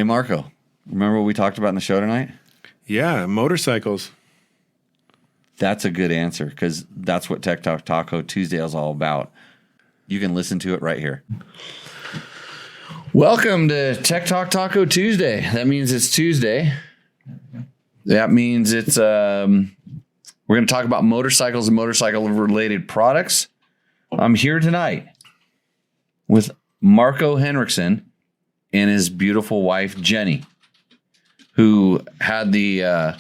Hey, Marco, remember what we talked about in the show tonight? Yeah, motorcycles. That's a good answer because that's what Tech Talk Taco Tuesday is all about. You can listen to it right here. Welcome to Tech Talk Taco Tuesday. That means it's Tuesday. That means it's we're going to talk about motorcycles and motorcycle-related products. I'm here tonight with Marco Henriksen and his beautiful wife, Jenny, who had the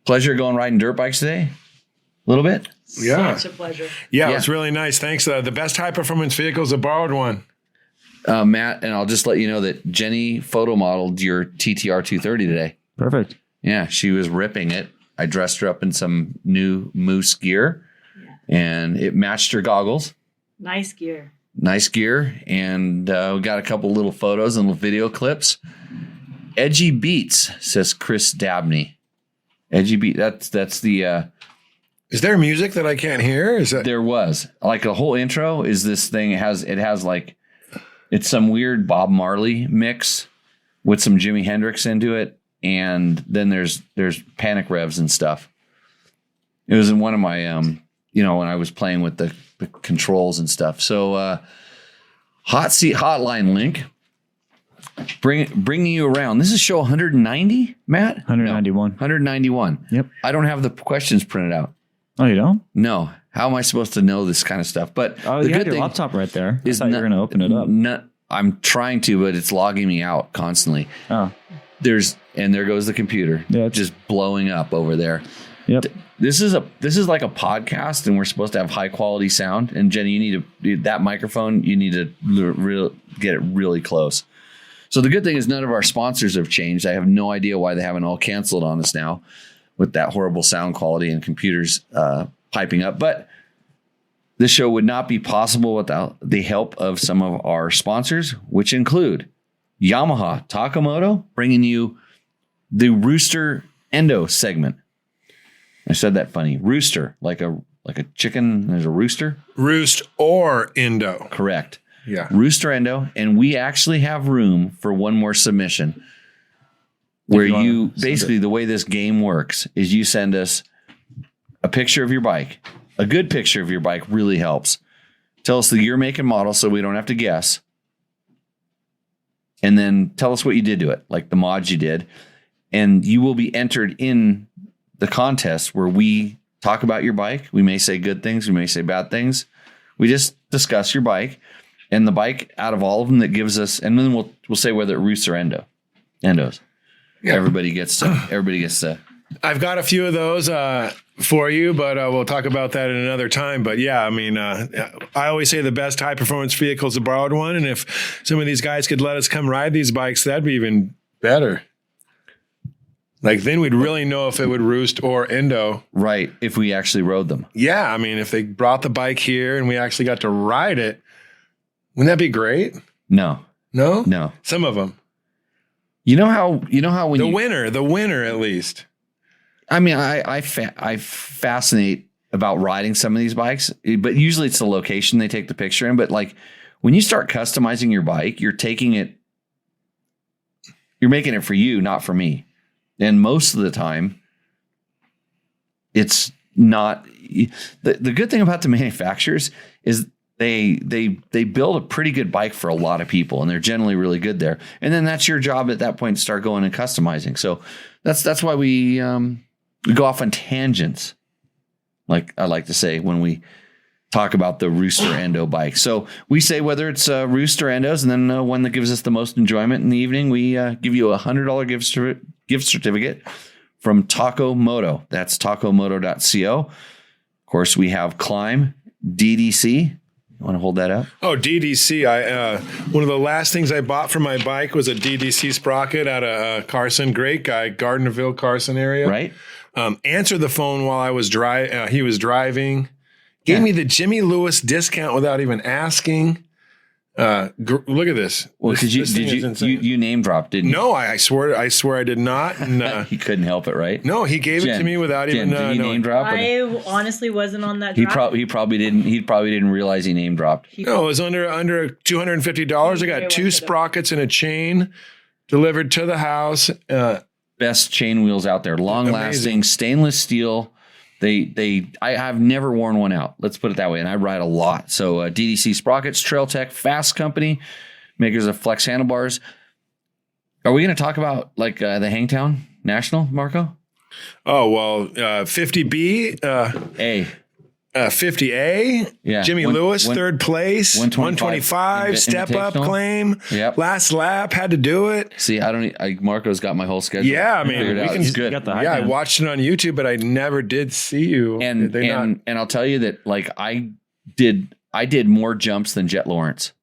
pleasure of going riding dirt bikes today. A little bit? Yeah. Such a pleasure. Yeah, it was really nice. Thanks. The best high-performance vehicle is a borrowed one. Matt, and I'll just let you know that Jenny photo modeled your TTR 230 today. Perfect. Yeah, she was ripping it. I dressed her up in some new Moose gear, and it matched her goggles. Nice gear. Nice gear, and we got a couple little photos and little video clips. Edgy Beats, says Chris Dabney. Edgy Beat. That's the. Is there music that I can't hear? Is that There was like the whole intro is this thing. It has like it's some weird Bob Marley mix with some Jimi Hendrix into it. And then there's panic revs and stuff. It was in one of my, when I was playing with the controls and stuff. So, hot seat hotline link, bringing you around. This is show 190, Matt? 191. No, 191. Yep. I don't have the questions printed out. Oh, you don't? No. How am I supposed to know this kind of stuff? But Oh, the you had good your thing laptop right there. I is thought you were going to open it up. I'm trying to, but it's logging me out constantly. Oh, There goes the computer. Yeah, just blowing up over there. yep. This is like a podcast, and we're supposed to have high quality sound. And Jenny, you need that microphone. You need to get it really close. So the good thing is none of our sponsors have changed. I have no idea why they haven't all canceled on us now, with that horrible sound quality and computers piping up. But this show would not be possible without the help of some of our sponsors, which include Yamaha Takamoto, bringing you the Rooster Endo segment. I said that funny. Rooster, like a chicken. There's a rooster. Roost or Endo? Correct. Yeah. Rooster Endo, and we actually have room for one more submission. Where you basically the way this game works is you send us a picture of your bike. A good picture of your bike really helps. Tell us the year, make, and model so we don't have to guess. And then tell us what you did to it, like the mods you did. And you will be entered in the contest where we talk about your bike. We may say good things. We may say bad things. We just discuss your bike and the bike out of all of them that gives us, and then we'll say whether it roosts or endos. Yeah. Everybody gets to. I've got a few of those for you, but we'll talk about that at another time. But yeah, I mean, I always say the best high performance vehicle is a borrowed one. And if some of these guys could let us come ride these bikes, that'd be even better. Like then we'd really know if it would roost or endo. Right. If we actually rode them. Yeah. I mean, if they brought the bike here and we actually got to ride it, wouldn't that be great? No. No? Some of them. You know how when the winner at least. I mean, I fascinate about riding some of these bikes, but usually it's the location they take the picture in. But like when you start customizing your bike, you're making it for you, not for me. And most of the time, it's not. The good thing about the manufacturers is they build a pretty good bike for a lot of people, and they're generally really good there. And then that's your job at that point to start going and customizing. So that's why we go off on tangents, like I like to say when we talk about the Rooster Endo bike. So we say whether it's Rooster Endos, and then one that gives us the most enjoyment in the evening, we give you $100 gift certificate from Taco Moto. That's tacomoto.co. Of course, we have Climb, DDC. You want to hold that up? Oh, DDC. One of the last things I bought for my bike was a DDC sprocket out of Carson. Great guy, Gardnerville, Carson area. Right. Answered the phone while I was he was driving. Gave me the Jimmy Lewis discount without even asking. Look at this. Well, because you name dropped, didn't you? No, I swear I did not. And he couldn't help it, right? No, he gave it to me without even did he name drop? I honestly wasn't on that. He probably didn't realize he name dropped. No, it was under $250. I got 2 sprockets and a chain. Delivered to the house. Best chain wheels out there, long lasting, stainless steel. I have never worn one out. Let's put it that way. And I ride a lot. So DDC Sprockets, Trail Tech, Fasst Company, makers of flex handlebars. Are we going to talk about like the Hangtown National, Marco? Oh, well, 50B. A. 50A. Yeah. Jimmy Lewis, third place. 125. Step up claim. Yep. Last lap. Had to do it. See, Marco's got my whole schedule. Yeah, I mean, figured out. It's good. Got the I watched it on YouTube, but I never did see you. And I'll tell you that like I did more jumps than Jet Lawrence.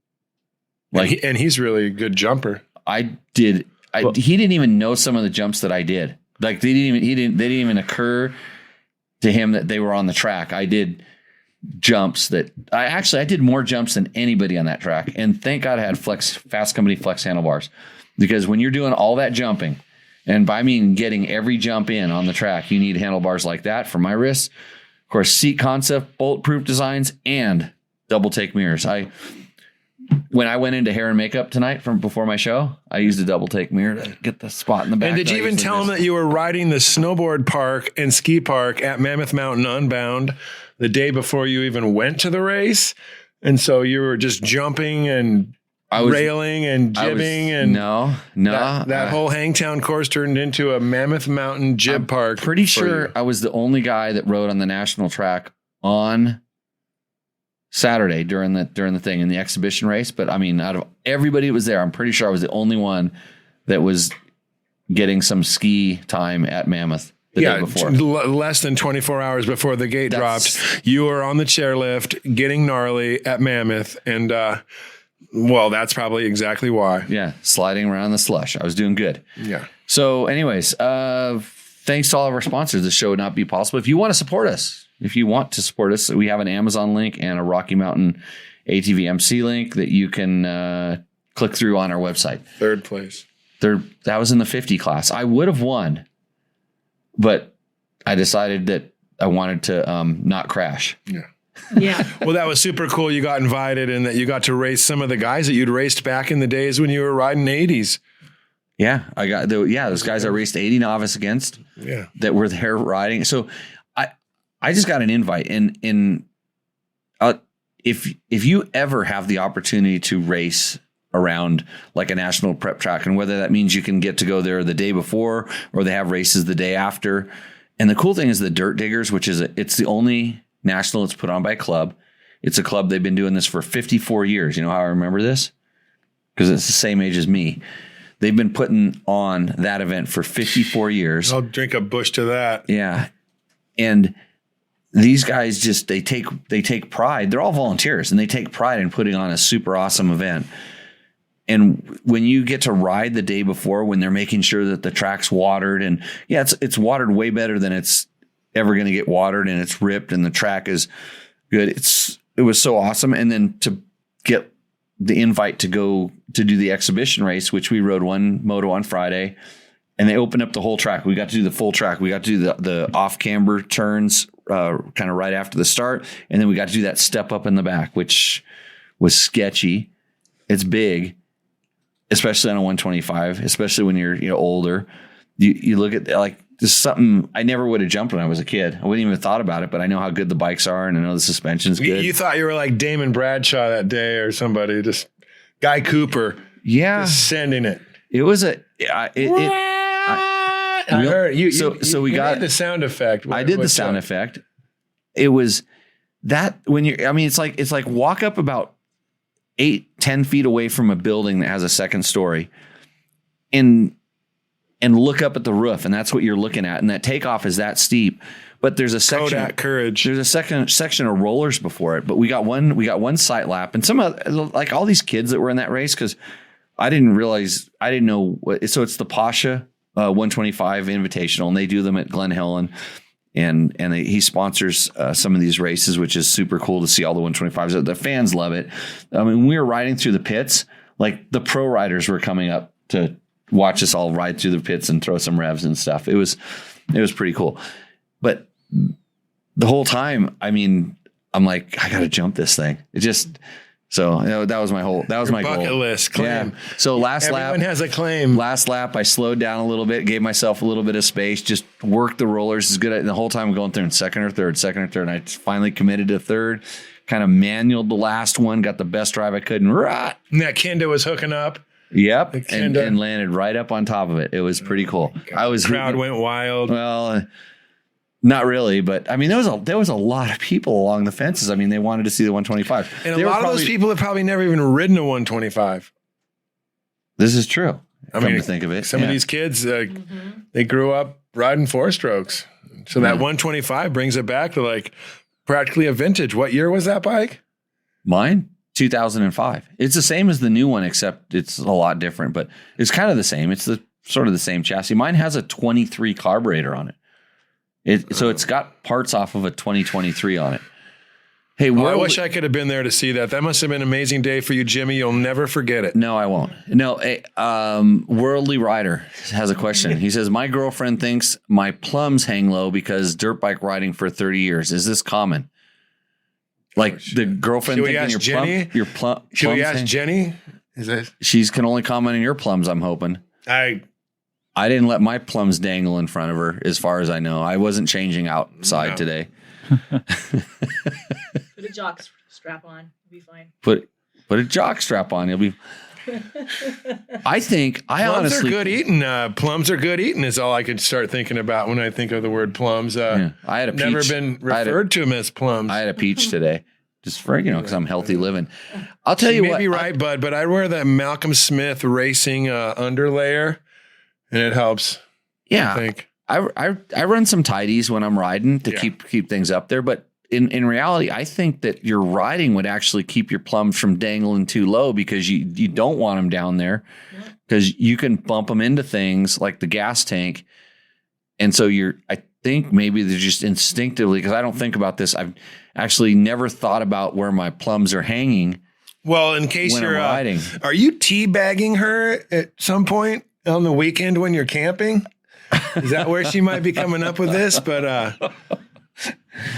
Like, and he's really a good jumper. He didn't even know some of the jumps that I did. Like they didn't even occur to him that they were on the track. I did jumps that I did more jumps than anybody on that track. And thank God I had Fasst Company flex handlebars, because when you're doing all that jumping, and by mean getting every jump in on the track, you need handlebars like that for my wrists. Of course, seat concept, bulletproof designs, and double take mirrors. When I went into hair and makeup tonight before my show, I used a double take mirror to get the spot in the back. And did you even tell them that you were riding the snowboard park and ski park at Mammoth Mountain Unbound the day before you even went to the race? And so you were just jumping and railing and jibbing and that whole Hangtown course turned into a Mammoth Mountain jib park. Pretty sure I was the only guy that rode on the national track on Saturday during the thing in the exhibition race. But I mean, out of everybody that was there, I'm pretty sure I was the only one that was getting some ski time at Mammoth the day before. Less than 24 hours before the gate dropped, you were on the chairlift getting gnarly at Mammoth. And, well, that's probably exactly why. Yeah. Sliding around the slush. I was doing good. Yeah. So anyways, thanks to all of our sponsors. This show would not be possible. If you want to support us, we have an Amazon link and a Rocky Mountain ATV MC link that you can click through on our website. Third place. That was in the 50 class. I would have won, but I decided that I wanted to not crash. Yeah. Yeah. Well, that was super cool. You got invited and that you got to race some of the guys that you'd raced back in the days when you were riding 80s. Yeah. Those guys I raced 80 novice against that were there riding. So I just got an invite, and if you ever have the opportunity to race around like a national prep track, and whether that means you can get to go there the day before or they have races the day after. And the cool thing is the Dirt Diggers, which is it's the only national that's put on by a club. It's a club. They've been doing this for 54 years. You know how I remember this? Because it's the same age as me. They've been putting on that event for 54 years. I'll drink a bush to that. Yeah. And these guys they take pride. They're all volunteers, and they take pride in putting on a super awesome event. And when you get to ride the day before, when they're making sure that the track's watered, and it's watered way better than it's ever going to get watered, and it's ripped and the track is good. It was so awesome. And then to get the invite to go to do the exhibition race, which we rode one Moto on Friday, and they opened up the whole track. We got to do the full track. We got to do the off camber turns kind of right after the start. And then we got to do that step up in the back, which was sketchy. It's big, especially on a 125, especially when you're older. You look at like this is something I never would have jumped when I was a kid. I wouldn't even have thought about it, but I know how good the bikes are, and I know the suspension's good. You thought you were like Damon Bradshaw that day or somebody, just Guy Cooper. Yeah. Just sending it. It was I heard you. So we got the sound effect. I did the sound effect. It was that when it's like walk up about 8-10 feet away from a building that has a second story and look up at the roof, and that's what you're looking at. And that takeoff is that steep, but there's a section Kodak Courage. There's a second section of rollers before it, but we got one sight lap, and some of like all these kids that were in that race, because I didn't know so it's the Pasha 125 Invitational, and they do them at Glen Helen, and he sponsors some of these races, which is super cool to see all the 125s. The fans love it. I mean, we were riding through the pits, like the pro riders were coming up to watch us all ride through the pits and throw some revs and stuff. It was pretty cool. But the whole time, I mean, I'm like, I got to jump this thing. It just So that was my my bucket goal. list claim. Yeah. So Everyone has a claim. Last lap, I slowed down a little bit, gave myself a little bit of space, just worked the rollers as good. The whole time I'm going through in second or third. And I finally committed to third, kind of manualed the last one, got the best drive I could. And that Kendo was hooking up. Yep. And landed right up on top of it. It was pretty cool. Crowd went wild. Well, not really, but I mean, there was a lot of people along the fences. I mean, they wanted to see the 125. And a lot of those people have probably never even ridden a 125. This is true. I mean, to think of it. Some of these kids, they grew up riding 4-strokes. So that 125 brings it back to like practically a vintage. What year was that bike? Mine? 2005. It's the same as the new one, except it's a lot different, but it's kind of the same. It's sort of the same chassis. Mine has a 23 carburetor on it. So it's got parts off of a 2023 on it. Hey, I wish I could have been there to see that. That must have been an amazing day for you, Jimmy. You'll never forget it. No, I won't. No, Worldly Rider has a question. He says, my girlfriend thinks my plums hang low because dirt bike riding for 30 years. Is this common? Like the girlfriend thinking your plums. Should we ask Jenny? She's can only comment on your plums, I'm hoping. I didn't let my plums dangle in front of her, as far as I know. I wasn't changing outside today. Put a jock strap on. You'll be fine. Put a jock strap on. You'll be. I think plums are good eating. Plums are good eating is all I could start thinking about when I think of the word plums. I had a peach. Never been referred to them as plums. I had a peach today, just for because I'm healthy living. I'll tell you what. You may be right, bud, but I wear that Malcolm Smith racing underlayer, and it helps. Yeah, I think I run some tidies when I'm riding to keep things up there, but. In reality, I think that your riding would actually keep your plums from dangling too low because you don't want them down there because you can bump them into things like the gas tank. And so I think maybe they're just instinctively, because I don't think about this. I've actually never thought about where my plums are hanging. Well, in case you're riding. Are you teabagging her at some point on the weekend when you're camping? Is that where she might be coming up with this? But,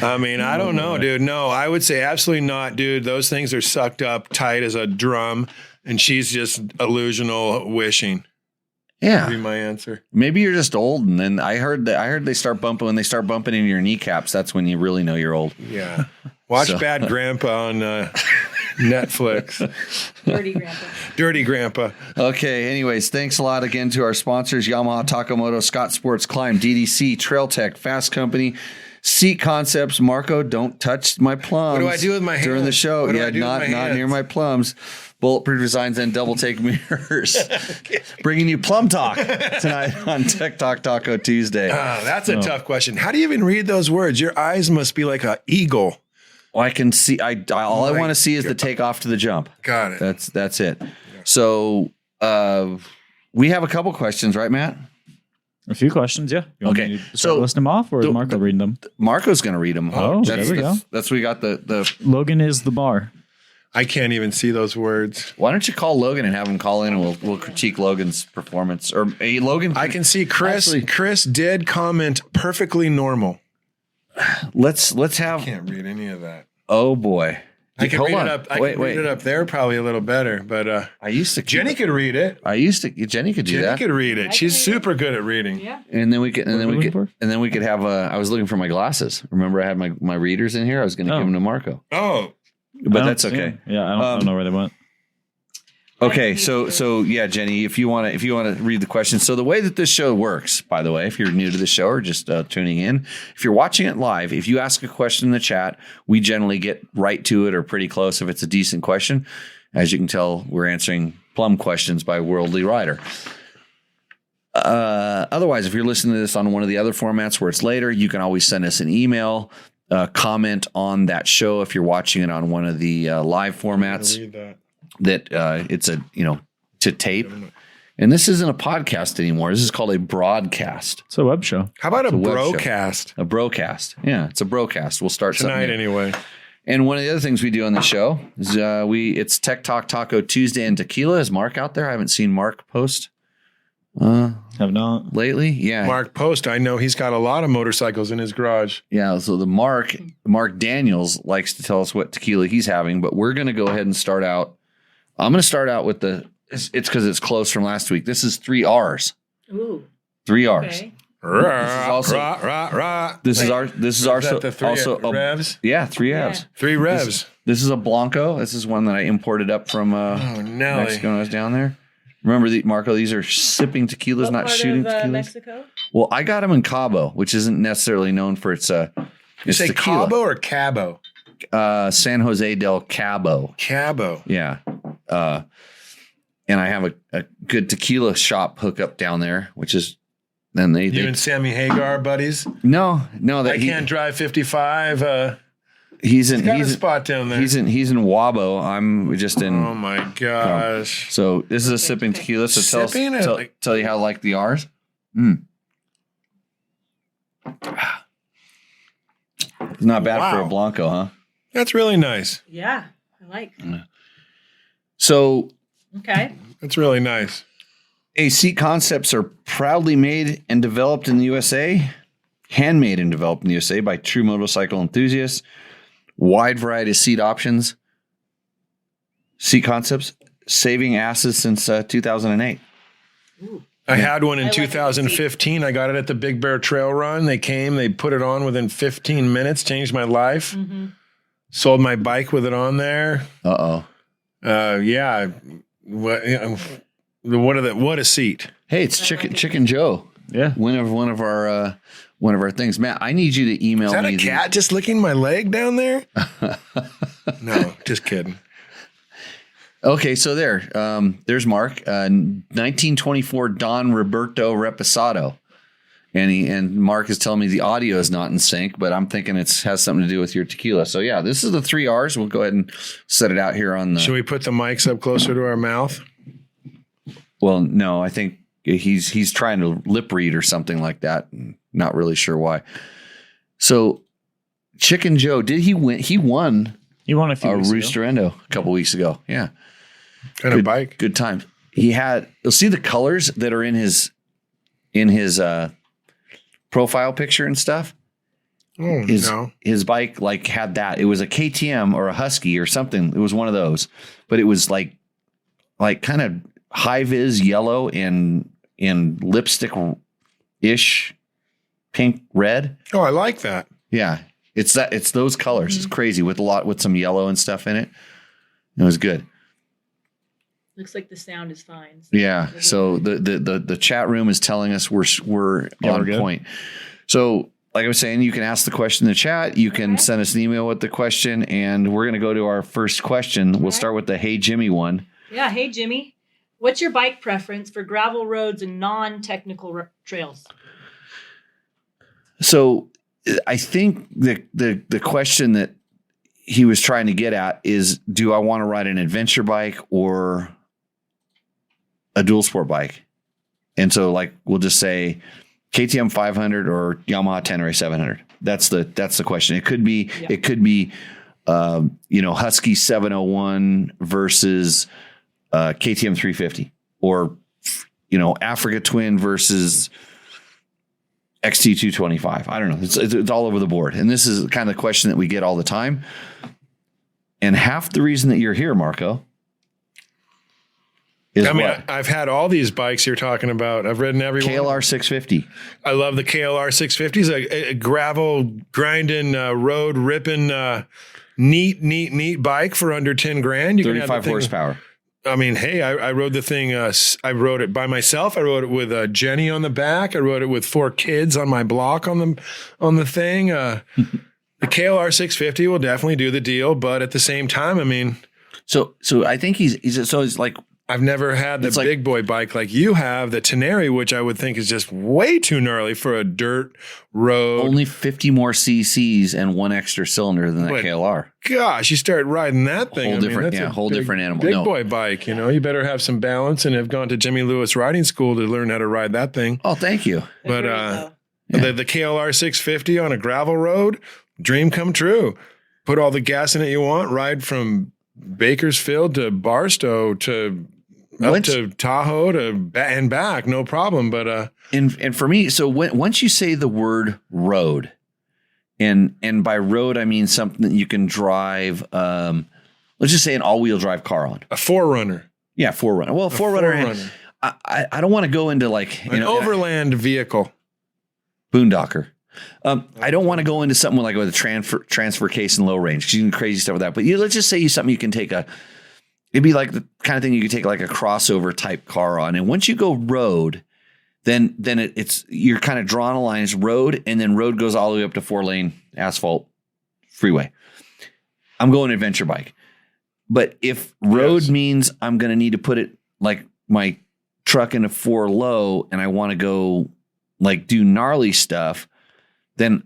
I mean, I don't know, dude. No, I would say absolutely not, dude. Those things are sucked up tight as a drum, and she's just illusional wishing. Yeah, would be my answer. Maybe you're just old, and then I heard they start bumping when they start bumping into your kneecaps. That's when you really know you're old. Yeah, watch Bad Grandpa on Netflix. Dirty Grandpa. Okay. Anyways, thanks a lot again to our sponsors: Yamaha, Takamoto, Scott Sports, Climb, DDC, Trail Tech, Fasst Company. Seat Concepts, Marco, don't touch my plums. What do I do with my hands? During the show? Yeah, not near my plums. Bulletproof Designs and Double Take Mirrors. Bringing you Plum Talk tonight on Tech Talk Taco Tuesday. That's a tough question. How do you even read those words? Your eyes must be like an eagle. Well, I can see. All I want to see is the takeoff to the jump. Got it. That's it. So we have a couple questions, right, Matt? A few questions, yeah. You want me to start listing them off, or is Marco reading them? Marco's going to read them. Oh, there we go. That's we got the Logan is the bar. I can't even see those words. Why don't you call Logan and have him call in, and we'll critique Logan's performance. Or Logan, I can see Chris. Actually, Chris did comment perfectly normal. Let's have. I can't read any of that. Oh boy. I can read it up. I can read it up there probably a little better, but I used to. Jenny could read it. Jenny could do that. Jenny could read it. She's super good at reading. Yeah. And then we could have. I was looking for my glasses. Remember, I had my readers in here. I was going to give them to Marco. Oh, but that's okay. Yeah, I don't know where they went. Okay, so yeah, Jenny, if you want to read the question. So the way that this show works, by the way, if you're new to the show or just tuning in, if you're watching it live, if you ask a question in the chat, we generally get right to it or pretty close if it's a decent question. As you can tell, we're answering plum questions by Worldly Rider. Otherwise, if you're listening to this on one of the other formats where it's later, you can always send us an email, comment on that show if you're watching it on one of the live formats. Read that. That it's to tape, and this isn't a podcast anymore. This is called a broadcast. It's a web show. How about a broadcast? A broadcast, yeah, it's a broadcast. We'll start tonight anyway. And one of the other things we do on the show is it's Tech Talk Taco Tuesday and Tequila. Is Mark out there? I haven't seen Mark post. Have not. lately? Yeah. Mark Post, I know he's got a lot of motorcycles in his garage. Yeah. So the Mark Daniels likes to tell us what tequila he's having, but we're going to go ahead and start out. I'm going to start out with it's because it's close from last week. This is 3 R's. Ooh. 3 R's. Okay. This is our the three also revs? Yeah, 3 Revs. Yeah. 3 revs. This is a Blanco. This is one that I imported up from Nelly. Mexico when I was down there. Remember, Marco, these are sipping tequilas, What not part shooting of, tequilas. Mexico? Well, I got them in Cabo, which isn't necessarily known for its You say tequila. Cabo or Cabo? San Jose del Cabo. Cabo. Yeah. And I have a good tequila shop hookup down there, which is then they You and Sammy Hagar buddies? no that I can't drive 55. he's Got a spot down there. He's in Wabo. I'm just in. Oh my gosh. So this is a sipping tequila. So Sipping? tell you how I like the R's. It's not bad for a Wow. Blanco, huh? That's really nice. Yeah, I like. So Okay. That's really nice. Seat concepts are proudly made and developed in the USA, handmade and developed in the USA by true motorcycle enthusiasts. Wide variety of seat options, seat concepts, saving asses since 2008. Ooh. I had one in I like it. 2015. I got it at the Big Bear Trail Run. They came, they put it on within 15 minutes, changed my life. Mm-hmm. Sold my bike with it on there. Uh-oh. Yeah. What a seat. Hey, it's Chicken Joe. Yeah. One of our things. Matt, I need you to email Is that me. a cat just licking my leg down there? No, just kidding. Okay, so there's Mark, 1924 Don Roberto Reposado. And Mark is telling me the audio is not in sync, but I'm thinking it has something to do with your tequila. So yeah, this is the 3 R's. We'll go ahead and set it out here on the. Should we put the mics up closer to our mouth? Well, no, I think he's trying to lip read or something like that. Not really sure why. So Chicken Joe, did he win? He won You won a few a weeks ago. Rooster Endo a couple weeks ago. Yeah. Kind of bike. Good times. You'll see the colors that are in his profile picture and stuff. Oh, no. His bike had that. It was a KTM or a Husky or something. It was one of those, but it was like kind of high vis yellow and lipstick ish pink red. Oh, I like that. Yeah. It's those colors. It's crazy with some yellow and stuff in it. It was good. Looks like the sound is fine. Yeah. So the chat room is telling us we're on good. point. So like I was saying, you can ask the question in the chat. You can send us an email with the question, and we're going to go to our first question. We'll start with the Hey Jimmy one. Yeah. Hey, Jimmy. What's your bike preference for gravel roads and non-technical trails? So I think the question that he was trying to get at is, do I want to ride an adventure bike or a dual sport bike? And so we'll just say KTM 500 or Yamaha Tenere 700. That's the question. It could be Husky 701 versus KTM 350, or Africa Twin versus XT 225. I don't know. It's all over the board. And this is kind of the question that we get all the time. And half the reason that you're here, Marco, is I've had all these bikes you're talking about. I've ridden every one. KLR 650. I love the KLR 650. It's a gravel grinding, road ripping, neat bike for under 10 grand. You 35 horsepower. I mean, hey, I rode the thing. I rode it by myself. I rode it with Jenny on the back. I rode it with 4 kids on my block on the thing. The KLR 650 will definitely do the deal, but at the same time, I mean, so I think he's like, I've never had the big boy bike like you have, the Tenere, which I would think is just way too gnarly for a dirt road. only 50 more cc's and 1 extra cylinder than that KLR. Gosh, you start riding that thing. Whole different animal. Big boy bike, you better have some balance and have gone to Jimmy Lewis riding school to learn how to ride that thing. Oh, thank you. But the KLR 650 on a gravel road, dream come true. Put all the gas in it you want, ride from Bakersfield to Barstow to up to Tahoe and back, no problem. But and for me, so once you say the word road, and by road I mean something that you can drive. Let's just say an all-wheel drive car on a 4Runner. Yeah, 4Runner. Well, 4Runner. I don't want to go into like an overland vehicle, boondocker. I don't want to go into something like with a transfer case and low range because you can do crazy stuff with that. But let's just say something you can take it'd be like the kind of thing you could take like a crossover type car on. And once you go road, then you're kind of drawing a line as road, and then road goes all the way up to 4-lane asphalt freeway. I'm going adventure bike. But if road means I'm going to need to put it like my truck in a 4 low and I want to go like do gnarly stuff, then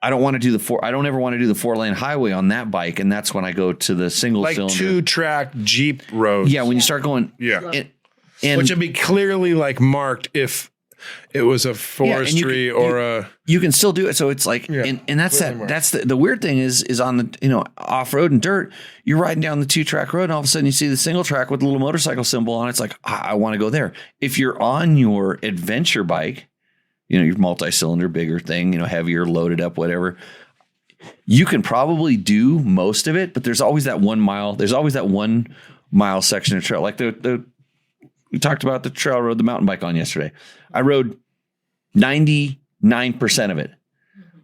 I don't want to do I don't ever want to do the 4-lane highway on that bike. And that's when I go to the single cylinder. Like 2-track Jeep roads. Yeah. When you start going. Yeah. Which would be clearly like marked if it was a forestry you can still do it. So it's like, and that's the weird thing is on the, off road and dirt, you're riding down the 2-track road and all of a sudden you see the single track with a little motorcycle symbol on it. It's like, I want to go there. If you're on your adventure bike, your multi-cylinder, bigger thing, heavier, loaded up, whatever, you can probably do most of it, but there's always that 1 mile. There's always that 1 mile section of trail. Like we talked about the trail road, the mountain bike on yesterday. I rode 99% of it,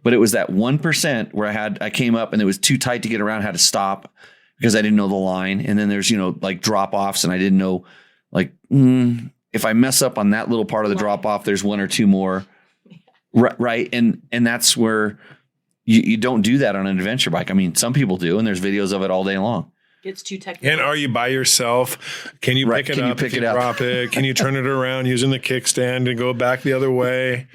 but it was that 1% where I came up and it was too tight to get around, had to stop because I didn't know the line. And then there's, like drop offs and I didn't know like, if I mess up on that little part of the drop off, there's 1 or 2 more. Right. And that's where you don't do that on an adventure bike. I mean, some people do, and there's videos of it all day long. It's too technical. And are you by yourself? Can you pick it up? Drop it? Can you turn it around using the kickstand and go back the other way?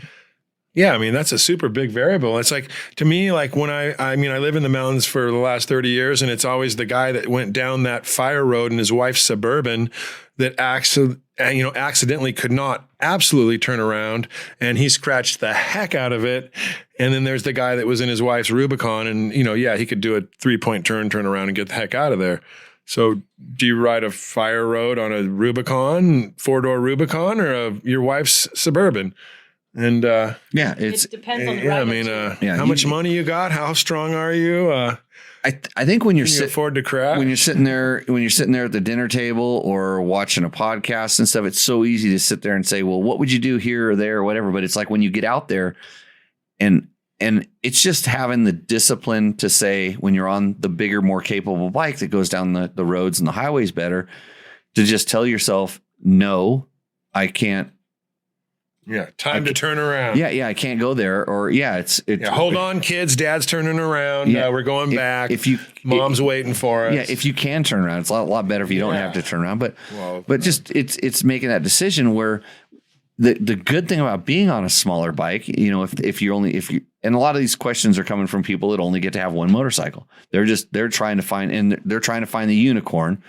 Yeah, I mean, that's a super big variable. It's like, to me, like when I live in the mountains for the last 30 years, and it's always the guy that went down that fire road in his wife's Suburban that accidentally could not absolutely turn around, and he scratched the heck out of it. And then there's the guy that was in his wife's Rubicon, and he could do a 3-point turn around and get the heck out of there. So do you ride a fire road on a Rubicon, 4-door Rubicon, or your wife's Suburban? And it depends on the rider. How much money you got? How strong are you? I think when you're afford to crash, when you're sitting there at the dinner table or watching a podcast and stuff, it's so easy to sit there and say, well, what would you do here or there or whatever? But it's like when you get out there and it's just having the discipline to say, when you're on the bigger, more capable bike that goes down the roads and the highways better, to just tell yourself, no, I can't. Yeah, to turn around. Yeah, I can't go there. Or hold on, kids. Dad's turning around. Yeah, we're going back. Mom's waiting for us. Yeah, if you can turn around, it's a lot better if you don't have to turn around. But just it's making that decision where the good thing about being on a smaller bike, if you and a lot of these questions are coming from people that only get to have one motorcycle. They're trying to find the unicorn,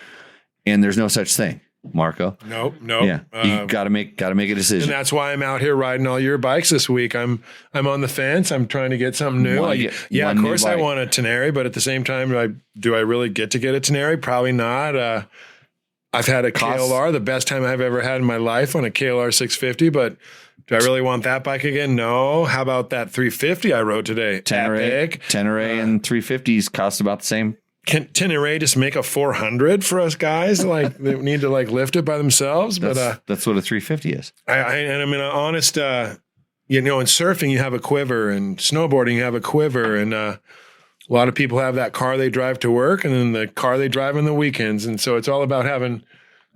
and there's no such thing. Marco? Nope. Yeah, you got to make a decision, and that's why I'm out here riding all your bikes this week. I'm on the fence. I'm trying to get something new. Of course, I want a Tenere, but at the same time, do I really get to get a Tenere? Probably not. I've had a KLR, the best time I've ever had in my life on a KLR 650, but do I really want that bike again? No. How about that 350 I rode today? Tenere and 350s cost about the same. Can Tenere just make a 400 for us guys? Like they need to lift it by themselves. But that's what a 350 is. I'm honest. In surfing you have a quiver, and snowboarding you have a quiver, and a lot of people have that car they drive to work, and then the car they drive on the weekends, and so it's all about having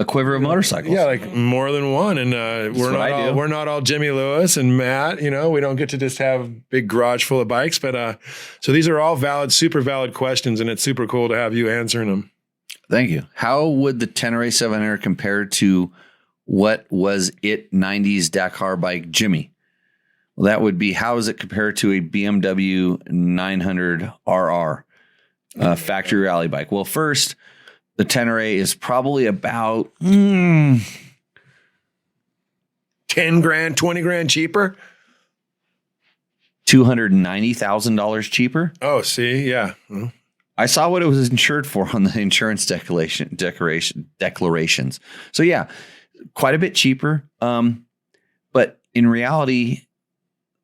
a quiver of motorcycles. Yeah, like more than one. And we're not all Jimmy Lewis and Matt. We don't get to just have a big garage full of bikes. But so these are all super valid questions, and it's super cool to have you answering them. Thank you. How would the Tenere 700 compare to what was it 90s Dakar bike Jimmy? Well, that would be, how is it compared to a BMW 900 RR factory rally bike? Well, first, the Tenere is probably about $10,000, $20,000 cheaper. $290,000 cheaper. Oh, see, yeah. I saw what it was insured for on the insurance declarations. So yeah, quite a bit cheaper. But in reality,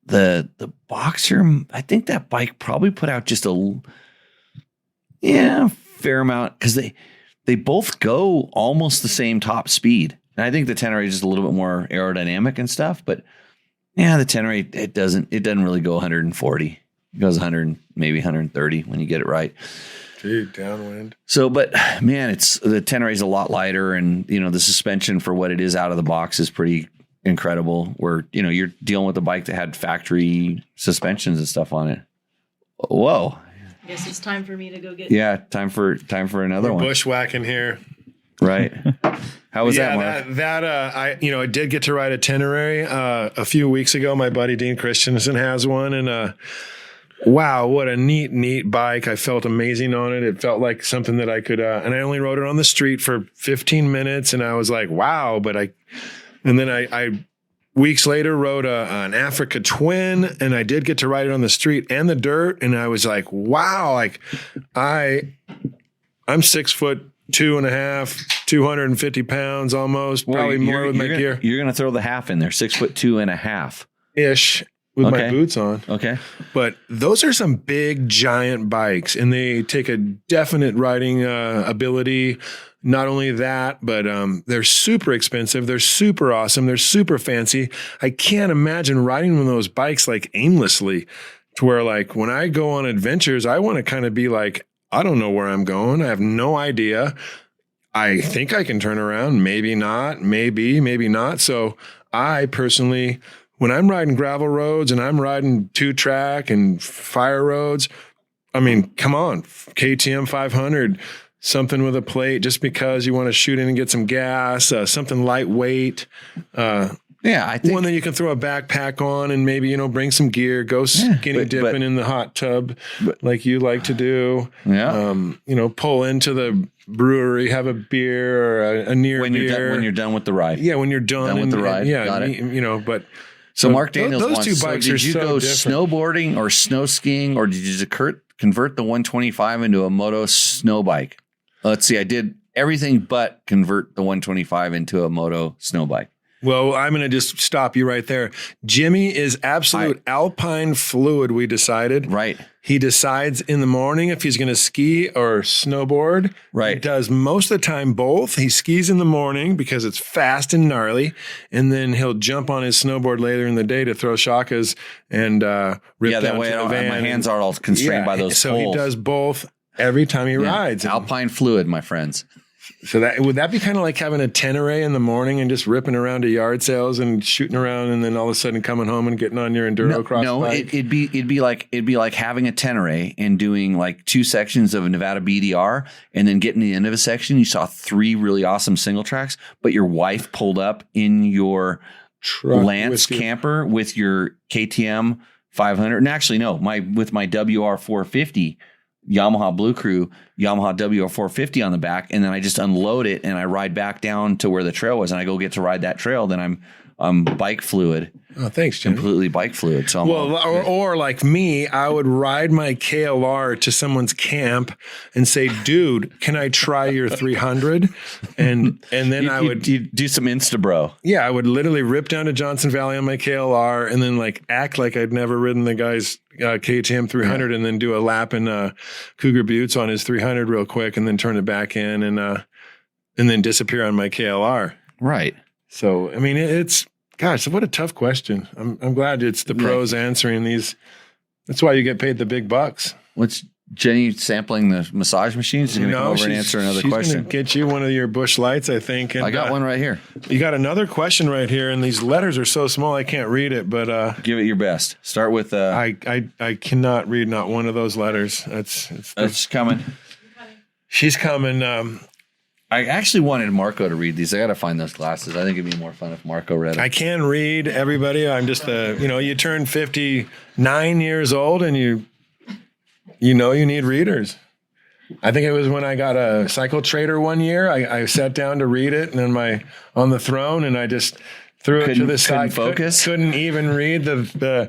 the Boxer, I think that bike probably put out just a fair amount, because they both go almost the same top speed. And I think the Tenere is just a little bit more aerodynamic and stuff, but yeah, the Tenere, it doesn't really go 140. It goes 100, maybe 130 when you get it right. Dude, downwind. So, but man, the Tenere is a lot lighter, and the suspension for what it is out of the box is pretty incredible. Where you're dealing with a bike that had factory suspensions and stuff on it. Whoa! I guess it's time for me to go get. Yeah, time for another one. Bushwhacking here. Right. How was that, Mark? I did get to ride a Tenere a few weeks ago. My buddy Dean Christensen has one, and wow, what a neat bike. I felt amazing on it. It felt like something that I could, and I only rode it on the street for 15 minutes, and I was like, wow. And then I weeks later rode an Africa Twin, and I did get to ride it on the street and the dirt, and I was like, wow, like I'm 6'2.5", 250 pounds almost, probably more with my gear. You're going to throw the half in there, 6'2.5" ish with my boots on. Okay. But those are some big, giant bikes, and they take a definite riding ability. Not only that, but they're super expensive. They're super awesome. They're super fancy. I can't imagine riding one of those bikes like aimlessly, to where like when I go on adventures, I want to kind of be like, I don't know where I'm going. I have no idea. I think I can turn around. Maybe not. Maybe not. So I personally, when I'm riding gravel roads and I'm riding 2-track and fire roads, I mean, come on, KTM 500, something with a plate just because you want to shoot in and get some gas, something lightweight. I think one that you can throw a backpack on and maybe, bring some gear, go skinny dipping in the hot tub like you like to do. Yeah. Pull into the brewery, have a beer or a near beer. When you're done with the ride. Yeah, when you're done with the ride. Yeah, got it. But so Mark Daniels those wants, two bikes did you go different. snowboarding or snow skiing, or did you convert the 125 into a Moto snow bike? Let's see. I did everything but convert the 125 into a Moto snow bike. Well, I'm going to just stop you right there. Jimmy is absolute alpine fluid, we decided. Right. He decides in the morning if he's going to ski or snowboard. Right. He does most of the time both. He skis in the morning because it's fast and gnarly, and then he'll jump on his snowboard later in the day to throw shakas and rip down that way to the van. my hands aren't all constrained by those so poles. He does both every time he rides. Alpine fluid, my friends. So would that be kind of like having a Tenere in the morning and just ripping around to yard sales and shooting around, and then all of a sudden coming home and getting on your enduro cross bike? It'd be like having a Tenere and doing like 2 sections of a Nevada BDR, and then getting to the end of a section, you saw 3 really awesome single tracks, but your wife pulled up in your truck Lance camper with your KTM 500. And actually, no, with my WR 450. Yamaha Blue Crew, Yamaha WR450 on the back, and then I just unload it and I ride back down to where the trail was, and I go get to ride that trail. Then I'm bike fluid. Oh, thanks, Jimmy. Completely bike fluid. So or like me, I would ride my KLR to someone's camp and say, "Dude, can I try your 300?" And then I would do some Insta bro. Yeah, I would literally rip down to Johnson Valley on my KLR and then like act like I'd never ridden the guy's KTM 300, and then do a lap in Cougar Buttes on his 300 real quick, and then turn it back in and then disappear on my KLR. Right. So I mean, it's. Gosh, what a tough question. I'm glad it's the pros answering these. That's why you get paid the big bucks. What's Jenny sampling the massage machines? She's going to come over and answer another question. She's going to get you one of your Bush Lights, I think. And, I got one right here. You got another question right here, and these letters are so small I can't read it. But give it your best. Start with. I cannot read not one of those letters. That's coming. She's coming. I actually wanted Marco to read these. I got to find those glasses. I think it'd be more fun if Marco read it. I can read, everybody. I'm just you turn 59 years old and you need readers. I think it was when I got a Cycle Trader one year. I sat down to read it, and then on the throne, and I just threw it to the side. Couldn't focus. Couldn't even read the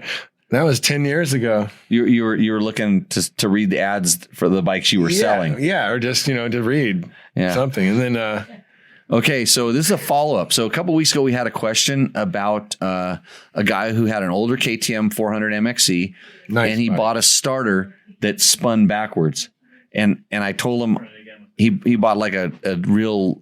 That was 10 years ago. You were looking to read the ads for the bikes you were selling. Yeah, or just, to read something. And then okay, so this is a follow-up. So a couple weeks ago, we had a question about a guy who had an older KTM 400 MXC, and he bought a starter that spun backwards. And I told him he bought like a real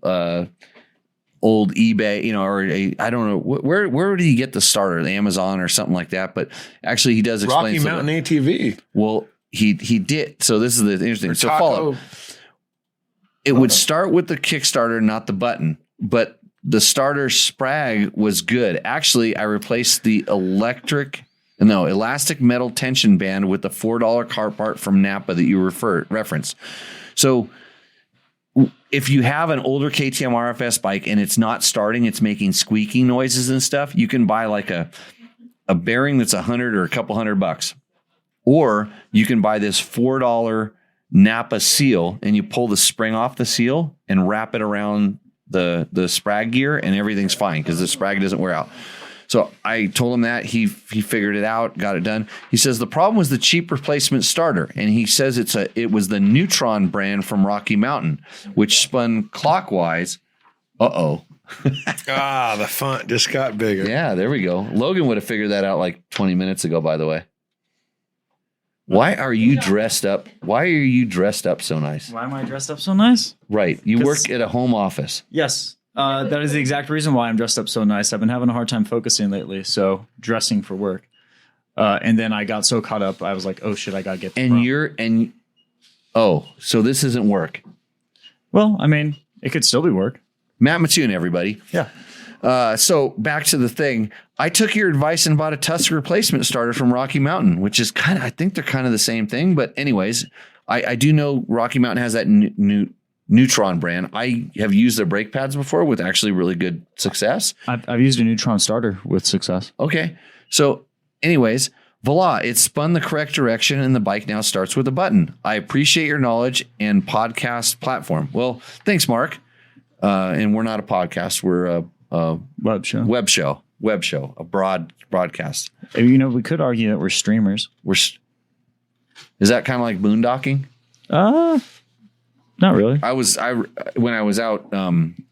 old eBay, or I don't know where did he get the starter, the Amazon or something like that. But actually, he does explain. Rocky Mountain ATV. Well, he did. So this is the interesting. So follow. It would start with the Kickstarter, not the button, but the starter sprag was good. Actually, I replaced the elastic metal tension band with the $4 car part from Napa that you referenced. So if you have an older KTM RFS bike and it's not starting, it's making squeaking noises and stuff, you can buy like a bearing that's $100 or a couple $100, or you can buy this $4 Napa seal, and you pull the spring off the seal and wrap it around the sprag gear, and everything's fine because the sprag doesn't wear out. So I told him that. He figured it out, got it done. He says the problem was the cheap replacement starter, and he says it was the Neutron brand from Rocky Mountain, which spun clockwise. The font just got bigger. Yeah, there we go. Logan would have figured that out like 20 minutes ago, by the way. Why are you dressed up? Why are you dressed up so nice? Why am I dressed up so nice? Right. You work at a home office. Yes. That is the exact reason why I'm dressed up so nice. I've been having a hard time focusing lately, so dressing for work. And then I got so caught up, I was like, oh shit, I gotta get the so this isn't work. Well, I mean, it could still be work. Matt Mattoon, everybody. Yeah. So back to the thing. I took your advice and bought a Tusk replacement starter from Rocky Mountain, which is I think they're kind of the same thing. But anyways, I do know Rocky Mountain has that Neutron brand. I have used their brake pads before with actually really good success. I've used a Neutron starter with success. Okay. So anyways, voila, it spun the correct direction and the bike now starts with a button. I appreciate your knowledge and podcast platform. Well, thanks, Mark. And we're not a podcast. We're a web show, a broadcast. We could argue that we're streamers. Is that kind of like boondocking? Not really. When I was out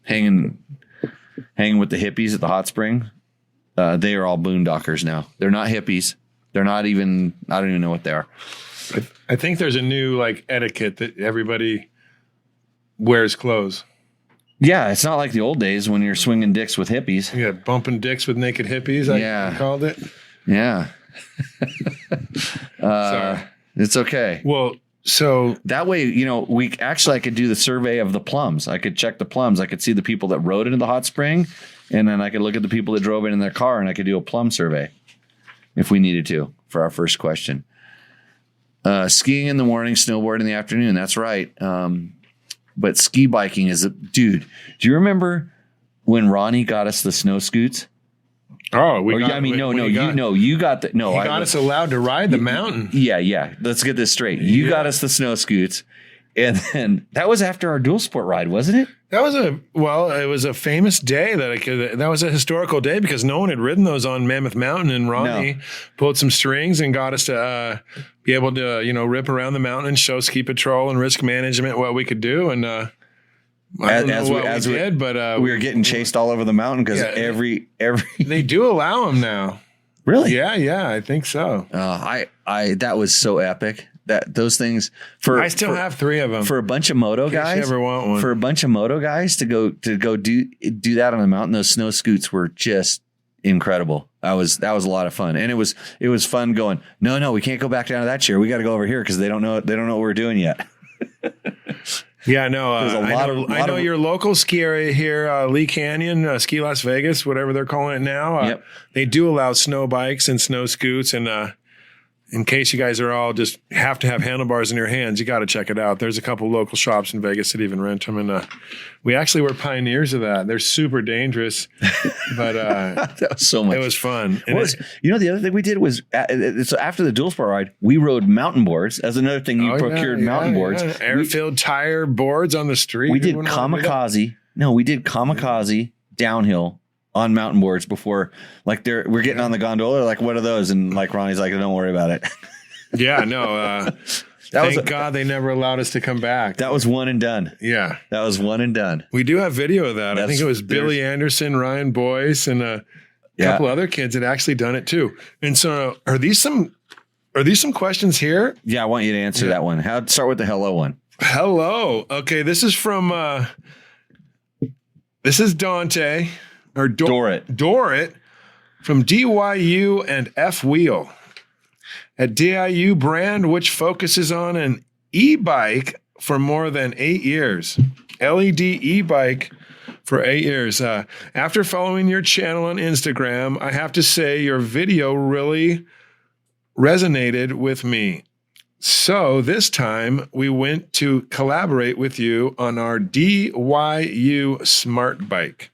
hanging with the hippies at the hot spring, they are all boondockers now. They're not hippies. They're not even. I don't even know what they are. I think there's a new etiquette that everybody wears clothes. Yeah, it's not like the old days when you're swinging dicks with hippies. Yeah, bumping dicks with naked hippies. I called it. Yeah. It's okay. Well, so that way, I could do the survey of the plums. I could check the plums. I could see the people that rode into the hot spring, and then I could look at the people that drove it in their car, and I could do a plum survey if we needed to for our first question. Skiing in the morning, snowboard in the afternoon. That's right. But ski biking dude. Do you remember when Ronnie got us the snow scoots? Oh, you got the no. He got us allowed to ride the mountain. Yeah. Let's get this straight. You got us the snow scoots, and then that was after our dual sport ride, wasn't it? It was a famous day that was a historical day because no one had ridden those on Mammoth Mountain, and Ronnie pulled some strings and got us to be able to rip around the mountain and show ski patrol and risk management what we could do, and we were getting chased all over the mountain because every they do allow them now. Really? Yeah, I think so. That was so epic. Those things I still have 3 of them for a bunch of moto guys. You ever want one? For a bunch of moto guys to go do that on the mountain. Those snow scoots were just incredible. That was a lot of fun, and it was fun going. No, we can't go back down to that chair. We got to go over here because they don't know what we're doing yet. Yeah, no, I know your local ski area here, Lee Canyon, Ski Las Vegas, whatever they're calling it now. They do allow snow bikes and snow scoots, and in case you guys are all just have to have handlebars in your hands, you got to check it out. There's a couple local shops in Vegas that even rent them, and we actually were pioneers of that. They're super dangerous, but that was so much. It was fun. And the other thing we did was so after the dual sport ride, we rode mountain boards. As another thing, you procured mountain boards, air-filled tire boards on the street. We did kamikaze. No, we did kamikaze downhill on mountain boards before, like we're getting on the gondola. Like, what are those? And like Ronnie's like, don't worry about it. Yeah, no. Thank God they never allowed us to come back. That was one and done. Yeah. That was one and done. We do have video of that. I think it was Billy Anderson, Ryan Boyce, and a couple other kids had actually done it too. And so are these some questions here? Yeah, I want you to answer that one. Start with the hello one. Hello. Okay, this is from this is Dante or Dorrit from DYU and F Wheel. At DIU brand, which focuses on an e-bike for more than 8 years. LED e-bike for 8 years. After following your channel on Instagram, I have to say your video really resonated with me. So this time we went to collaborate with you on our DYU smart bike.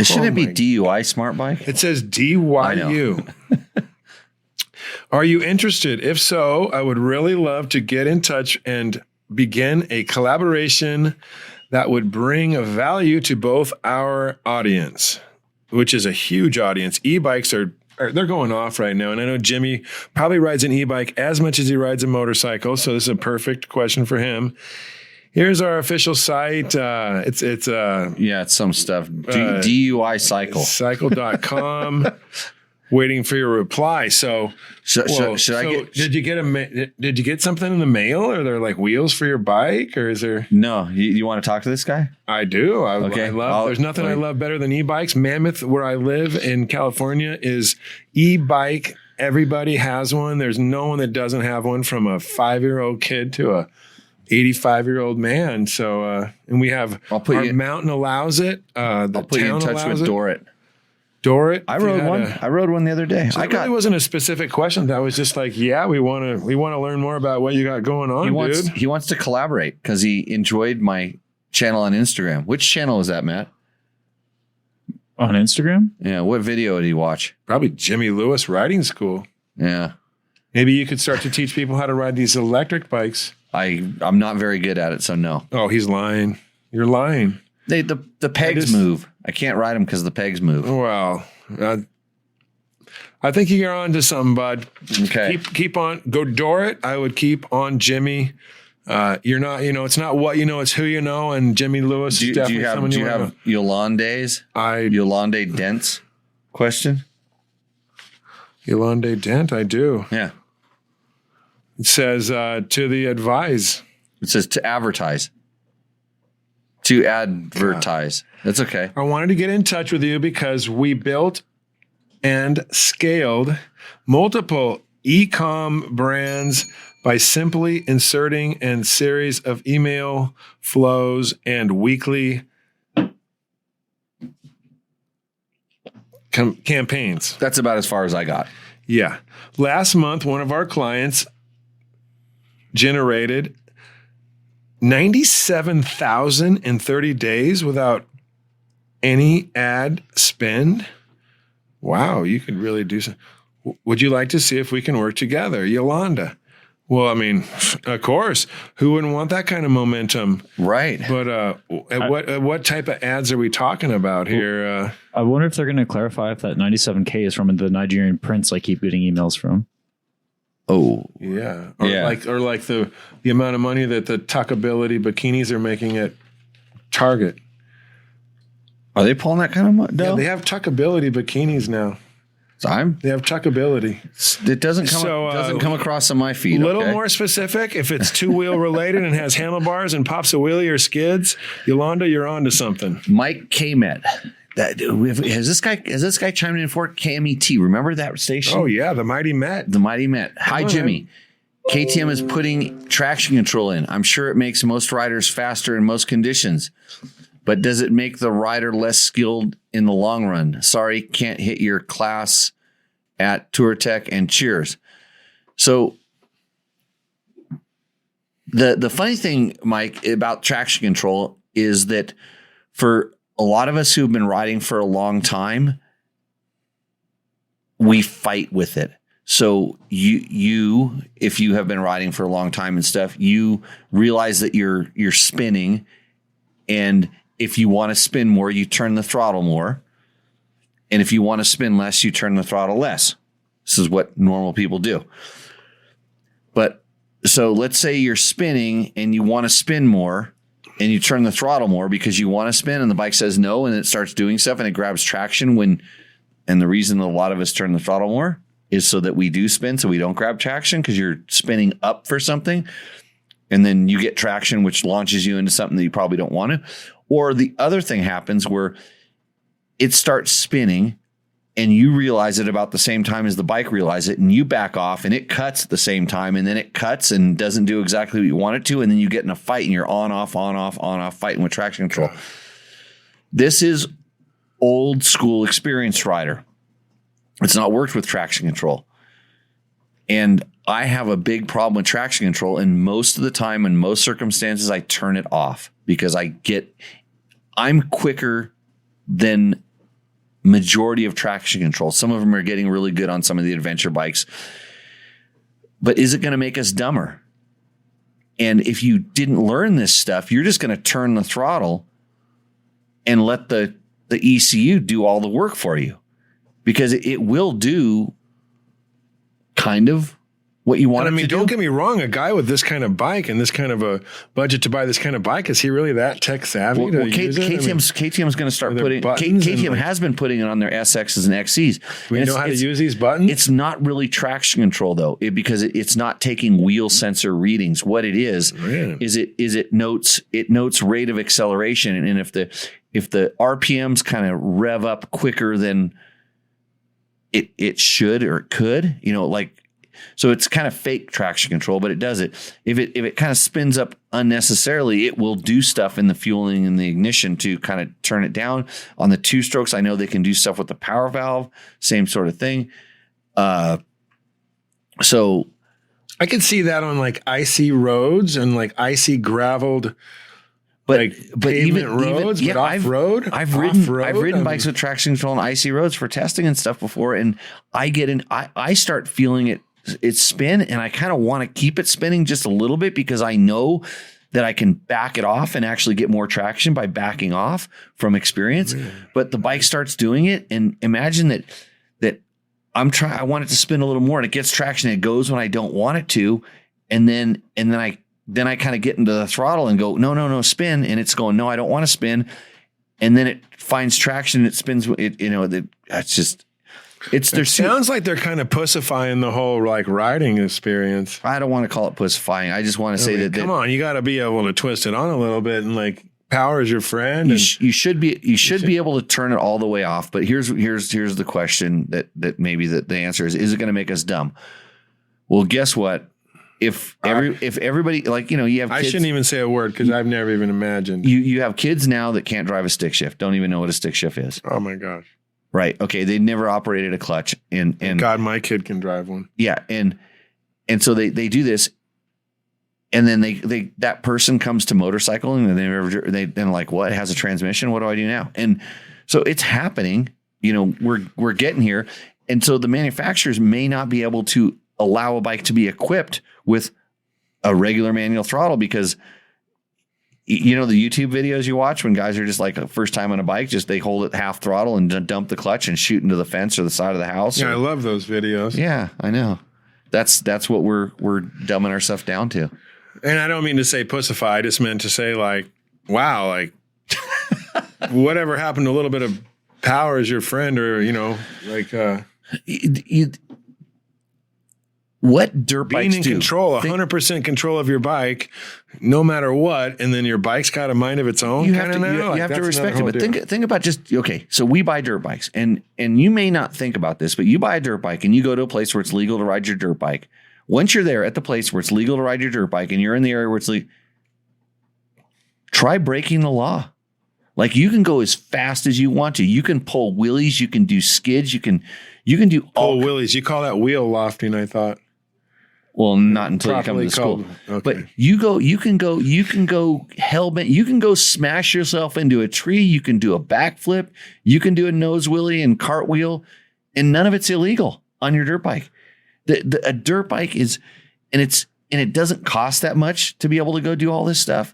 Shouldn't it be DUI smart bike? It says DYU. Are you interested? If so, I would really love to get in touch and begin a collaboration that would bring a value to both our audience, which is a huge audience. E-bikes they're going off right now. And I know Jimmy probably rides an e-bike as much as he rides a motorcycle. So this is a perfect question for him. Here's our official site. It's some stuff. DUI cycle. Cycle.com. Waiting for your reply. So, did you get something in the mail? Are there like wheels for your bike, or is there? No, you want to talk to this guy? I do. There's nothing I love better than e-bikes. Mammoth, where I live in California, is e-bike. Everybody has one. There's no one that doesn't have one, from a 5-year-old kid to a 85-year-old man. So, and we have mountain allows it. I'll put you in touch with Dorrit. I rode one. I rode one the other day. So it really wasn't a specific question. That was just like, yeah, we want to learn more about what you got going on, dude. He wants to collaborate because he enjoyed my channel on Instagram. Which channel is that, Matt? On Instagram? Yeah. What video did he watch? Probably Jimmy Lewis Riding School. Yeah. Maybe you could start to teach people how to ride these electric bikes. I'm not very good at it, so no. Oh, he's lying. You're lying. The pegs move. I can't ride them because the pegs move. Well, I think you're on to something, bud. Okay. Keep on. Go Dorrit. I would keep on Jimmy. You're not, it's not what you know, it's who you know. And Jimmy Lewis is definitely someone you know. Do you have Yolande's? Yolande Dent's question? Yolande Dent, I do. Yeah. It says to the advise. It says to advertise. To advertise. That's okay. I wanted to get in touch with you because we built and scaled multiple e-com brands by simply inserting a series of email flows and weekly campaigns. That's about as far as I got. Yeah. Last month, one of our clients generated 97,000 in 30 days without any ad spend. Wow, you could really do some. Would you like to see if we can work together? Yolanda. Well, I mean, of course. Who wouldn't want that kind of momentum? Right. But what type of ads are we talking about here? I wonder if they're going to clarify if that 97K is from the Nigerian prince I keep getting emails from. Oh, yeah. Or like the amount of money that the tuckability bikinis are making at Target. Are they pulling that kind of money? Yeah, they have tuckability bikinis now. They have tuckability. It doesn't come across on my feed. A little more specific. If it's two-wheel related and has handlebars and pops a wheelie or skids, Yolanda, you're on to something. Mike Kmet. Has this guy chimed in for KMET? Remember that station? Oh yeah, the Mighty Met. Hi, Jimmy. KTM is putting traction control in. I'm sure it makes most riders faster in most conditions, but does it make the rider less skilled in the long run? Sorry, can't hit your class at Tour Tech, and cheers. So the funny thing, Mike, about traction control is that for a lot of us who've been riding for a long time, we fight with it. So you, if you have been riding for a long time and stuff, you realize that you're spinning, and if you want to spin more, you turn the throttle more. And if you want to spin less, you turn the throttle less. This is what normal people do. But so let's say you're spinning and you want to spin more and you turn the throttle more because you want to spin and the bike says no and it starts doing stuff and it grabs traction and the reason a lot of us turn the throttle more is so that we do spin so we don't grab traction because you're spinning up for something and then you get traction which launches you into something that you probably don't want to. Or the other thing happens where it starts spinning and you realize it about the same time as the bike realizes it and you back off and it cuts at the same time and then it cuts and doesn't do exactly what you want it to and then you get in a fight and you're on, off fighting with traction control. This is old school experienced rider. It's not worked with traction control. And I have a big problem with traction control and most of the time in most circumstances I turn it off because I'm quicker than majority of traction control. Some of them are getting really good on some of the adventure bikes. But is it going to make us dumber? And if you didn't learn this stuff, you're just going to turn the throttle and let the ECU do all the work for you. Because it will do kind of what you want it to do. Don't get me wrong. A guy with this kind of bike and this kind of a budget to buy this kind of bike, is he really that tech savvy to use it? KTM's going to start putting KTM has been putting it on their SXs and XCs. Do we know how to use these buttons? It's not really traction control though, because it's not taking wheel sensor readings. What it is it notes rate of acceleration, and if the RPMs kind of rev up quicker than it should or it could, so it's kind of fake traction control, but it does it. If it kind of spins up unnecessarily, it will do stuff in the fueling and the ignition to kind of turn it down. On the 2-strokes, I know they can do stuff with the power valve, same sort of thing. So I could see that on like icy roads and like icy graveled but pavement roads, but off-road? I've ridden bikes with traction control on icy roads for testing and stuff before, and I start feeling it spin, and I kind of want to keep it spinning just a little bit because I know that I can back it off and actually get more traction by backing off from experience. But the bike starts doing it, and imagine that I want it to spin a little more, and it gets traction, and it goes when I don't want it to, and then I kind of get into the throttle and go, no, spin. And it's going, no, I don't want to spin. And then it finds traction and it spins. It sounds like they're kind of pussifying the whole like riding experience. I don't want to call it pussifying. I just want to say that. Come on, you got to be able to twist it on a little bit and like power is your friend. You should be able to turn it all the way off. But here's the question that maybe the answer is it going to make us dumb? Well, guess what? If everybody, like, you have kids. I shouldn't even say a word because I've never even imagined. You have kids now that can't drive a stick shift, don't even know what a stick shift is. Oh my gosh. Right. Okay. They never operated a clutch. And God, my kid can drive one. Yeah. And so they do this. And then that person comes to motorcycling and they're like, what? It has a transmission. What do I do now? And so it's happening. We're getting here. And so the manufacturers may not be able to allow a bike to be equipped with a regular manual throttle because the YouTube videos you watch when guys are just like first time on a bike, just they hold it half throttle and dump the clutch and shoot into the fence or the side of the house. Yeah, I love those videos. Yeah, I know. That's what we're dumbing ourselves down to. And I don't mean to say pussify. I just meant to say like, wow, like whatever happened to a little bit of power as your friend or, what dirt bikes being in control, 100% control of your bike, no matter what, and then your bike's got a mind of its own. You have to respect it. But think about so we buy dirt bikes, and you may not think about this, but you buy a dirt bike and you go to a place where it's legal to ride your dirt bike. Once you're there at the place where it's legal to ride your dirt bike, and you're in the area where it's legal, try breaking the law. Like you can go as fast as you want to. You can pull wheelies. You can do skids. You can do pull wheelies. You call that wheel lofting? I thought. Well, not until you come to school. Okay. But you can go hell bent. You can go smash yourself into a tree. You can do a backflip. You can do a nose wheelie and cartwheel, and none of it's illegal on your dirt bike. A dirt bike is, and it doesn't cost that much to be able to go do all this stuff.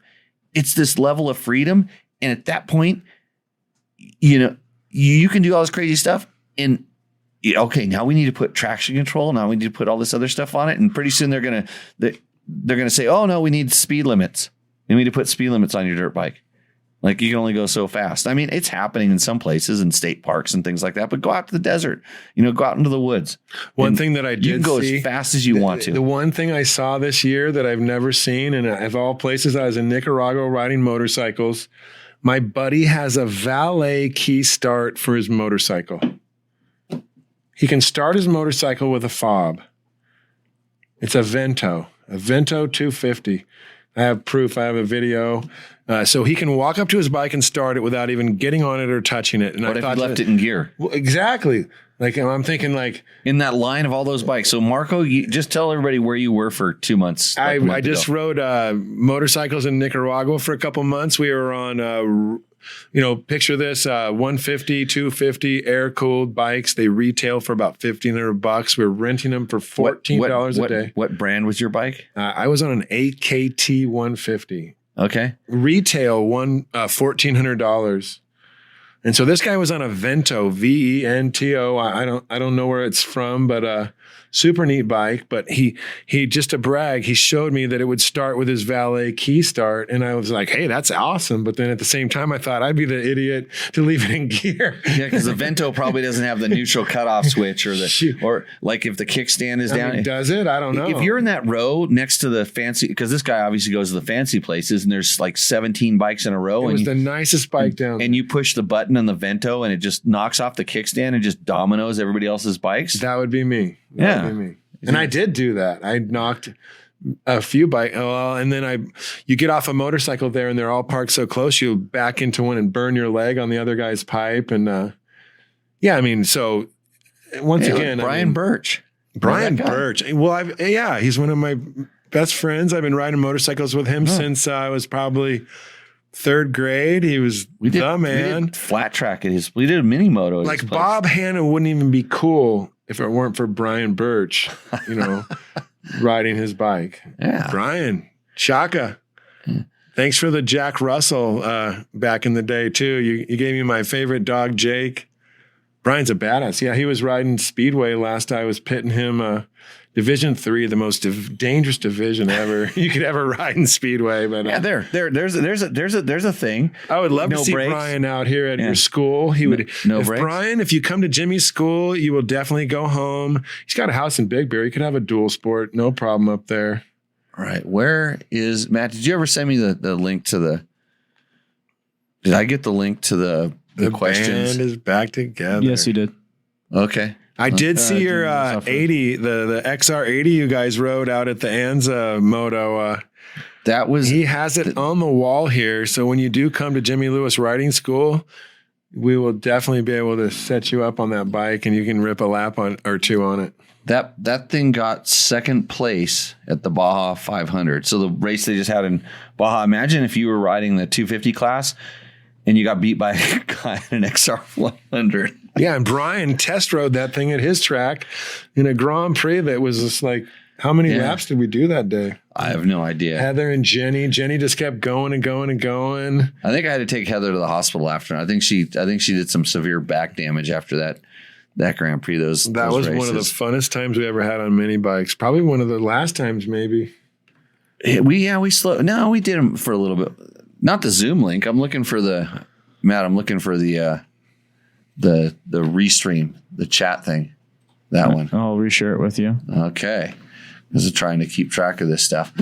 It's this level of freedom, and at that point, you can do all this crazy stuff. And okay, now we need to put traction control. Now we need to put all this other stuff on it. And pretty soon they're going to say, oh no, we need speed limits. You need to put speed limits on your dirt bike. Like you can only go so fast. I mean, it's happening in some places in state parks and things like that, but go out to the desert, go out into the woods. One thing that I did you can go see, as fast as you want to. The one thing I saw this year that I've never seen, and of all places, I was in Nicaragua riding motorcycles. My buddy has a valet key start for his motorcycle. He can start his motorcycle with a fob. It's a Vento 250. I have proof. I have a video. So he can walk up to his bike and start it without even getting on it or touching it. And what if he left it in gear? Well, exactly. Like I'm thinking like in that line of all those bikes. So Marco, just tell everybody where you were for 2 months. I just rode motorcycles in Nicaragua for a couple months. We were on, picture this, 150, 250 air-cooled bikes. They retail for about $1,500. We're renting them for $14 a day. What brand was your bike? I was on an AKT 150. Okay. Retail $1,400. And so this guy was on a Vento, Vento. I don't know where it's from, but super neat bike. But he just to brag, he showed me that it would start with his valet key start, and I was like, hey, that's awesome. But then at the same time, I thought I'd be the idiot to leave it in gear. Yeah, because the Vento probably doesn't have the neutral cutoff switch or like if the kickstand is down. Does it? I don't know. If you're in that row next to the fancy, because this guy obviously goes to the fancy places, and there's like 17 bikes in a row. It was the nicest bike down there. And you push the button on the Vento, and it just knocks off the kickstand and just dominoes everybody else's bikes. That would be me. That would be me. And I did do that. I knocked a few bikes. And then you get off a motorcycle there, and they're all parked so close, you back into one and burn your leg on the other guy's pipe. And so once again, Brian Birch. Brian Birch. Well, he's one of my best friends. I've been riding motorcycles with him since I was probably third grade. He was the man. We did flat track at his. We did a mini moto. Like Bob Hanna wouldn't even be cool if it weren't for Brian Birch, riding his bike. Yeah, Brian Shaka. Thanks for the Jack Russell back in the day too. You gave me my favorite dog, Jake. Brian's a badass. Yeah, he was riding Speedway last I was pitting him. Division 3, the most dangerous division ever you could ever ride in Speedway. But there's a thing. I would love to see brakes. Brian out here at your school. He would. No brakes. Brian, if you come to Jimmy's school, you will definitely go home. He's got a house in Big Bear. You could have a dual sport, no problem up there. All right, where is Matt? Did you ever send me the link to the? Did I get the link to the questions? The band is back together. Yes, you did. Okay. I did see your 80, the XR80 you guys rode out at the Anza Moto. He has it on the wall here. So when you do come to Jimmy Lewis Riding School, we will definitely be able to set you up on that bike, and you can rip a lap or two on it. That thing got second place at the Baja 500. So the race they just had in Baja. Imagine if you were riding the 250 class and you got beat by a guy in an XR 100. Yeah, and Brian test rode that thing at his track in a Grand Prix that was just like, how many laps did we do that day? I have no idea. Heather and Jenny. Jenny just kept going and going and going. I think I had to take Heather to the hospital after. I think she did some severe back damage after that Grand Prix. That was races. One of the funnest times we ever had on mini bikes. Probably one of the last times, maybe. We slowed. No, we did them for a little bit. Not the Zoom link. I'm looking for the Restream, the chat thing. That one. I'll reshare it with you. Okay. This is trying to keep track of this stuff.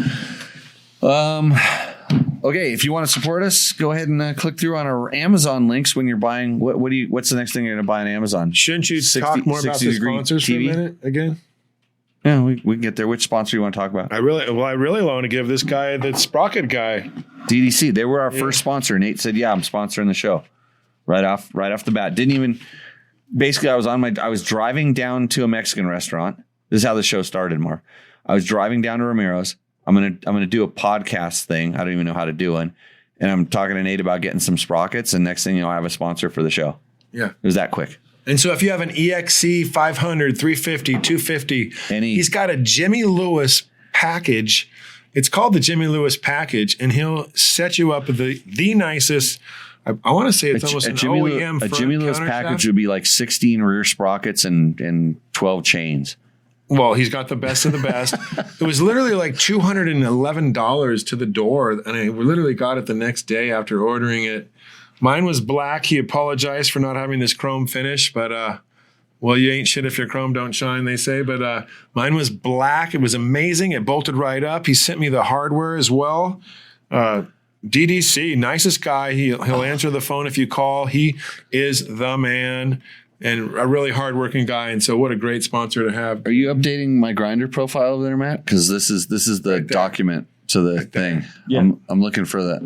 Okay, if you want to support us, go ahead and click through on our Amazon links when you're buying. What's the next thing you're going to buy on Amazon? Shouldn't you talk more about the sponsors for a minute again? Yeah, we can get there. Which sponsor do you want to talk about? I really want to give this guy, the Sprocket guy. DDC. They were our first sponsor. Nate said, "Yeah, I'm sponsoring the show." Right off the bat. Didn't even. Basically, I was driving down to a Mexican restaurant. This is how the show started, Mar. I was driving down to Ramiro's. I'm gonna do a podcast thing. I don't even know how to do one. And I'm talking to Nate about getting some sprockets. And next thing you know, I have a sponsor for the show. Yeah. It was that quick. And so if you have an EXC 500, 350, 250, he's got a Jimmy Lewis package. It's called the Jimmy Lewis package. And he'll set you up with the nicest I want to say it's almost an OEM a front Jimmy Lewis countershaft. package would be like 16 rear sprockets and 12 chains. Well, he's got the best of the best. It was literally like $211 to the door, and I literally got it the next day after ordering it. Mine was black. He apologized for not having this chrome finish, but well, you ain't shit if your chrome don't shine, they say. But mine was black. It was amazing. It bolted right up. He sent me the hardware as well. DDC, nicest guy. He'll answer the phone if you call. He is the man. And a really hardworking guy, and so what a great sponsor to have. Are you updating my grinder profile over there, Matt? Because this is the right document to the thing. Yeah, I'm looking for the.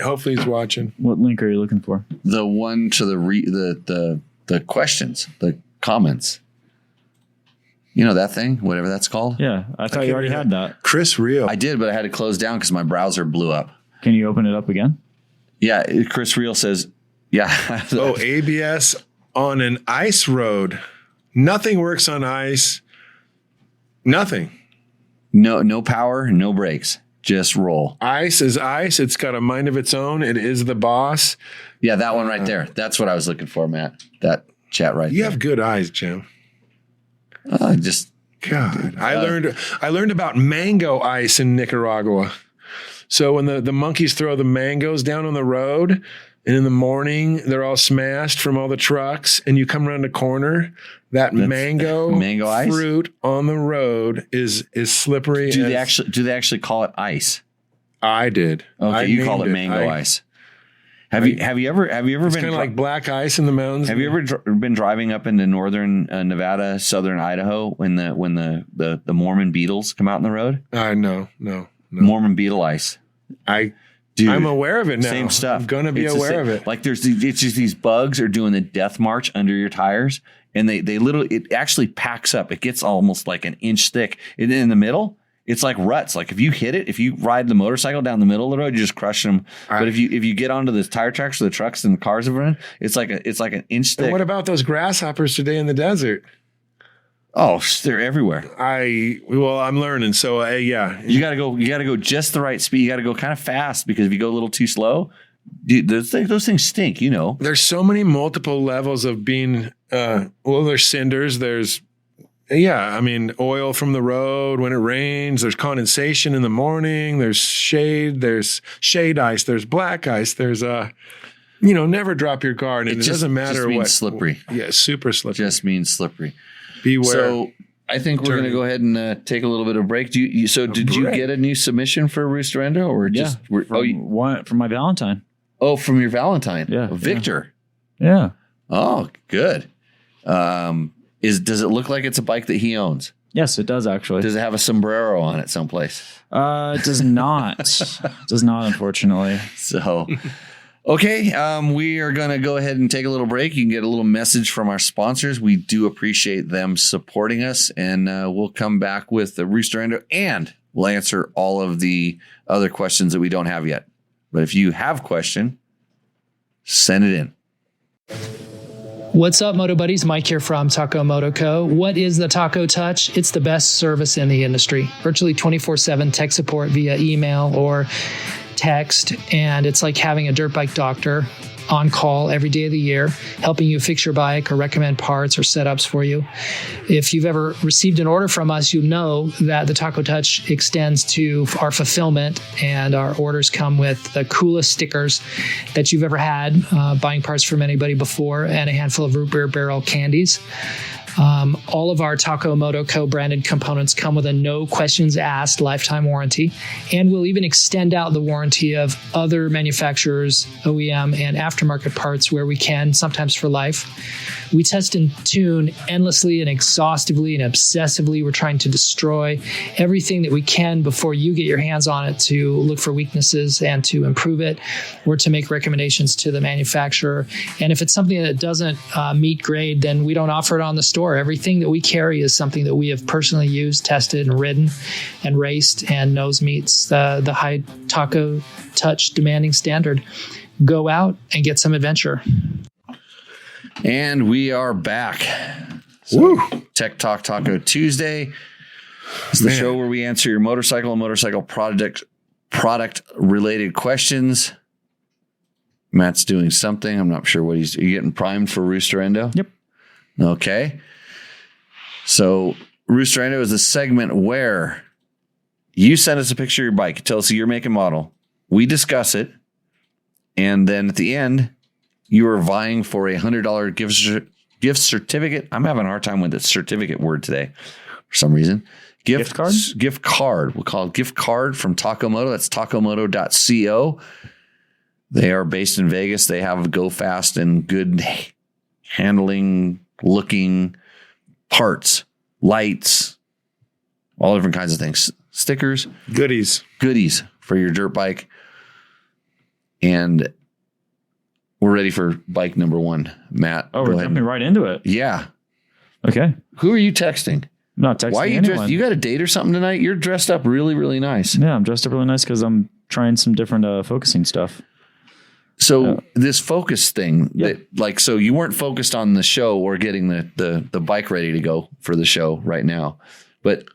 Hopefully he's watching. What link are you looking for? The one to the questions, the comments. You know that thing, whatever that's called. Yeah, I thought you already had that. Chris Reel. I did, but I had to close down because my browser blew up. Can you open it up again? Yeah, Chris Reel says. Yeah. ABS on an ice road. Nothing works on ice. Nothing. No power, no brakes. Just roll. Ice is ice. It's got a mind of its own. It is the boss. Yeah, that one right there. That's what I was looking for, Matt. That chat right there. You have good eyes, Jim. God. I learned about mango ice in Nicaragua. So when the monkeys throw the mangoes down on the road, and in the morning, they're all smashed from all the trucks, and you come around the corner, that's mango ice? Fruit on the road is slippery. Do they actually call it ice? I did. Okay, you call it mango ice. Have you ever it's been kind of like black ice in the mountains? Have you ever been driving up into northern Nevada, southern Idaho when the Mormon beetles come out in the road? No. Mormon beetle ice. Dude, I'm aware of it now. Same stuff. I'm going to be aware of it. Like it's just these bugs are doing the death march under your tires, and it actually packs up. It gets almost like an inch thick. And in the middle, it's like ruts. Like if you ride the motorcycle down the middle of the road, you're just crushing them. But if you get onto the tire tracks or the trucks and the cars have run, it's like an inch thick. And what about those grasshoppers today in the desert? Oh, they're everywhere. I'm learning. So yeah, you gotta go just the right speed. You gotta go kind of fast because if you go a little too slow, dude, those things stink. You know, there's so many multiple levels of being. There's cinders. There's oil from the road when it rains. There's condensation in the morning. There's shade. There's shade ice. There's black ice. There's never drop your guard. And it doesn't matter what. Slippery. Yeah, super slippery. Just means slippery. Beware. So I think we're going to go ahead and take a little bit of break. Did you get a new submission for Roost or Endo, or just from my Valentine? Oh, from your Valentine. Yeah, Victor. Yeah. Oh, good. Does it look like it's a bike that he owns? Yes, it does actually. Does it have a sombrero on it someplace? It does not. Does not, unfortunately. So. Okay, we are going to go ahead and take a little break. You can get a little message from our sponsors. We do appreciate them supporting us, and we'll come back with the Roost or Endo, and we'll answer all of the other questions that we don't have yet. But if you have a question, send it in. What's up, Moto Buddies? Mike here from Taco Moto Co. What is the Taco Touch? It's the best service in the industry. Virtually 24/7 tech support via email or text, and it's like having a dirt bike doctor on call every day of the year, helping you fix your bike or recommend parts or setups for you. If you've ever received an order from us, you know that the Taco Touch extends to our fulfillment, and our orders come with the coolest stickers that you've ever had, buying parts from anybody before, and a handful of root beer barrel candies. All of our Taco Moto Co. branded components come with a no questions asked lifetime warranty, and we'll even extend out the warranty of other manufacturers, OEM, and aftermarket parts where we can, sometimes for life. We test and tune endlessly and exhaustively and obsessively. We're trying to destroy everything that we can before you get your hands on it, to look for weaknesses and to improve it, or to make recommendations to the manufacturer. And if it's something that doesn't meet grade, then we don't offer it on the store. Everything that we carry is something that we have personally used, tested, and ridden and raced, and knows meets the high Taco Touch demanding standard. Go out and get some adventure. And we are back. Woo! Tech Talk Taco Tuesday. It's the show where we answer your motorcycle and motorcycle product related questions. Matt's doing something. I'm not sure what are you getting primed for Roost or Endo? Yep. Okay. So Roost or Endo is a segment where you send us a picture of your bike, tell us your make and model. We discuss it. And then at the end, you are vying for a $100 gift certificate. I'm having a hard time with the certificate word today for some reason. Gift card? Gift card. We'll call it gift card from Taco Moto. That's tacomoto.co. They are based in Vegas. They have go fast and good handling, looking parts, lights, all different kinds of things. Stickers. Goodies for your dirt bike. And we're ready for bike number 1. Matt, oh, we're jumping right into it. Yeah. Okay. Who are you texting? I'm not texting Why are you anyone. dressed? You got a date or something tonight? You're dressed up really, really nice. Yeah, I'm dressed up really nice because I'm trying some different focusing stuff. So this focus thing, so you weren't focused on the show or getting the bike ready to go for the show right now, but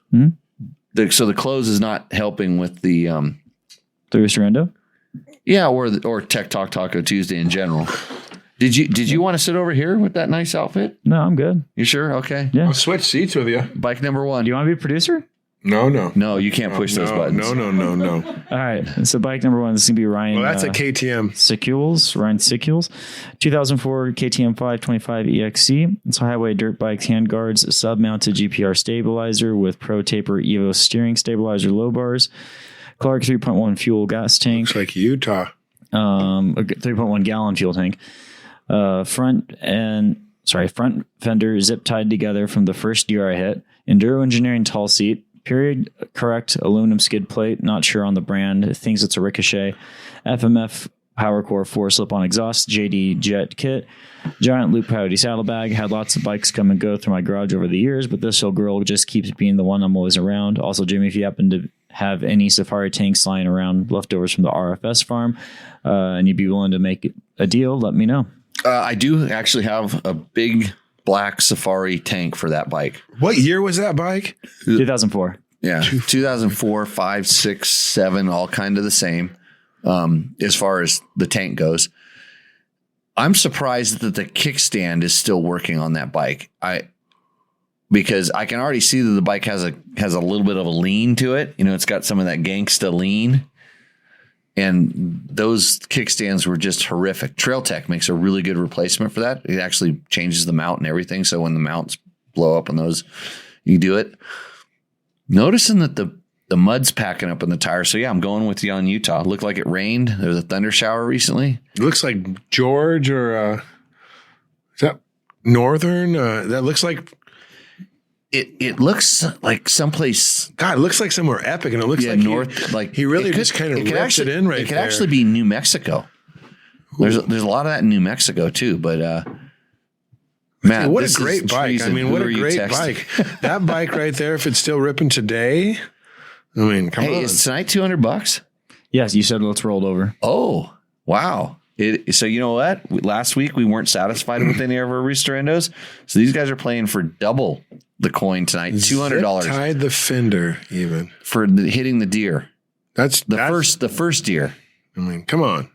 so the clothes is not helping with the Roost or Endo? Yeah, or Tech Talk Taco Tuesday in general. Did you want to sit over here with that nice outfit? No, I'm good. You sure? Okay. Yeah. I'll switch seats with you. Bike number 1. Do you want to be a producer? No, you can't push those buttons. No. All right. So bike number 1 is going to be Ryan. Well, that's a KTM. Ryan Sicules. 2004 KTM 525 EXC. It's a highway dirt bike, handguards, sub-mounted GPR stabilizer with Pro Taper Evo steering stabilizer low bars. Clark 3.1 fuel gas tank. Looks like Utah. A 3.1 gallon fuel tank. Front fender zip tied together from the first gear I hit. Enduro Engineering tall seat. Period correct aluminum skid plate. Not sure on the brand. It thinks it's a Ricochet. FMF Power Core 4 slip-on exhaust. JD Jet kit. Giant loop pouty saddlebag. Had lots of bikes come and go through my garage over the years, but this old girl just keeps being the one I'm always around. Also, Jimmy, if you happen to have any safari tanks lying around, leftovers from the RFS farm, and you'd be willing to make a deal, let me know. I do actually have a big black safari tank for that bike. What year was that bike? 2004. Yeah, 2004, 5, 6, 7, all kind of the same as far as the tank goes. I'm surprised that the kickstand is still working on that bike. Because I can already see that the bike has a little bit of a lean to it. You know, it's got some of that gangsta lean. And those kickstands were just horrific. Trail Tech makes a really good replacement for that. It actually changes the mount and everything. So when the mounts blow up on those, you do it. Noticing that the mud's packing up in the tires. So yeah, I'm going with you on Utah. It looked like it rained. There was a thunder shower recently. It looks like George or is that Northern? That looks like It looks like someplace. God, it looks like somewhere epic, and it looks like north. he really just kind of ripped it in right there. It could actually be New Mexico. There's a lot of that in New Mexico too, but Matt, what a great bike! I mean, what a great bike! That bike right there, if it's still ripping today, I mean, come on. Is tonight $200? Yes, you said let's roll it over. Oh, wow. So you know what? Last week we weren't satisfied with any of our Roost or Endos, so these guys are playing for double the coin tonight. $200. Tied the fender even for hitting the deer. That's the first deer. I mean, come on,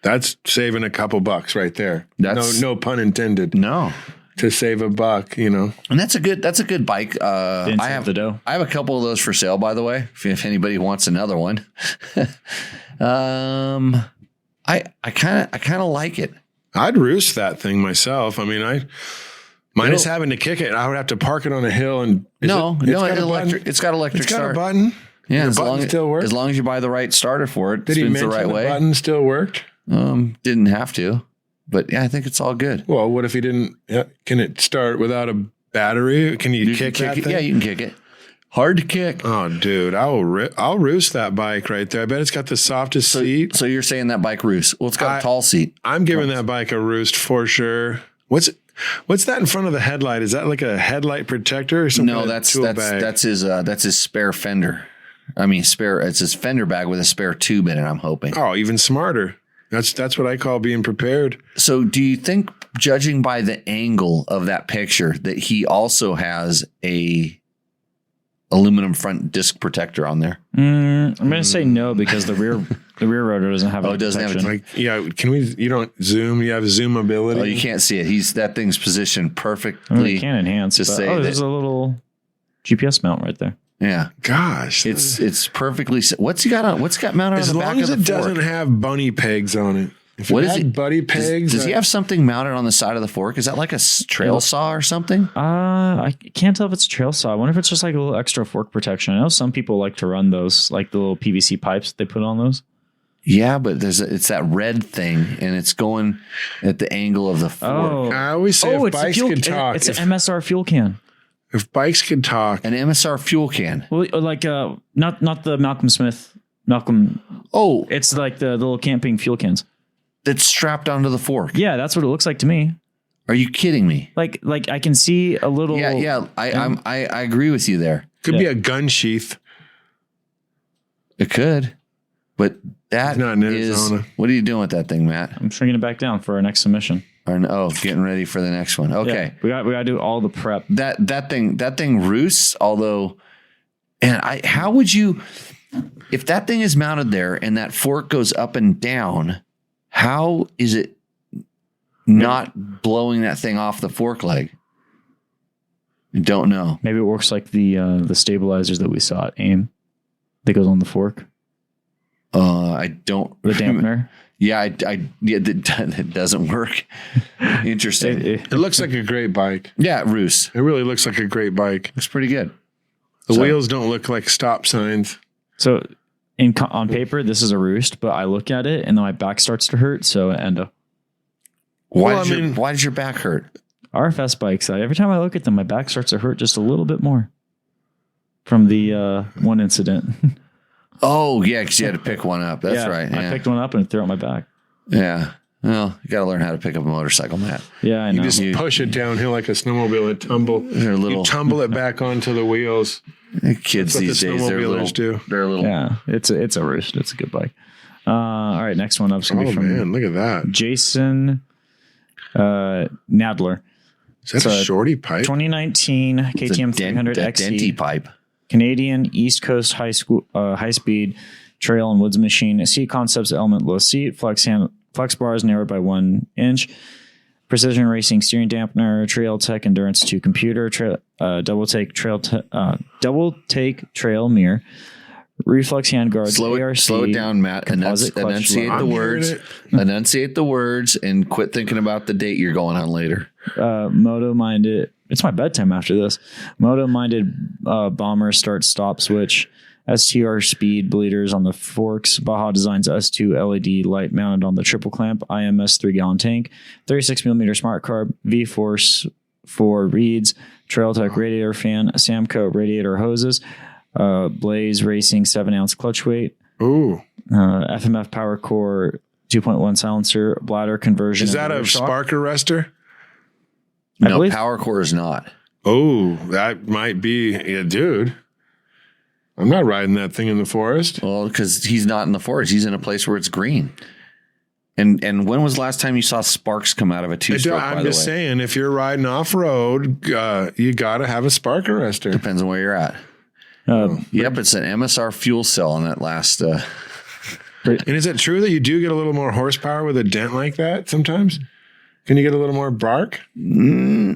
that's saving a couple bucks right there. No pun intended. No, to save a buck, you know. And that's a good bike. I have a couple of those for sale, by the way. If anybody wants another one. I kind of like it. I'd roost that thing myself. I mean, minus having to kick it, I would have to park it on a hill and it's got electric It's got start. a button. Yeah, the button still works. As long as you buy the right starter for it, Did he mention the right way. Button still worked? Didn't have to, but yeah, I think it's all good. Well, what if he didn't? Can it start without a battery? Can you kick that thing? Yeah, you can kick it. Hard to kick. Oh, dude, I'll roost that bike right there. I bet it's got the softest seat. So you're saying that bike roost? Well, it's got a tall seat. I'm giving that bike a roost for sure. What's that in front of the headlight? Is that like a headlight protector or something? No, that's his spare fender. I mean, it's his fender bag with a spare tube in it. I'm hoping. Oh, even smarter. That's what I call being prepared. So, do you think, judging by the angle of that picture, that he also has a aluminum front disc protector on there? I'm going to say no, because the The rear rotor doesn't have. It doesn't have protection. Like, yeah, can we? You don't zoom. You have zoomability. Oh, you can't see it. That thing's positioned I perfectly. mean, we can enhance. to But, say there's that- a little GPS mount right there. Yeah, Gosh, it's perfectly. What's he got on? What's got mounted as on the long back as of it the fork? doesn't have bunny pegs on it. If What it is had it? bunny pegs, Does he have something mounted on the side of the fork? Is that like a trail saw or something? I can't tell if it's a trail saw. I wonder if it's just like a little extra fork protection. I know some people like to run those, like the little PVC pipes they put on those. Yeah, but it's that red thing, and it's going at the angle of the fork. I always say if it's a bikes fuel. could talk, It's an MSR fuel can. if bikes could talk, An MSR fuel can. Well, like not the Malcolm Smith. Oh, It's like the little camping fuel cans. that's strapped onto the fork. Yeah, that's what it looks like to me. Are you kidding me? Like I can see a little. Yeah. I agree with you there. could be a gun sheath. It could, but that It's not in is. Arizona. What are you doing with that thing, Matt? I'm shrinking it back down for our next submission. Getting ready for the next one. Okay. Yeah, we got to do all the prep. That thing roosts, although, and how would you, if that thing is mounted there and that fork goes up and down, how is it not blowing that thing off the fork leg? I don't know. Maybe it works like the stabilizers that we saw at AIM that goes on the fork. I don't. The dampener. Yeah, it doesn't work. Interesting. It looks like a great bike. Yeah, Roost. It really looks like a great bike. Looks pretty good. The wheels don't look like stop signs. So on paper, this is a Roost, but I look at it and then my back starts to hurt. So Endo. Why does your back hurt? RFS bikes. Every time I look at them, my back starts to hurt just a little bit more from the one incident. Oh, yeah, because you had to pick one up. That's right. Yeah. I picked one up and threw it on my back. Yeah. Well, you got to learn how to pick up a motorcycle, Matt. Yeah, I know. You just push it downhill like a snowmobile. It tumble. They're little. You tumble it back onto the wheels. Kids That's what these the days, they're little. snowmobilers do. They're little. Yeah, it's a Roost. It's a good bike. All right, next one up is going to Oh be from man, look at that. Jason Nadler. Is that So, a shorty pipe? 2019 KTM 300 Denty XE pipe. Canadian East Coast high speed trail and woods machine. Seat concepts element low seat, flex bars narrowed by 1 inch, precision racing steering dampener, trail tech endurance 2 computer, double take trail mirror, reflex handguards, Slow it down, Matt. composite clutch Enunciate lock. the I'm words. hearing Enunciate the words and quit thinking about the date you're going on later. Moto minded. It's my bedtime after this. Moto minded bomber start stop switch. STR speed bleeders on the forks. Baja Designs S2 LED light mounted on the triple clamp. IMS 3-gallon tank. 36mm smart carb. V-Force 4 reeds. Trail Tech radiator fan. Samco radiator hoses. Blaze Racing 7-ounce clutch weight. Ooh. FMF Power Core 2.1 silencer. Bladder conversion. Is that and a rear shock. spark arrestor? I No, believe- Power Core is not. Oh, that might be. Yeah, dude. I'm not riding that thing in the forest. Well, because he's not in the forest. He's in a place where it's green. And when was the last time you saw sparks come out of a two-stroke, by I'm the way? just saying, if you're riding off road, you got to have a spark arrestor. Depends on where you're at. Yep, it's an MSR fuel cell on that last. And is it true that you do get a little more horsepower with a dent like that sometimes? Can you get a little more bark? You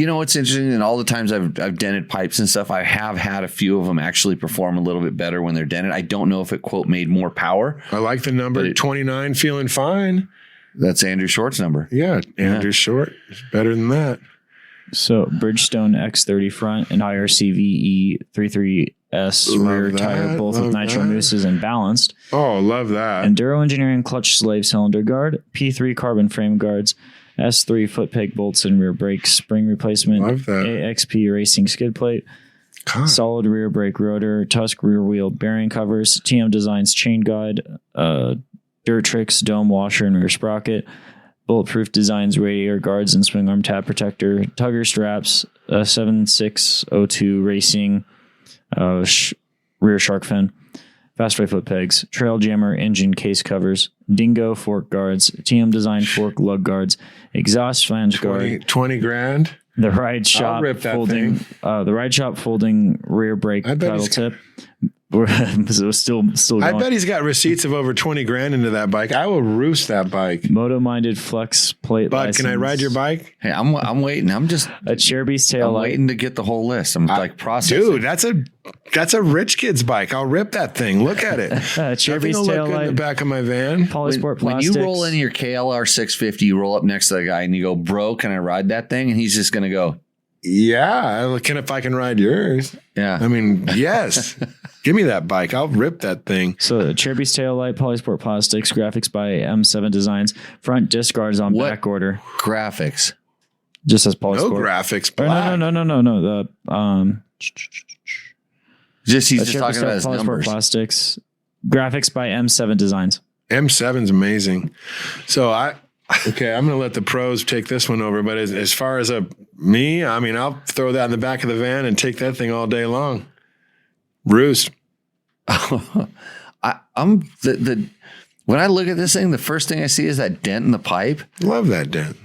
know what's interesting? And all the times I've dented pipes and stuff, I have had a few of them actually perform a little bit better when they're dented. I don't know if it quote made more power. I like the number 29 feeling fine. That's Andrew Short's number. Yeah, Andrew Short is better than that. So Bridgestone X30 front and IRC VE33S rear that, tire, both with love nitro that. mousses and balanced. Oh, love that. Enduro Engineering clutch slave cylinder guard, P3 carbon frame guards, S3 foot peg bolts and rear brake spring replacement, Love that. AXP racing skid plate, God. solid rear brake rotor, Tusk rear wheel bearing covers, TM Designs chain guide, Dirt Tricks dome washer and rear sprocket, Bulletproof Designs radiator guards and swing arm tab protector, Tugger straps, 7602 Racing rear shark fin, Fastway foot pegs, Trail Jammer engine case covers, Dingo fork guards, TM Design fork lug guards, exhaust flange guard, 20 grand. the ride shop rip that folding, thing. the ride shop folding rear brake I bet pedal he's- tip, We're still going. I bet he's got receipts of over 20 grand into that bike. I will roost that bike. Moto-minded flex plate Bud, license. can I ride your bike? Hey, I'm waiting. I'm just A Cherubi's tail I'm light. waiting to get the whole list. I'm like processing. Dude, that's a rich kid's bike. I'll rip that thing. Look at it. Cherubi's Nothing will tail look good in the light. back of my van. Polysport When plastics. you roll into your KLR 650, you roll up next to the guy and you go, "Bro, can I ride that thing?" And he's just going to go, Yeah, looking if I can ride yours. "Yeah." I mean, yes. Give me that bike. I'll rip that thing. So Cherubi's tail light, Polysport plastics, graphics by M7 Designs. Front disc guards on What? back order. Graphics. Just says No Polysport. graphics. Or Black. no. The He's just Cherubi's talking about his Polysport numbers. plastics. Graphics by M7 Designs. M7's amazing. So I'm going to let the pros take this one over. But as far as me, I mean, I'll throw that in the back of the van and take that thing all day long. Roost. I'm when I look at this thing, the first thing I see is that dent in the pipe. Love that dent.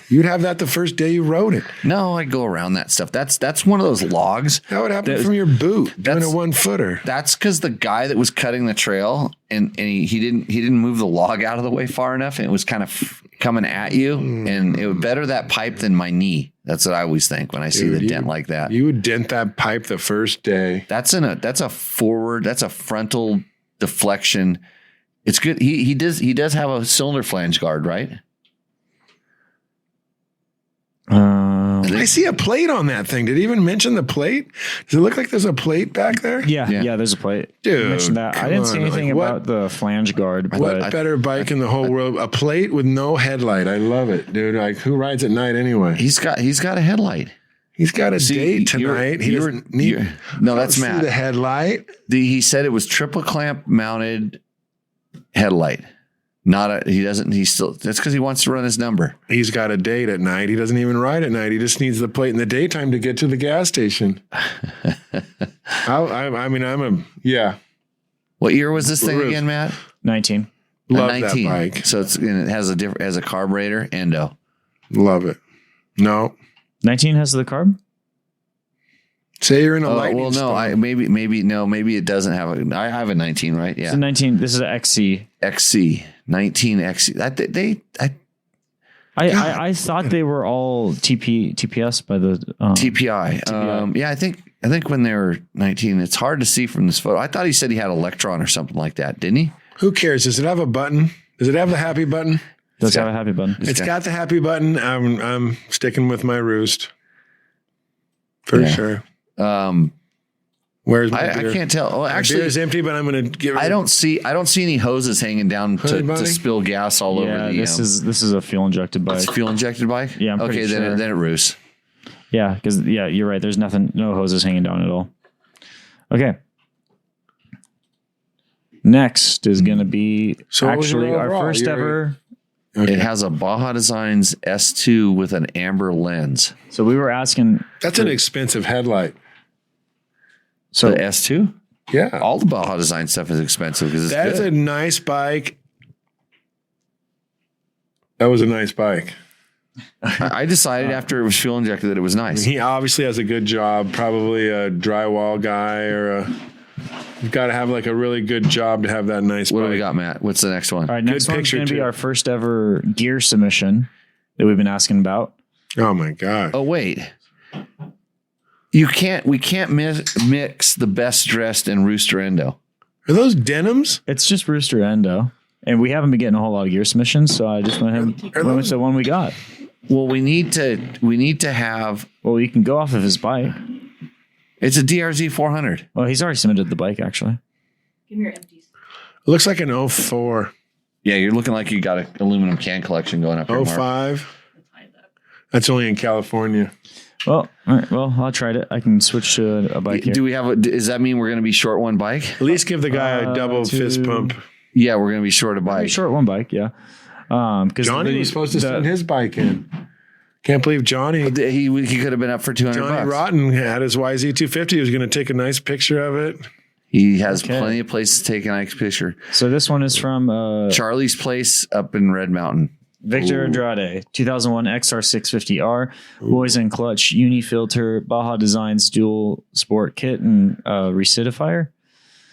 You'd have that the first day you rode it. No, I go around that stuff. That's one of those logs. That would happen from your boot doing a That's- 1-footer. That's because the guy that was cutting the trail and he didn't move the log out of the way far enough, and it was kind of coming at you, and it would better that pipe than my knee. That's what I always think when I see the dent like that. You would dent that pipe the first day. That's a frontal deflection. It's good. He does have a cylinder flange guard, right? I see a plate on that thing. Did he even mention the plate? Does it look like there's a plate back there? Yeah, there's a plate. Dude, You mentioned that. I didn't see come on, anything like, about the flange guard. What But better bike in the whole world? A plate with no headlight. I love it, dude. Like, who rides at night anyway? He's got a headlight. He's got a See, date tonight. He doesn't need. No, that's see Matt. the headlight. He said it was triple clamp mounted headlight. That's because he wants to run his number. He's got a date at night. He doesn't even ride at night. He just needs the plate in the daytime to get to the gas station. Yeah. What year was this thing Roost. again, Matt? 19. Love 19. that bike. So it has a carburetor, Endo. Love it. No. 19 has the carb? Say you're in a lightning Well, no, storm. maybe it doesn't have I have a 19, right? Yeah. So 19. This is an XC. XC, 19 XC. I thought they were all TPS by the TPI. TPI. Yeah, I think when they were 19, it's hard to see from this photo. I thought he said he had Electron or something like that, didn't he? Who cares? Does it have a button? Does it have the happy button? Does have a happy button. It's got the happy button. I'm sticking with my Roost. For sure. Where's my I beer? can't tell. Well, My actually, beer is empty, but I'm going to give it. I don't see any hoses hanging down Hood, to buddy? spill gas all over the. this is a fuel injected bike. it's fuel injected bike. Yeah, I'm okay. pretty sure. Then it roosts. Yeah, because you're right. There's no hoses hanging down at all. Okay. Next is going to be So what was your actually our overall? first You're- ever. Okay. It has a Baja Designs S2 with an amber lens. So we were asking. That's an expensive headlight. So The S2. Yeah. All the Baja Design stuff is expensive because it's That's good. a nice bike. That was a nice bike. I decided after it was fuel injected that it was nice. He obviously has a good job, probably a drywall guy you've got to have like a really good job to have that nice What bike. do we got, Matt? What's the next one? all right, next one's picture, going to be too. our first ever gear submission that we've been asking about. Oh my God. Oh wait, we can't mix the best dressed and Rooster Endo. Are those denims? It's just Rooster Endo, and we haven't been getting a whole lot of gear submissions, so I just went with the one we got. Well, we need to have. Well, you can go off of his bike. It's a DRZ 400. Well, he's already submitted the bike, actually. Give me your empties. It looks like an 04, Yeah, you're looking like you got an aluminum can collection going up here, Mark. 05. That's only in California. Well, all right. Well, I tried it. I can switch to a bike here. Do we have does that mean we're going to be short one bike? At least give the guy a double fist pump. Yeah, we're going to be short a Pretty bike. short one bike, yeah. Because Johnny was supposed to send his bike in. Can't believe Johnny. He could have been up for $200. Johnny Rotten had his YZ250. He was going to take a nice picture of it. He has plenty of places to take a nice picture. So this one is from Charlie's Place up in Red Mountain. Victor Andrade, 2001 XR650R, Boys and Clutch, Uni Filter, Baja Designs Dual Sport Kit, and Recidifier.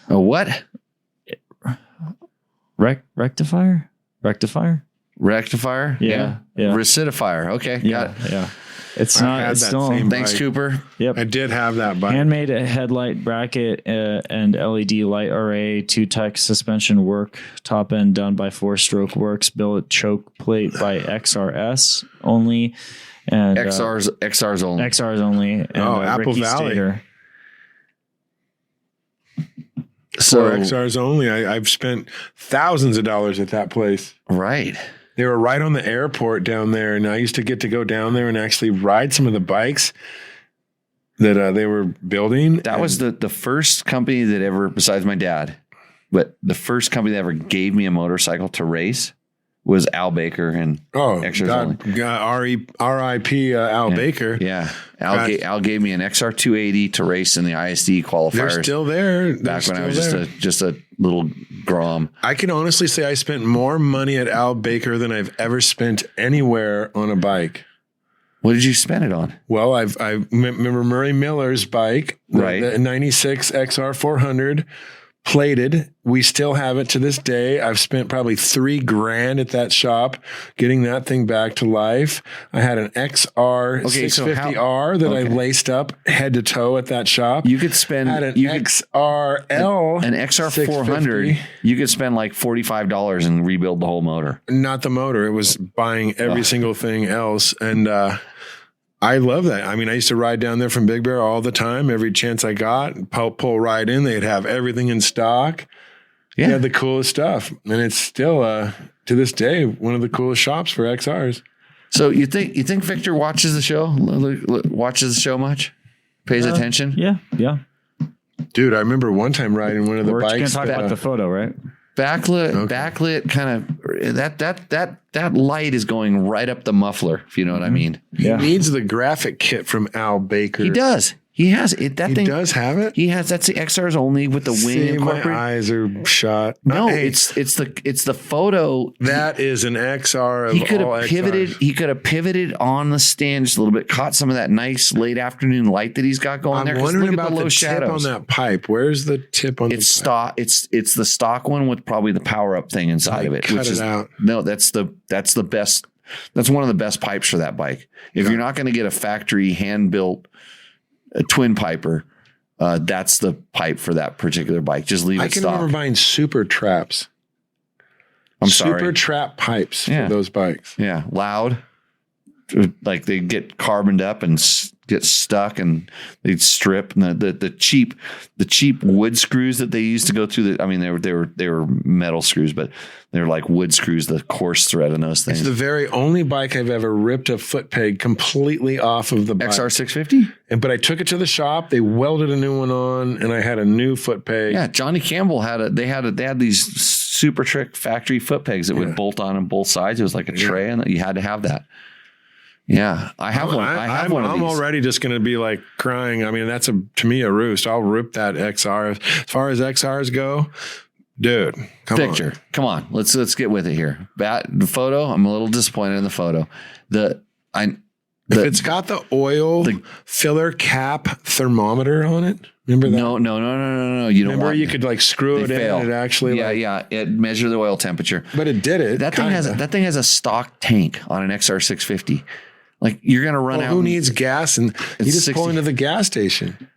A what? Rectifier? Rectifier? Yeah. Recidifier. Okay. Got it. Yeah. It's I not. had It's that still. same Thanks, bike. Cooper. Yep. I did have that bike. Handmade headlight bracket and LED light array, 2-tech suspension work, top end done by 4-Stroke Works, billet choke plate by XRS only, and XR's only. XRs only. And, Apple Ricky Valley. Stater. For XRs only. I've spent thousands of dollars at that place. Right. They were right on the airport down there, and I used to get to go down there and actually ride some of the bikes that they were building. That was the first company that ever, besides my dad, but the first company that ever gave me a motorcycle to race was Al Baker and XRs only. R.I.P. Al Baker. Yeah. Al gave me an XR 280 to race in the ISD qualifiers. They're still there. Back when I was just a little Grom. I can honestly say I spent more money at Al Baker than I've ever spent anywhere on a bike. What did you spend it on? Well, I remember Murray Miller's bike, Right. the 96 XR 400, plated. We still have it to this day. I've spent probably $3,000 at that shop getting that thing back to life. I had an XR 650R that I laced up head to toe at that shop. You could spend had an XRL, an XR 400. You could spend like $45 and rebuild the whole motor. Not the motor. It was buying every single thing else. And I love that. I mean, I used to ride down there from Big Bear all the time. Every chance I got, pull right in. They'd have everything in stock. Yeah. They had the coolest stuff. And it's still, to this day, one of the coolest shops for XRs. So you think Victor watches the show? Watches the show much? Pays attention? Yeah. Dude, I remember one time riding one of the We're bikes. going to talk about the photo, right? Backlit kind of that light is going right up the muffler, if you know what I mean. He needs the graphic kit from Al Baker. He does. He has it. That thing does have it. He has. That's the XRs only with the wing incorporated. My eyes are shot. No, it's the photo. That is an XR. He could have pivoted. XRs. He could have pivoted on the stand just a little bit. Caught some of that nice late afternoon light that he's got going there. I'm wondering look at about the low shadows tip on that pipe. Where's the tip on? It's stock. It's the stock one with probably the power up thing inside of it. Cut it out. No, that's the best. That's one of the best pipes for that bike. If you're not going to get a factory hand built twin piper, that's the pipe for that particular bike. Just leave it stock. I can remember buying super traps. Super trap pipes for those bikes. Yeah, loud. Like they get carboned up and get stuck, and they'd strip. And the cheap wood screws that they used to go through. They were metal screws, but they were like wood screws. The coarse thread in those things. It's the very only bike I've ever ripped a foot peg completely off of the bike. XR 650. But I took it to the shop. They welded a new one on, and I had a new foot peg. Yeah, Johnny Campbell they had these super trick factory foot pegs that would bolt on both sides. It was like a tray, and you had to have that. Yeah, I have one. I have one of these. I'm already just going to be like crying. I mean, that's to me a Roost. I'll rip that XR. As far as XRs go, dude, Victor, come on. Let's get with it here. The photo. I'm a little disappointed in the photo. If it's got the oil filler cap thermometer on it. Remember that? No. You don't remember you could like screw it in and it actually it measured the oil temperature. But it did it. That thing has a stock tank on an XR 650. Like you're gonna run out. Who needs gas? And you just pull into the gas station.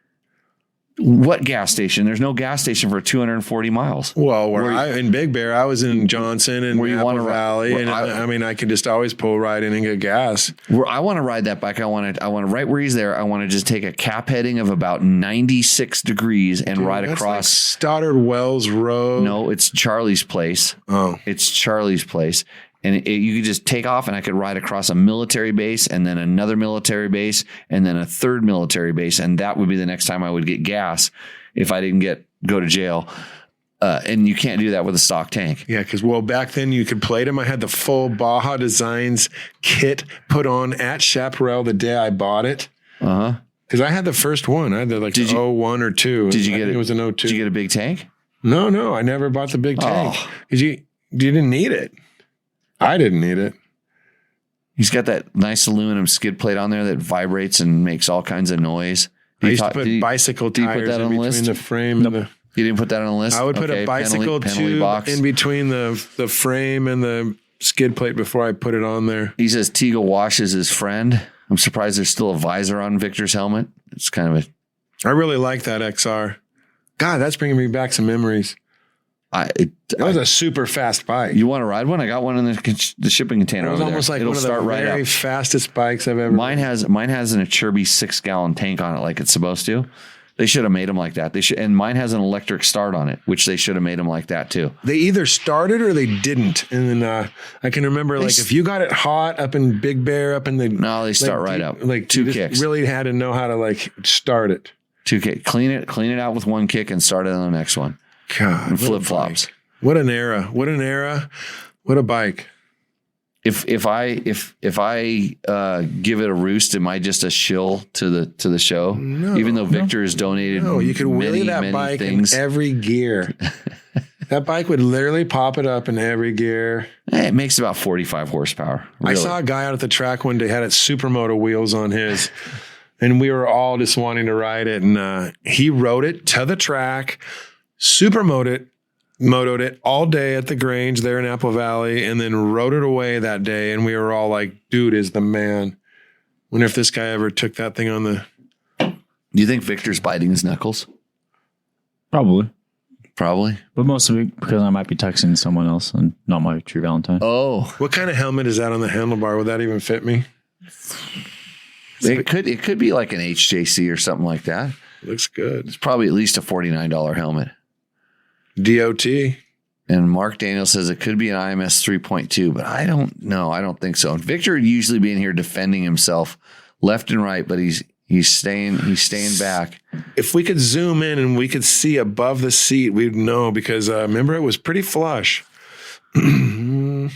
What gas station? There's no gas station for 240 miles. Well, in Big Bear, I was in Johnson and Apple Valley, and I can just always pull right in and get gas. Where I want to ride that bike, I want to right where he's there. I want to just take a cap heading of about 96 degrees and ride across like Stoddard Wells Road. No, it's Charlie's place. Oh, it's Charlie's place. And you could just take off and I could ride across a military base and then another military base and then a third military base. And that would be the next time I would get gas if I didn't go to jail. And you can't do that with a stock tank. Yeah, because back then you could plate them. I had the full Baja Designs kit put on at Chaparral the day I bought it. Uh-huh. Because I had the first one. I had the 01 or 2. Did you get it? It was an 02. Did you get a big tank? No. I never bought the big tank. Because you didn't need it. I didn't need it. He's got that nice aluminum skid plate on there that vibrates and makes all kinds of noise. I used to put bicycle tires in between the frame and the... You didn't put that on the list? I would put a bicycle penalty tube box. in between the frame and the skid plate before I put it on there. He says Teagle washes his friend. I'm surprised there's still a visor on Victor's helmet. It's kind of I really like that XR. God, that's bringing me back some memories. That was a super fast bike. You want to ride one? I got one in the shipping container. It was over almost there. like It'll one of start the right very up. fastest bikes I've ever. Mine has an Achirby 6-gallon tank on it, like it's supposed to. They should have made them like that. And mine has an electric start on it, which they should have made them like that too. They either started or they didn't. And then I can remember, like, if you got it hot up in Big Bear, up in the No, they start right up. Like two you kicks. Really had to know how to like start it. 2 kick. Clean it out with 1 kick and start it on the next one. God, And flip flops. What an era! What an era! What a bike! If I give it a Roost, am I just a shill to the show? No, Even though Victor has donated No, you could wheel that many bike things. in every gear. That bike would literally pop it up in every gear. It makes about 45 horsepower. Really. I saw a guy out at the track one day had its Supermoto wheels on his, and we were all just wanting to ride it. And he rode it to the track, motoed it all day at the Grange there in Apple Valley, and then rode it away that day. And we were all like, dude is the man. Wonder if this guy ever took that thing on the... Do you think Victor's biting his knuckles? Probably. Probably. But mostly because I might be texting someone else and not my true Valentine. Oh. What kind of helmet is that on the handlebar? Would that even fit me? It could be like an HJC or something like that. Looks good. It's probably at least a $49 helmet. DOT. And Mark Daniel says it could be an IMS 3.2, but I don't know. I don't think so. Victor would usually be in here defending himself left and right, but he's staying back. If we could zoom in and we could see above the seat, we'd know because remember it was pretty flush. They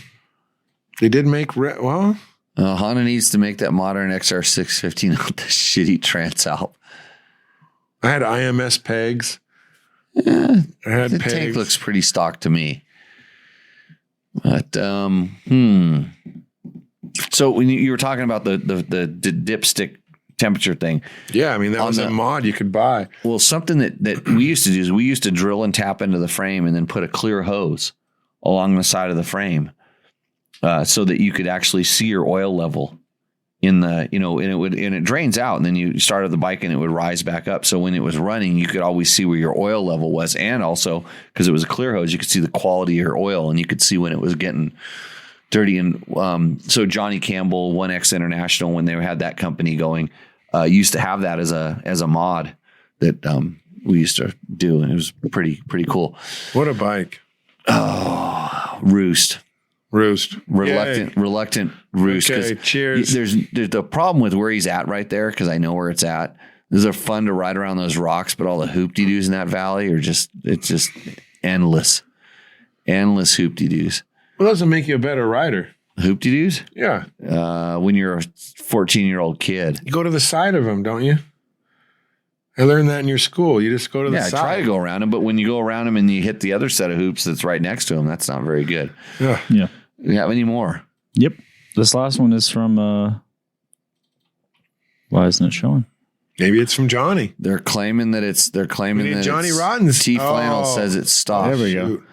did make Honda needs to make that modern XR 615 out the shitty Transalp. I had IMS pegs. Yeah, I had the pegs. tank looks pretty stock to me. But So when you were talking about the dipstick temperature thing, Yeah, I mean that was a mod you could buy. well, something that we used to do is we used to drill and tap into the frame and then put a clear hose along the side of the frame, so that you could actually see your oil level in the, and it drains out, and then you started the bike and it would rise back up. So when it was running, you could always see where your oil level was. And also because it was a clear hose, you could see the quality of your oil and you could see when it was getting dirty. And so Johnny Campbell, 1X International, when they had that company going, used to have that as a mod that we used to do. And it was pretty cool. What a bike. Oh, Roost. Reluctant Roost. Okay, cheers. There's the problem with where he's at right there, because I know where it's at. Those are fun to ride around those rocks, but all the hoop-de-doos in that valley are just endless. Endless hoop-de-doos. Well, doesn't make you a better rider. Hoop-de-doos? Yeah. When you're a 14-year-old kid. You go to the side of them, don't you? I learned that in your school. You just go to the side. Yeah, try to go around them, but when you go around them and you hit the other set of hoops that's right next to them, that's not very good. Yeah. Yeah. Do you have any more? Yep. This last one is from, why isn't it showing? Maybe it's from Johnny. They're claiming that Johnny Rotten's. T-Flannel says it's stock. There we go.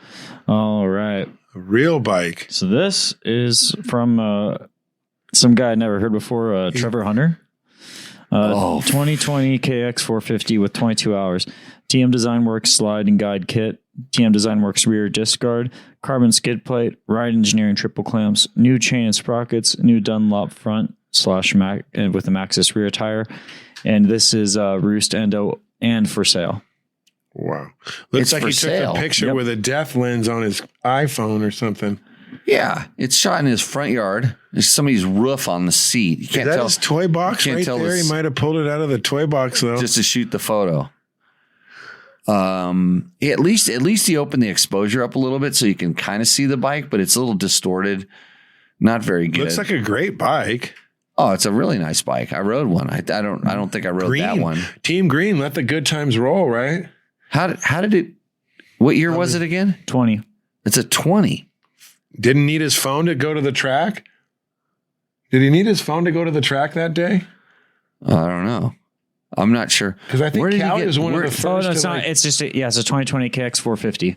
All right. A real bike. So this is from some guy I never heard before, Trevor Hunter. 2020 KX 450 with 22 hours. TM Design Works slide and guide kit. TM Design Works rear disc guard. Carbon skid plate. Ride Engineering triple clamps. New chain and sprockets. New Dunlop front / Mac with a Maxxis rear tire. And this is Roost, Endo, and for sale. Wow. Looks It's like for he took sale. a picture Yep. with a depth lens on his iPhone or something. Yeah, it's shot in his front yard. There's somebody's roof on the seat. You can't Is that tell his toy box can't right tell there? this- He might have pulled it out of the toy box though. just to shoot the photo. At least he opened the exposure up a little bit so you can kind of see the bike, but it's a little distorted. Not very good. Looks like a great bike. Oh, it's a really nice bike. I rode one. I don't think I rode that one. Team Green, let the good times roll, right? How did it? What year was it again? 20. It's a 20. Didn't need his phone to go to the track? Did he need his phone to go to the track that day? I don't know. I'm not sure. Because I think Where did you Cal get- is one where- of the first. Oh, no, it's to, not. like- It's just it's a 2020 KX 450.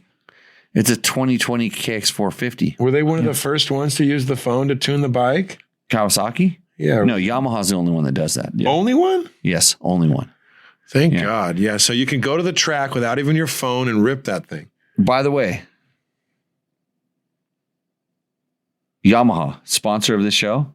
It's a 2020 KX 450. were they one of the first ones to use the phone to tune the bike? Kawasaki? Yeah. No, Yamaha's the only one that does that. Only one? Yes, only one. Thank Yeah. God. Yeah. So you can go to the track without even your phone and rip that thing. By the way, Yamaha, sponsor of this show,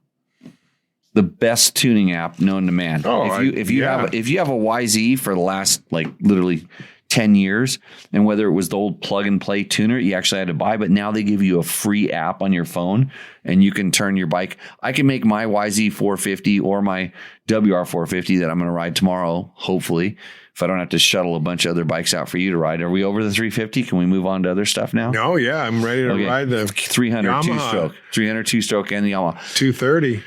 the best tuning app known to man. Oh, if you have a YZ for the last like literally 10 years, and whether it was the old plug and play tuner you actually had to buy, but now they give you a free app on your phone and you can turn your bike. I can make my YZ 450 or my WR 450 that I'm going to ride tomorrow, hopefully, if I don't have to shuttle a bunch of other bikes out for you to ride. Are we over the 350? Can we move on to other stuff now? No, yeah. I'm ready to ride the 300 Yamaha. two-stroke and the Yamaha. 230.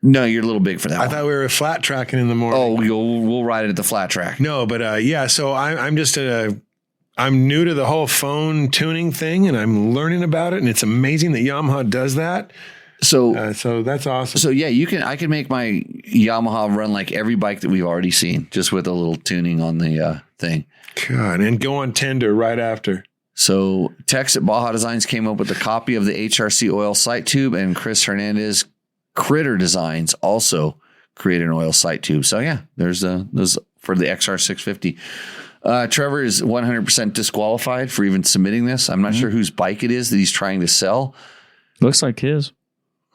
No, you're a little big for that I one. thought we were flat tracking in the morning. Oh, we'll ride it at the flat track. No, but yeah. So I'm just I'm new to the whole phone tuning thing, and I'm learning about it, and it's amazing that Yamaha does that. So So that's awesome. So yeah, I can make my Yamaha run like every bike that we've already seen, just with a little tuning on the thing. God, and go on tender right after. So Tex at Baja Designs came up with a copy of the HRC oil sight tube, and Chris Hernandez Critter Designs also created an oil sight tube. So yeah, there's those for the XR650. Trevor is 100% disqualified for even submitting this. I'm not sure whose bike it is that he's trying to sell. Looks like his.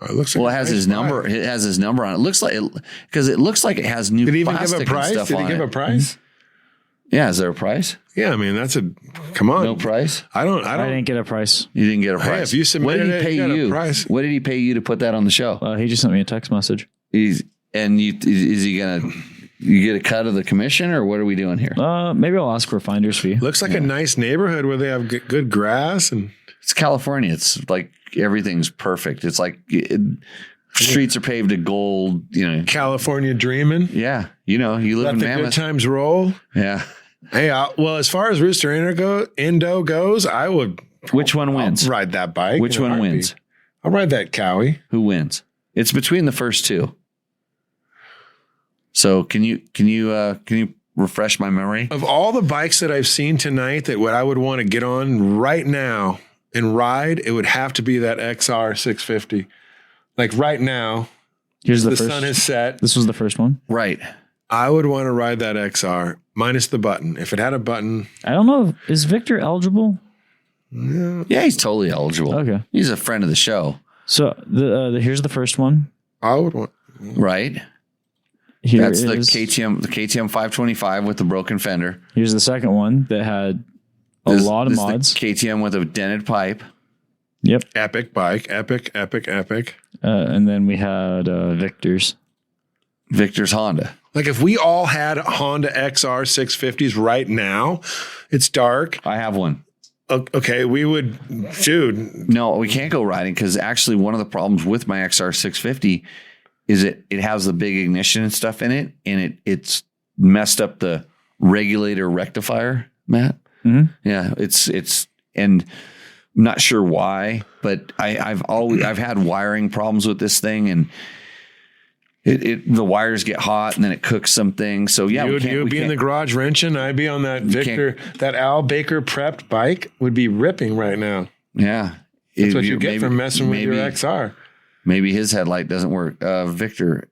It looks like Well, it has his number. It has his number on it. Looks like because it looks like it has new Did he even plastic give a price? and stuff Did he on give it. a price? Yeah, is there a price? Yeah, I mean come on. No price. I don't. I didn't get a price. You didn't get a Hey, price. if you submitted what did he it, pay you got a you? price. What did he pay you to put that on the show? He just sent me a text message. Is he gonna? You get a cut of the commission, or what are we doing here? Maybe I'll ask for a finder's fee. Looks like a nice neighborhood where they have good grass and It's California. It's like everything's perfect. It's like streets are paved to gold. California dreaming. Yeah. You live Let in the good Mammoth. times roll. Yeah. Hey, well, as far as Rooster Endo goes, I would. Which one wins? I'll ride that bike. Which in a one heartbeat. wins? I'll ride that Cowie. Who wins? It's between the first two. So can you refresh my memory? Of all the bikes that I've seen tonight, that what I would want to get on right now and ride, it would have to be that XR 650. Like right now, Here's the sun first. is set. This was the first one. Right. I would want to ride that XR minus the button. If it had a button, I don't know. Is Victor eligible? Yeah, he's totally eligible. Okay. He's a friend of the show. So here's the first one. I would want. Right. Here That's the is- KTM 525 with the broken fender. Here's the second one that had a This- lot of this is the mods. KTM with a dented pipe. Yep. Epic bike. Epic. And then we had Victor's. Victor's Honda. Like if we all had Honda XR 650s right now, it's dark. I have one. Okay, we would, dude. No, we can't go riding because actually one of the problems with my XR 650 is it has the big ignition and stuff in it, and it's messed up the regulator rectifier, Matt. Mhm. Yeah, it's and I'm not sure why, but I've had wiring problems with this thing, and the wires get hot and then it cooks some things. So yeah, You would be in the garage wrenching. I'd be on that Victor, that Al Baker prepped bike would be ripping right now. Yeah, That's what you get for messing with your XR. Maybe his headlight doesn't work. Victor,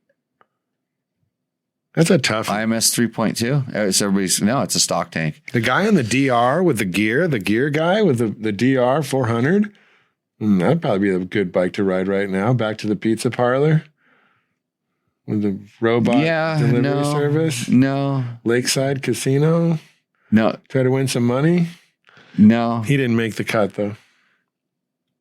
That's a tough. IMS 3.2. It's a stock tank. The guy on the DR with the gear guy with the DR 400. That'd probably be a good bike to ride right now. Back to the pizza parlor with the robot delivery service. No, Lakeside Casino. no, Try to win some money. no, He didn't make the cut though.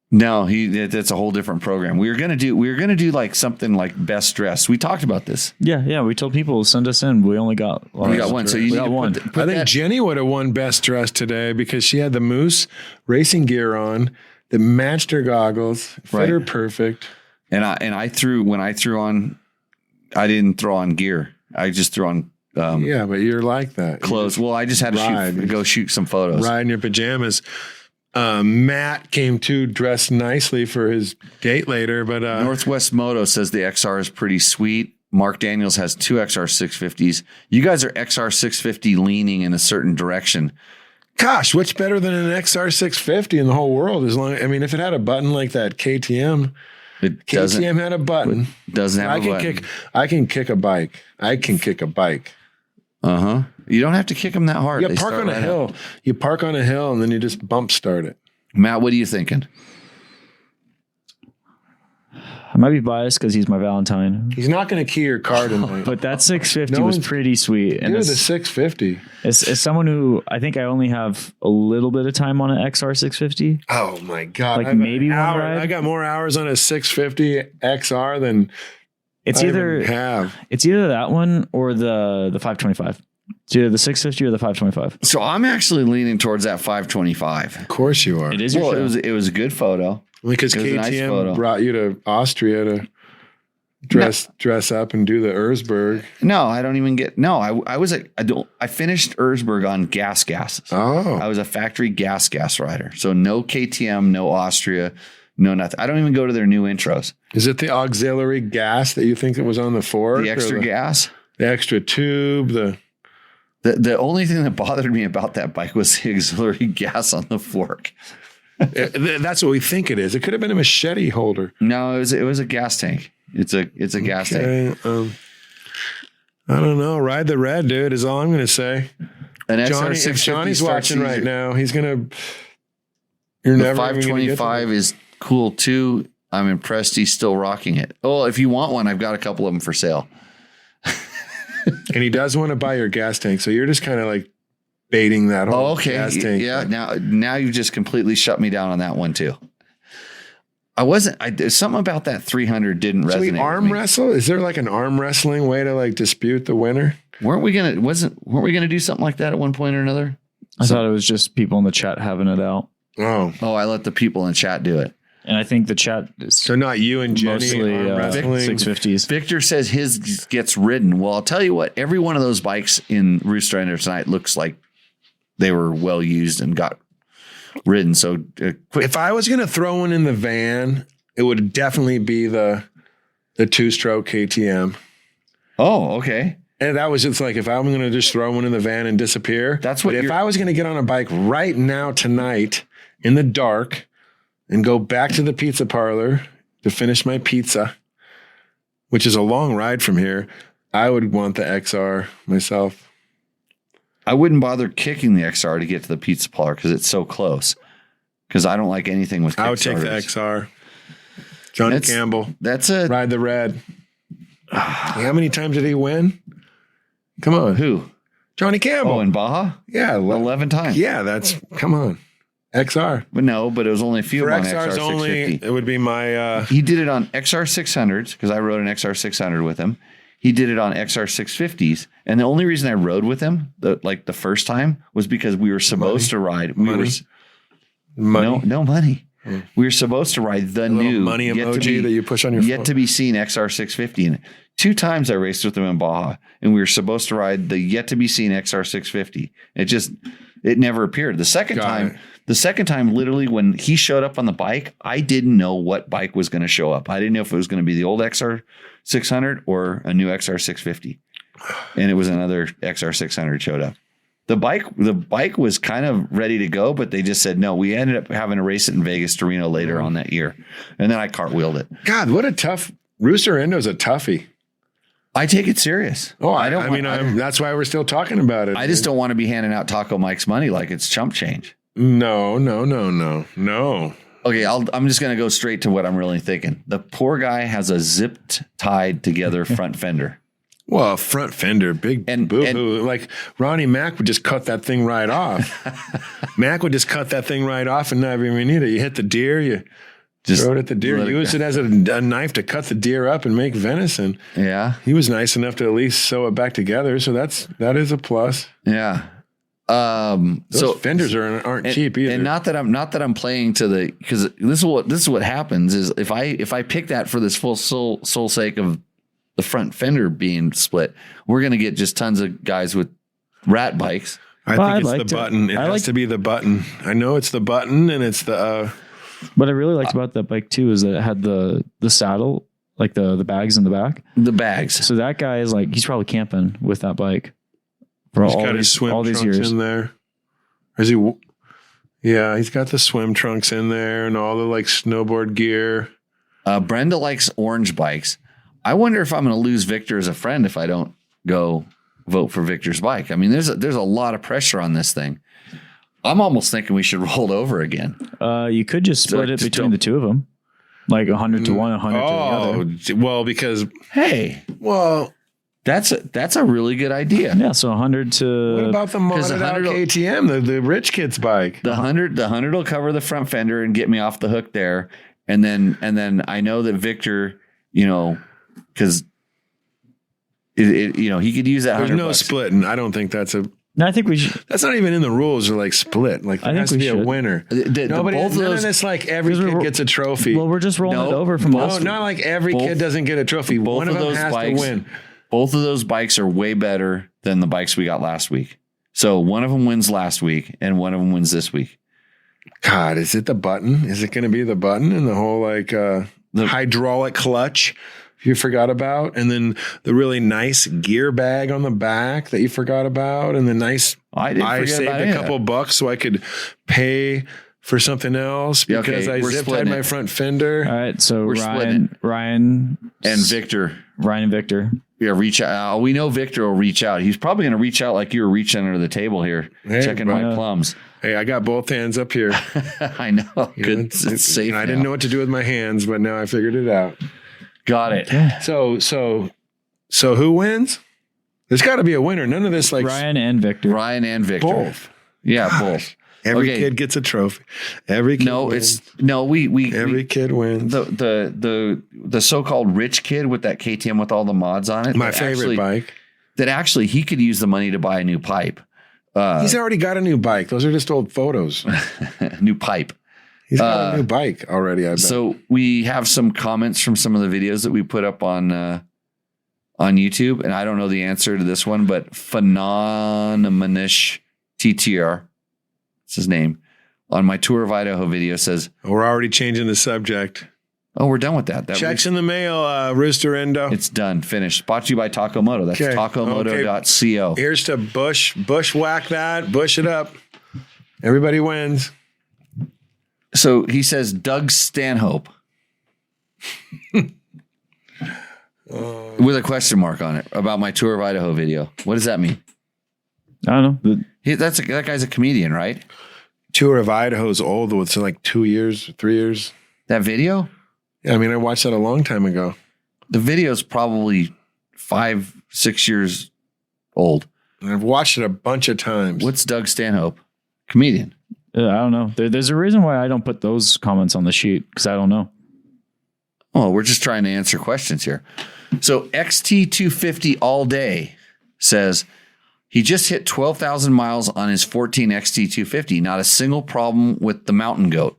no. That's a whole different program. We were gonna do like something like best dressed. We talked about this. Yeah. We told people to send us in. We only got We got one. So you we need got to one. put I think that- Jenny would have won best dressed today because she had the Moose racing gear on that matched her goggles, fit her Right. perfect. and I threw on. I didn't throw on gear. I just threw on Yeah, but you're like that. clothes. Well, I just had to go shoot some photos. Ride in your pajamas. Matt came too dressed nicely for his date later, but Northwest Moto says the XR is pretty sweet. Mark Daniels has 2 XR650s. You guys are XR650 leaning in a certain direction. Gosh, what's better than an XR650 in the whole world? If it had a button like that KTM had a button. Doesn't have a button. I can kick a bike. Uh-huh. You don't have to kick them that hard. You park on a hill. You park on a hill and then you just bump start it. Matt, what are you thinking? I might be biased because he's my Valentine. He's not going to key your car tonight. But that 650 was pretty sweet. And the 650. As someone who, I think I only have a little bit of time on an XR 650. Oh my God. Like maybe one ride. I got more hours on a 650 XR than it's either that one or the 525. It's either the 650 or the 525. So I'm actually leaning towards that 525. Of course you are. It is your show. It was a good photo. Because KTM brought you to Austria to dress up and do the Erzberg. No, I don't even get. No, I finished Erzberg on gas. Oh, I was a factory gas rider. So no KTM, no Austria, no nothing. I don't even go to their new intros. Is it the auxiliary gas that you think it was on the fork? The extra gas, the extra tube, the only thing that bothered me about that bike was the auxiliary gas on the fork. That's what we think it is. It could have been a machete holder. No, it was a gas tank. It's a gas tank. I don't know. Ride the red, dude, is all I'm going to say. If Johnny's watching right now, he's going to. You're never 525 is cool too. I'm impressed he's still rocking it. Oh, if you want one, I've got a couple of them for sale. And he does want to buy your gas tank. So you're just kind of like baiting that whole gas tank. Yeah. Now you've just completely shut me down on that one too. Something about that 300 didn't resonate. So we arm wrestle? Is there like an arm wrestling way to like dispute the winner? Weren't we gonna do something like that at one point or another? I thought it was just people in the chat having it out. Oh, I let the people in chat do it. And I think the chat is so not you and Jenny mostly 650s. Victor says his gets ridden. Well, I'll tell you what, every one of those bikes in Roost Ender tonight looks like they were well used and got ridden. So if I was going to throw one in the van, it would definitely be the 2-stroke KTM. Oh, okay. And that was just like, if I'm going to just throw one in the van and disappear. That's what. But if I was going to get on a bike right now tonight in the dark and go back to the pizza parlor to finish my pizza, which is a long ride from here, I would want the XR myself. I wouldn't bother kicking the XR to get to the pizza parlor because it's so close. Because I don't like anything with kick I would take the XR. Johnny Campbell. Ride the red. How many times did he win? Come on. Who? Johnny Campbell. Oh, in Baja? Yeah. 11 times. Yeah, come on. XR. But it was only a few on XR 650. It would be my... He did it on XR 600s because I rode an XR 600 with him. He did it on XR 650s. And the only reason I rode with him, the first time, was because we were supposed to ride. Money. No money. We were supposed to ride the new money emoji that you push on your yet phone. to be seen XR 650. And 2 times I raced with him in Baja, and we were supposed to ride the yet to be seen XR 650. It never appeared. The second time, literally when he showed up on the bike, I didn't know what bike was going to show up. I didn't know if it was going to be the old XR 600 or a new XR 650. And it was another XR 600 showed up. The bike was kind of ready to go, but they just said no. We ended up having to race it in Vegas to Reno later on that year. And then I cartwheeled it. God, what a tough Rooster Endo's a toughie. I take it serious. Oh, that's why we're still talking about it. I just don't want to be handing out Taco Mike's money like it's chump change. No. Okay, I'm just going to go straight to what I'm really thinking. The poor guy has a zipped tied together front fender. Well, front fender, big boo-boo. Like Ronnie Mack would just cut that thing right off. Mack would just cut that thing right off and never even need it. You hit the deer, you just throw it at the deer. Use it as a knife to cut the deer up and make venison. Yeah. He was nice enough to at least sew it back together. So that is a plus. Yeah. Those fenders aren't cheap either. And not that I'm playing to because this is what happens is if I pick that for this full sole sake of the front fender being split, we're going to get just tons of guys with rat bikes. I think it's the button. It has to be the button. I know it's the button and it's the. What I really liked about that bike too is that it had the saddle like the bags in the back. The bags. So that guy is like, he's probably camping with that bike for He's got his swim all these trunks years. in there. Is he? Yeah, he's got the swim trunks in there and all the like snowboard gear. Brenda likes orange bikes. I wonder if I'm going to lose Victor as a friend if I don't go vote for Victor's bike. I mean, there's a lot of pressure on this thing. I'm almost thinking we should roll it over again. You could just split it between the two of them, like 100 to one, 100 to the other. Well, because that's a really good idea. Yeah, so 100 to. what about the modded out KTM, the rich kid's bike? The 100 will cover the front fender and get me off the hook there, and then I know that Victor, because he could use that. There's no $100. splitting. I don't think that's a. No, I think we should. That's not even in the rules. Or like split. Like there has to be a winner. Nobody. Both of None those, of this like every kid gets a trophy. Well, we're just rolling it over from No, us. not like every kid doesn't get a trophy. One of them has to win. Both of those bikes are way better than the bikes we got last week. So one of them wins last week, and one of them wins this week. God, is it the button? Is it going to be the button and the whole like the hydraulic clutch you forgot about, and then the really nice gear bag on the back that you forgot about, and the nice. I saved a couple bucks so I could pay for something else because I zip tied my front fender. All right, so Ryan and Victor. Yeah, reach out. We know Victor will reach out. He's probably going to reach out like you were reaching under the table here, checking my plums. Hey, I got both hands up here. I know. Good. It's safe. I didn't know what to do with my hands, but now I figured it out. Got it. So who wins? There's got to be a winner. None of this like Ryan and Victor. Both. Yeah, both. Every kid gets a trophy. Every kid wins. Every kid wins. The so-called rich kid with that KTM with all the mods on it. My favorite bike. That actually he could use the money to buy a new pipe. He's already got a new bike. Those are just old photos. New pipe. He's got a new bike already. I bet. So we have some comments from some of the videos that we put up on YouTube, and I don't know the answer to this one, but Phenomenonish TTR, it's his name, on my Tour of Idaho video says, we're already changing the subject. Oh, we're done with that. Checks in the mail, Rooster Endo. It's done, finished. Brought to you by Taco Moto. That's tacomoto.co. Here's to bushwhack that, bush it up. Everybody wins. So he says Doug Stanhope with a question mark on it about my Tour of Idaho video. What does that mean? I don't know. That guy's a comedian, right? Tour of Idaho's old. It's like 2 years, 3 years. That video? Yeah, I mean, I watched that a long time ago. The video's probably 5-6 years old. And I've watched it a bunch of times. What's Doug Stanhope? Comedian. I don't know. There's a reason why I don't put those comments on the sheet because I don't know. Oh, we're just trying to answer questions here. So XT250 all day says he just hit 12,000 miles on his 14 XT250. Not a single problem with the Mountain Goat.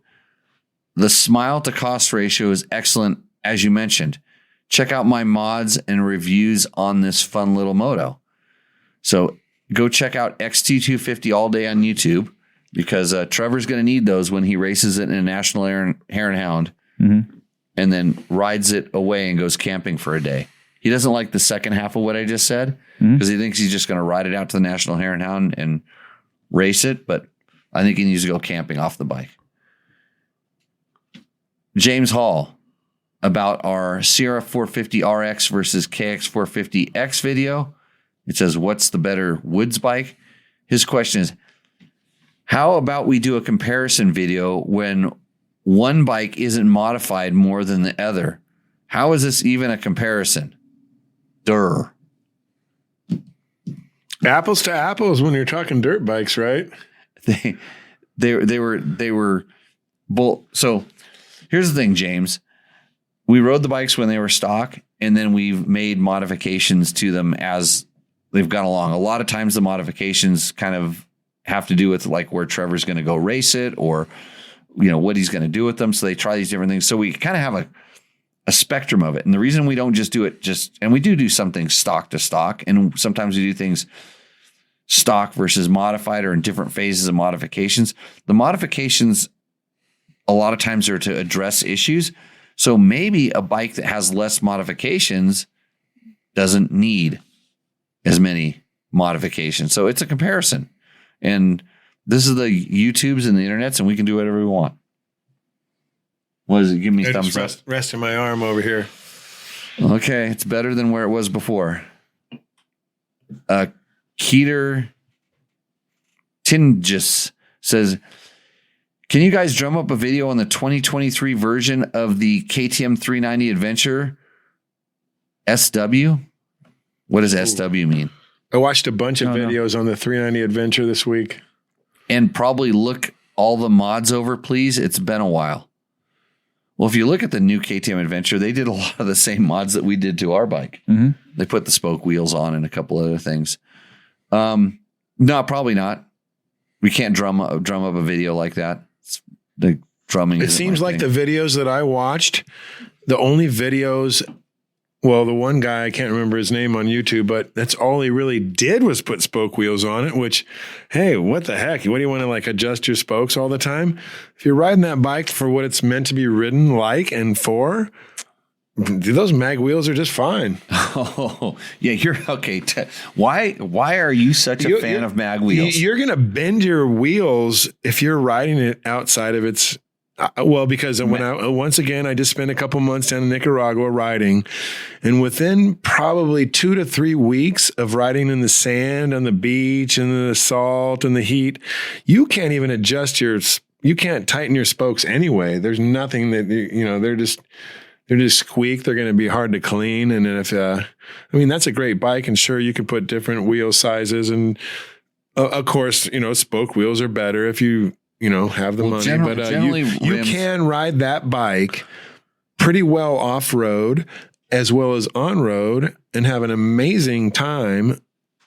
The smile to cost ratio is excellent, as you mentioned. Check out my mods and reviews on this fun little moto. So go check out XT250 all day on YouTube. Because Trevor's going to need those when he races it in a National Hare and Hound and then rides it away and goes camping for a day. He doesn't like the second half of what I just said because he thinks he's just going to ride it out to the National Hare and Hound and race it. But I think he needs to go camping off the bike. James Hall about our Sierra 450 RX versus KX 450X video. It says, what's the better woods bike? His question is, how about we do a comparison video when one bike isn't modified more than the other? How is this even a comparison? Durr. Apples to apples when you're talking dirt bikes, right? They were both. So here's the thing, James. We rode the bikes when they were stock, and then we've made modifications to them as they've gone along. A lot of times the modifications kind of have to do with like where Trevor's going to go race it or, what he's going to do with them. So they try these different things. So we kind of have a spectrum of it. And the reason we don't just do it and we do something stock to stock. And sometimes we do things stock versus modified or in different phases of modifications. The modifications, a lot of times are to address issues. So maybe a bike that has less modifications doesn't need as many modifications. So it's a comparison. And this is the YouTubes and the internets, and we can do whatever we want. What does it? Give me thumbs up. Resting my arm over here. Okay, it's better than where it was before. Keter Tingus says, can you guys drum up a video on the 2023 version of the KTM 390 Adventure SW? What does SW mean? I watched a bunch of videos on the 390 Adventure this week. And probably look all the mods over, please. It's been a while. Well, if you look at the new KTM Adventure, they did a lot of the same mods that we did to our bike. Mm-hmm. They put the spoke wheels on and a couple other things. No, probably not. We can't drum up a video like that. The drumming. It seems like the videos that I watched, the only videos, well, the one guy, I can't remember his name on YouTube, but that's all he really did was put spoke wheels on it, which, hey, what the heck? What do you want to like adjust your spokes all the time? If you're riding that bike for what it's meant to be ridden like and for, those mag wheels are just fine. Oh, yeah, you're okay. Why are you such a fan of mag wheels? You're going to bend your wheels if you're riding it outside of its. Well, because once again, I just spent a couple months down in Nicaragua riding, and within probably 2 to 3 weeks of riding in the sand on the beach and the salt and the heat, you can't even adjust you can't tighten your spokes anyway. There's nothing that, they're just squeak. They're going to be hard to clean. And then that's a great bike, and sure, you can put different wheel sizes, and of course, spoke wheels are better if you have the money, but you can ride that bike pretty well off-road as well as on-road and have an amazing time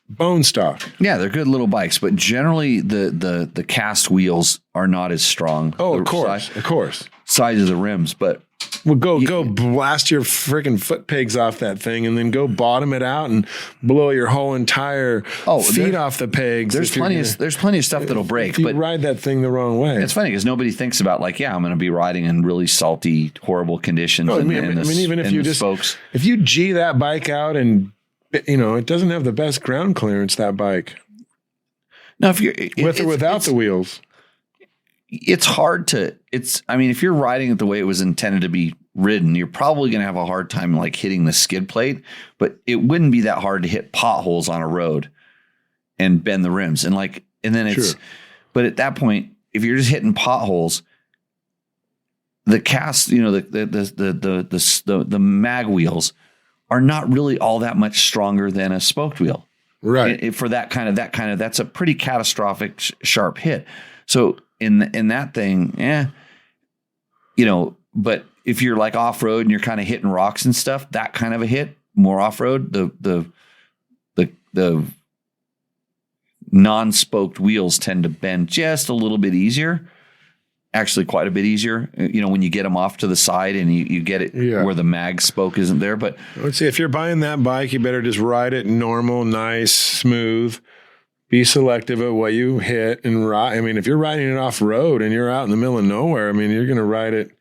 bone stock. Yeah, they're good little bikes, but generally the cast wheels are not as strong. Oh, of course. Size of the rims, but well, go blast your freaking foot pegs off that thing, and then go bottom it out and blow your whole entire feet off the pegs. There's plenty of stuff that'll break. But ride that thing the wrong way. It's funny because nobody thinks about I'm going to be riding in really salty, horrible conditions. Even if you just spokes. If you G that bike out and it doesn't have the best ground clearance, that bike. Now, if you're with or without the wheels. It's hard to, if you're riding it the way it was intended to be ridden, you're probably going to have a hard time like hitting the skid plate, but it wouldn't be that hard to hit potholes on a road and bend the rims. But at that point, if you're just hitting potholes, the cast, the mag wheels are not really all that much stronger than a spoked wheel. Right. For that's a pretty catastrophic sharp hit. So, in that thing, but if you're like off road and you're kind of hitting rocks and stuff, that kind of a hit, more off road, the non-spoked wheels tend to bend just a little bit easier, actually quite a bit easier. When you get them off to the side and you get it where the mag spoke isn't there. But let's see, if you're buying that bike, you better just ride it normal, nice, smooth. Be selective of what you hit and ride. If you're riding it off road and you're out in the middle of nowhere, you're going to ride it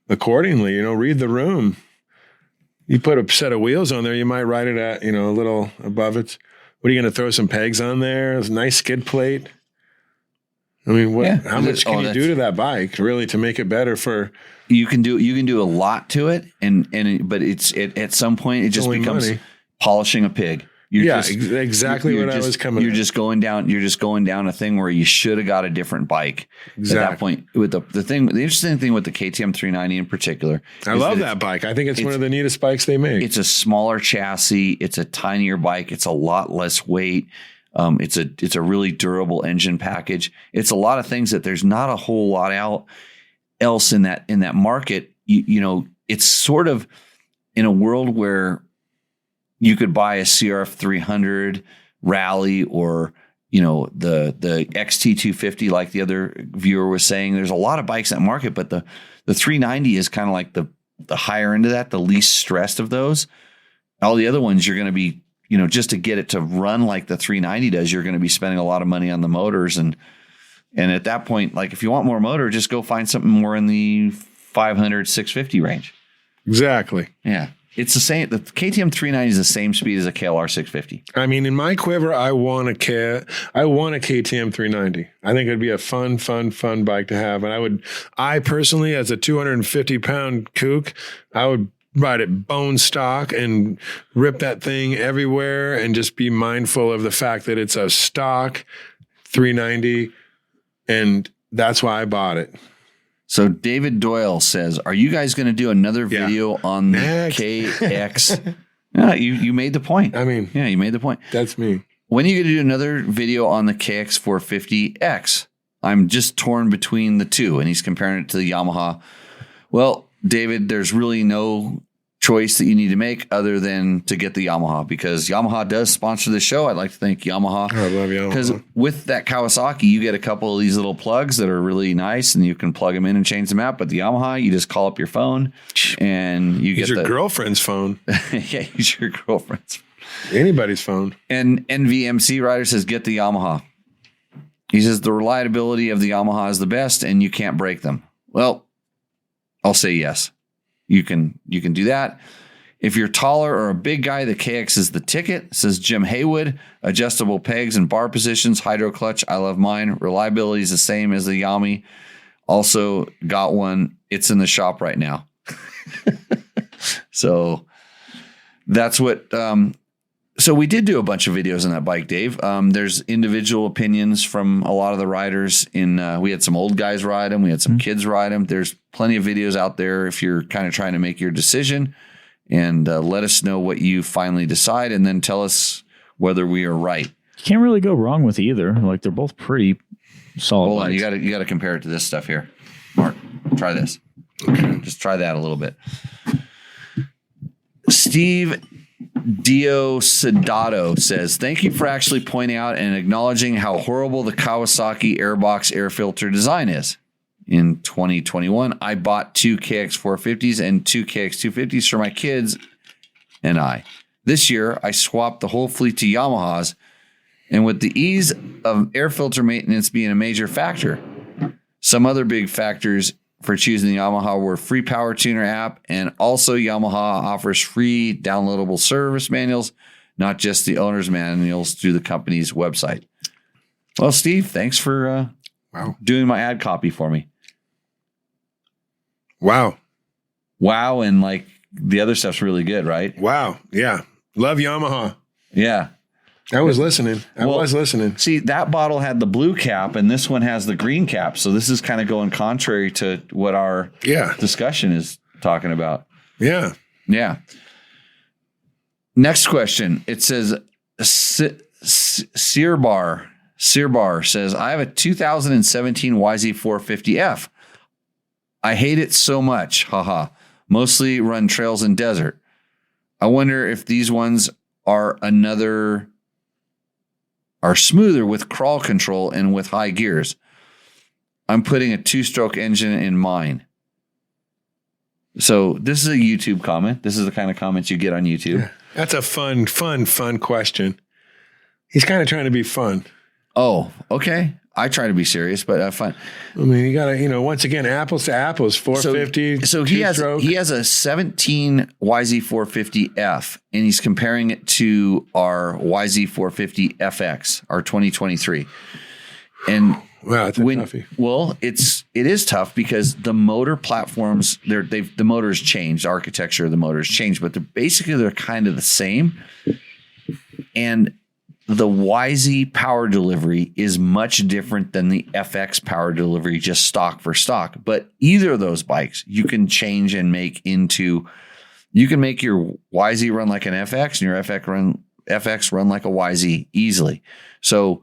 accordingly. Read the room. You put a set of wheels on there, you might ride it at, a little above it. What are you going to throw some pegs on there? It's a nice skid plate. How much can you do to that bike really to make it better for? You can do a lot to it, but at some point it just becomes polishing a pig. Exactly what I was coming. You're just going down a thing where you should have got a different bike. Exactly. At that point, with the interesting thing with the KTM 390 in particular, I love that bike. I think it's one of the neatest bikes they make. It's a smaller chassis. It's a tinier bike. It's a lot less weight. It's a really durable engine package. It's a lot of things that there's not a whole lot else in that market. It's sort of in a world where you could buy a CRF 300 Rally or, the XT250, like the other viewer was saying. There's a lot of bikes in that market, but the 390 is kind of like the higher end of that, the least stressed of those. All the other ones, you're going to be, just to get it to run like the 390 does, you're going to be spending a lot of money on the motors. And at that point, like if you want more motor, just go find something more in the 500, 650 range. Exactly. Yeah. It's the same. The KTM 390 is the same speed as a KLR 650. I mean, in my quiver, I want a KTM 390. I think it'd be a fun bike to have. And I personally, as a 250-pound kook, I would ride it bone stock and rip that thing everywhere and just be mindful of the fact that it's a stock 390. And that's why I bought it. So David Doyle says, are you guys going to do another video on the Next. KX? Yeah, you made the point. I mean, yeah, you made the point. That's me. When are you going to do another video on the KX 450X? I'm just torn between the two. And he's comparing it to the Yamaha. Well, David, there's really no choice that you need to make other than to get the Yamaha, because Yamaha does sponsor the show. I'd like to thank Yamaha. I love Yamaha. Because with that Kawasaki, you get a couple of these little plugs that are really nice, and you can plug them in and change them out. But the Yamaha, you just call up your phone and you Use get your girlfriend's phone. yeah, use your girlfriend's. Anybody's phone. And NVMC Rider says, get the Yamaha. He says the reliability of the Yamaha is the best and you can't break them. Well, I'll say yes. You can do that. If you're taller or a big guy, the KX is the ticket, says Jim Haywood. Adjustable pegs and bar positions, hydro clutch. I love mine. Reliability is the same as the Yami. Also got one. It's in the shop right now. So that's what, so we did do a bunch of videos on that bike, Dave. There's individual opinions from a lot of the riders we had some old guys ride them. We had some kids ride them. There's plenty of videos out there if you're kind of trying to make your decision, and let us know what you finally decide, and then tell us whether we are right. You can't really go wrong with either. Like, they're both pretty solid. Hold on. bikes. You got to compare it to this stuff here. Mark, try this. Just try that a little bit. Steve Diocedato says, thank you for actually pointing out and acknowledging how horrible the Kawasaki Airbox air filter design is. In 2021, I bought 2 KX 450s and 2 KX 250s for my kids and I. This year, I swapped the whole fleet to Yamahas, and with the ease of air filter maintenance being a major factor, some other big factors for choosing the Yamaha were free power tuner app, and also Yamaha offers free downloadable service manuals, not just the owner's manuals, through the company's website. Well, Steve, thanks for doing my ad copy for me. Wow. And like the other stuff's really good, right? Wow. Yeah. Love Yamaha. Yeah. I was listening. I was listening. See, that bottle had the blue cap and this one has the green cap. So this is kind of going contrary to what our discussion is talking about. Yeah. Yeah. Next question. It says, Searbar says, I have a 2017 YZ450F. I hate it so much. Haha. Mostly run trails and desert. I wonder if these ones are smoother with crawl control and with high gears. I'm putting a 2-stroke engine in mine. So this is a YouTube comment. This is the kind of comments you get on YouTube. Yeah. That's a fun question. He's kind of trying to be fun. Oh, okay. I try to be serious, but fun. I mean, you got to, once again, apples to apples, 450. So he has a 17 YZ450F, and he's comparing it to our YZ450FX, our 2023. And wow, it's a toughie. Well, it is tough because the motor platforms, the motor's changed, the architecture of the motor's changed, but they're kind of the same. And the YZ power delivery is much different than the FX power delivery, just stock for stock. But either of those bikes, you can change and make into, you can make your YZ run like an FX and your FX run like a YZ easily. So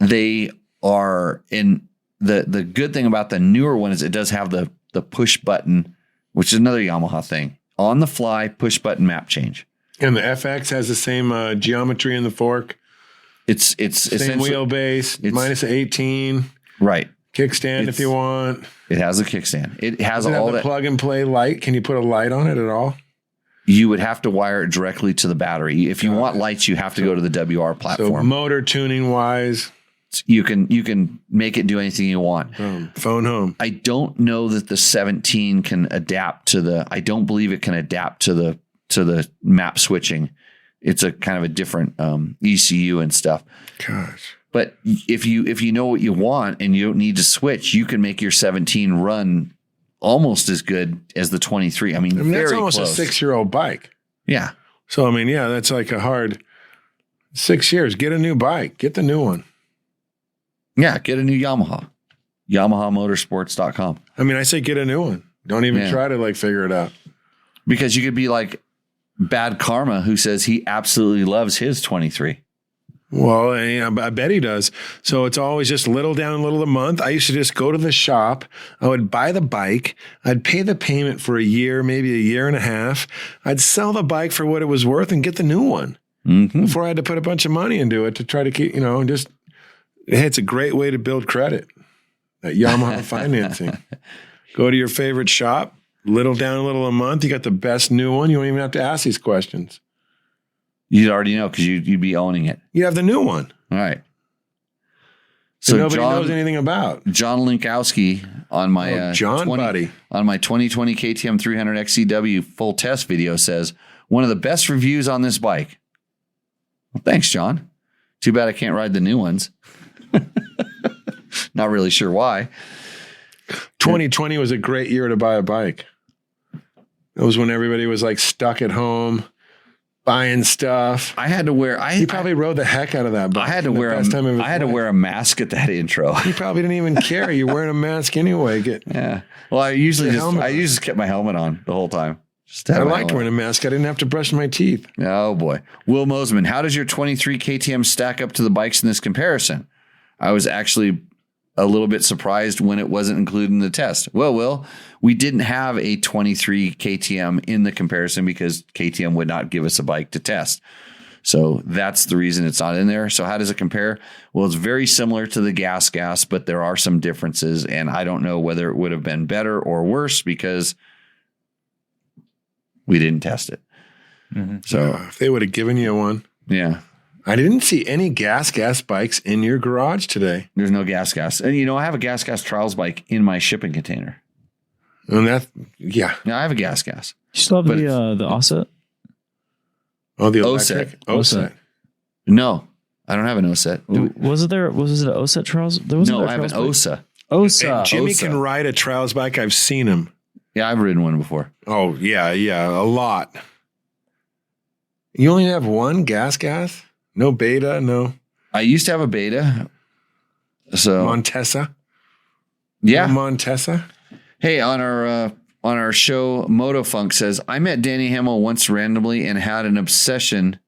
they are in the good thing about the newer one is it does have the push button, which is another Yamaha thing, on the fly push button map change. And the FX has the same geometry in the fork. It's same wheelbase, minus 18. Right. Kickstand if you want. It has a kickstand. It has Does it all have the that. Plug and play light. Can you put a light on it at all? You would have to wire it directly to the battery. If you want lights, you have to go to the WR platform. So motor tuning wise. You can make it do anything you want. Phone home. I don't know that the 17 can adapt to the. I don't believe it can adapt to the map switching. It's a kind of a different ECU and stuff. Gosh. But if you know what you want and you don't need to switch, you can make your 17 run almost as good as the 23. I mean that's very almost close. a 6-year-old bike. Yeah. So, I mean, yeah, that's like a hard 6 years. Get a new bike. Get the new one. Yeah, get a new Yamaha. YamahaMotorsports.com. I mean, I say get a new one. Don't even try to like figure it out. Because you could be like Bad Karma, who says he absolutely loves his 23. Well, I bet he does. So it's always just little down, little a month. I used to just go to the shop. I would buy the bike. I'd pay the payment for a year, maybe a year and a half. I'd sell the bike for what it was worth and get the new one before I had to put a bunch of money into it to try to keep, just, hey, it's a great way to build credit. That Yamaha financing. Go to your favorite shop, little down, little a month. You got the best new one. You don't even have to ask these questions. You already know because you'd be owning it. You have the new one. All right. So nobody knows anything about. John Linkowski on my on my 2020 KTM 300 XCW full test video says one of the best reviews on this bike. Well, thanks, John. Too bad I can't ride the new ones. Not really sure why. 2020 was a great year to buy a bike. It was when everybody was like stuck at home. Buying stuff. I had to wear. You probably rode the heck out of that bike. I had to wear. I had to wear a mask at that intro. You probably didn't even care. You're wearing a mask anyway. Yeah. Well, I usually just kept my helmet on the whole time. I liked wearing a mask. I didn't have to brush my teeth. Oh boy, Will Mosman, how does your 23 KTM stack up to the bikes in this comparison? I was actually a little bit surprised when it wasn't included in the test. Well, Will, we didn't have a 23 KTM in the comparison because KTM would not give us a bike to test. So that's the reason it's not in there. So how does it compare? Well, it's very similar to the gas, but there are some differences. And I don't know whether it would have been better or worse because we didn't test it. Mm-hmm. So if they would have given you one. Yeah. I didn't see any gas bikes in your garage today. There's no gas. And, I have a gas trials bike in my shipping container. And yeah. I have a gas. You still have the offset? Oh, the electric? OSET. No, I don't have an OSET. Was it an OSET trials? There was no, I have an OSA. And Jimmy can ride a trials bike. I've seen him. Yeah, I've ridden one before. Oh, yeah, a lot. You only have one gas? No beta, no. I used to have a beta. So Montesa? Yeah. No Montesa? Hey, on our show, Moto Funk says, I met Danny Hamill once randomly and had an obsession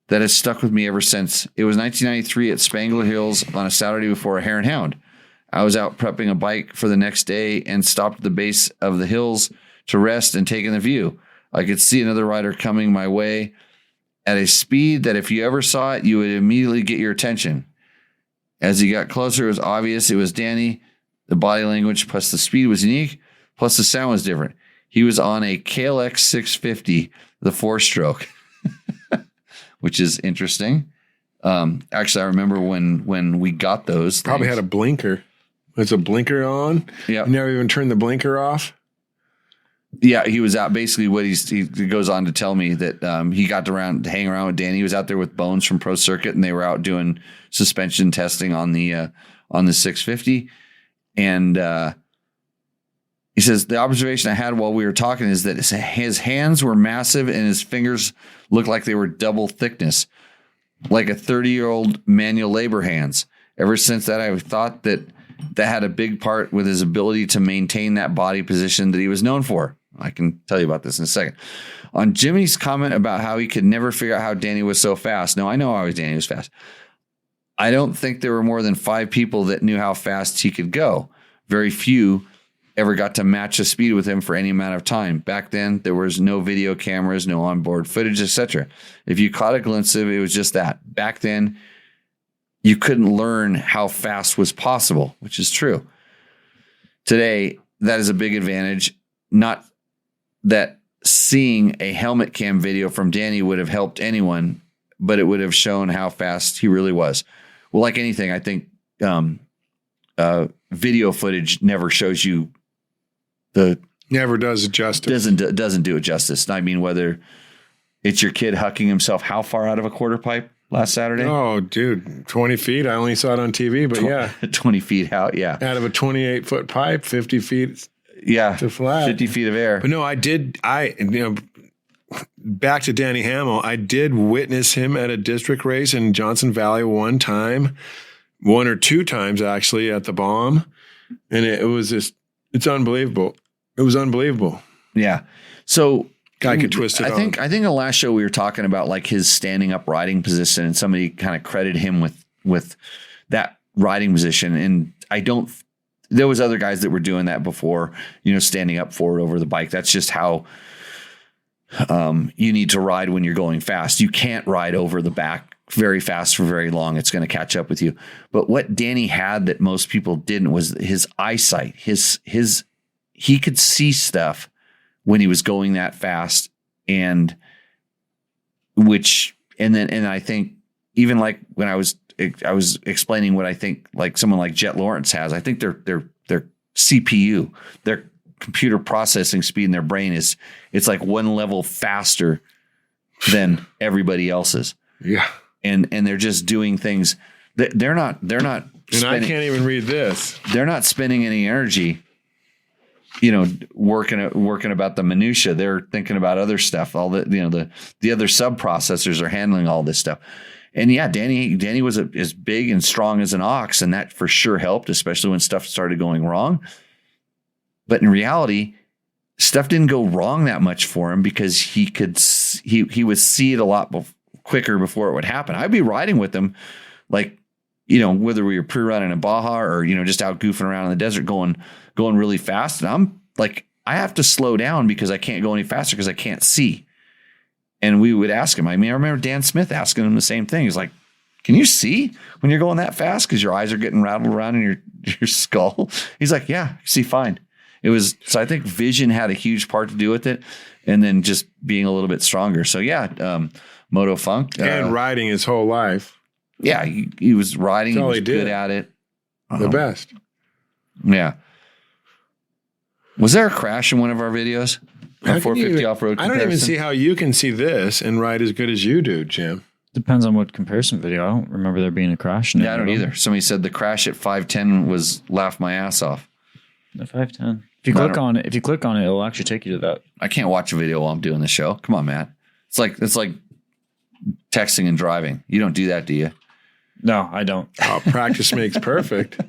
that has stuck with me ever since. It was 1993 at Spangler Hills on a Saturday before a Hare and Hound. I was out prepping a bike for the next day and stopped at the base of the hills to rest and take in the view. I could see another rider coming my way at a speed that if you ever saw it, you would immediately get your attention. As he got closer, it was obvious it was Danny. The body language plus the speed was unique, plus the sound was different. He was on a KLX 650, the 4-stroke, which is interesting. Actually, I remember when we got those. Probably had a blinker. Was a blinker on? Yeah. You never even turned the blinker off? Yeah, he was out. Basically, what he goes on to tell me that he got to hang around with Danny. He was out there with Bones from Pro Circuit, and they were out doing suspension testing on the 650. And he says the observation I had while we were talking is that his hands were massive and his fingers looked like they were double thickness, like a 30-year-old manual labor hands. Ever since that, I thought that had a big part with his ability to maintain that body position that he was known for. I can tell you about this in a second. On Jimmy's comment about how he could never figure out how Danny was so fast. No, I know how Danny was fast. I don't think there were more than 5 people that knew how fast he could go. Very few ever got to match the speed with him for any amount of time. Back then, there was no video cameras, no onboard footage, etc. If you caught a glimpse of it, it was just that. Back then, you couldn't learn how fast was possible, which is true. Today, that is a big advantage. Not that seeing a helmet cam video from Danny would have helped anyone, but it would have shown how fast he really was. Well, like anything, I think video footage never shows you the Never does it justice. doesn't do it justice. I mean, whether it's your kid hucking himself how far out of a quarter pipe last Saturday? Oh, dude, 20 feet. I only saw it on TV, but yeah. 20 feet out. Yeah. Out of a 28-foot pipe, 50 feet Yeah. to flat. 50 feet of air. But no, back to Danny Hamill, I did witness him at a district race in Johnson Valley one or two times actually at the Bomb. And it was just, it's unbelievable. It was unbelievable. Yeah. So Guy could twist it I think the last show we were talking about like his standing up riding position, and somebody kind of credited him with that riding position. And there was other guys that were doing that before, standing up forward over the bike. That's just how you need to ride when you're going fast. You can't ride over the back very fast for very long. It's going to catch up with you. But what Danny had that most people didn't was his eyesight. He could see stuff when he was going that fast, and I think even like when I was explaining what I think like someone like Jet Lawrence has, I think their CPU, their computer processing speed in their brain it's like one level faster than everybody else's. Yeah. And they're just doing things that they're not and I can't even read this. They're not spending any energy, working about the minutia. They're thinking about other stuff. All the other sub processors are handling all this stuff. And yeah, Danny was as big and strong as an ox, and that for sure helped, especially when stuff started going wrong. But in reality, stuff didn't go wrong that much for him because he would see it a lot quicker before it would happen. I'd be riding with him, like, whether we were pre-running in Baja or, just out goofing around in the desert going really fast. And I'm like, I have to slow down because I can't go any faster because I can't see. And we would ask him. I mean, I remember Dan Smith asking him the same thing. He's like, can you see when you're going that fast? Because your eyes are getting rattled around in your skull. He's like, yeah, I see fine. So I think vision had a huge part to do with it. And then just being a little bit stronger. So yeah, Moto Funk. And riding his whole life. Yeah, he was riding. He was good at it. The best. Yeah. Was there a crash in one of our videos? A 450 off-road comparison? I don't even see how you can see this and ride as good as you do, Jim. Depends on what comparison video. I don't remember there being a crash. Yeah, I don't either. Somebody said the crash at 510 was laugh my ass off. The 510. If you click on it, it'll actually take you to that. I can't watch a video while I'm doing the show. Come on, Matt. It's like texting and driving. You don't do that, do you? No, I don't. Oh, practice makes perfect.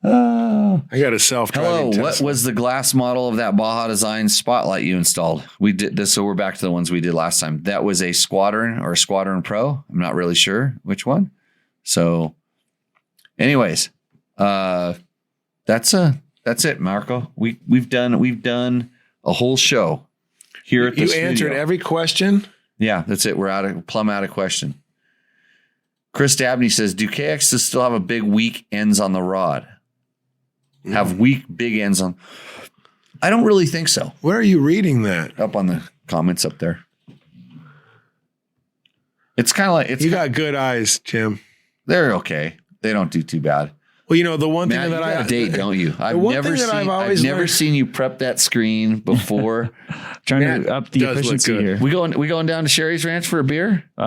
I got a self-driving Tesla. What was the glass model of that Baja Design spotlight you installed? We did this, so we're back to the ones we did last time. That was a Squadron or a Squadron Pro. I'm not really sure which one. So, anyways, that's it, Marco. We've done a whole show here at the studio. You answered every question? Yeah, that's it. We're plumb out of question. Chris Dabney says, do KXs still have a big weak ends on the rod? Have weak big ends on? I don't really think so. Where are you reading that? Up on the comments up there. It's kind of like you got good eyes, Jim. They're okay. They don't do too bad. Well, the one thing Matt, that you got a date, don't you? I've never seen you prep that screen before. Trying to up the efficiency here. We going down to Sherry's Ranch for a beer? No,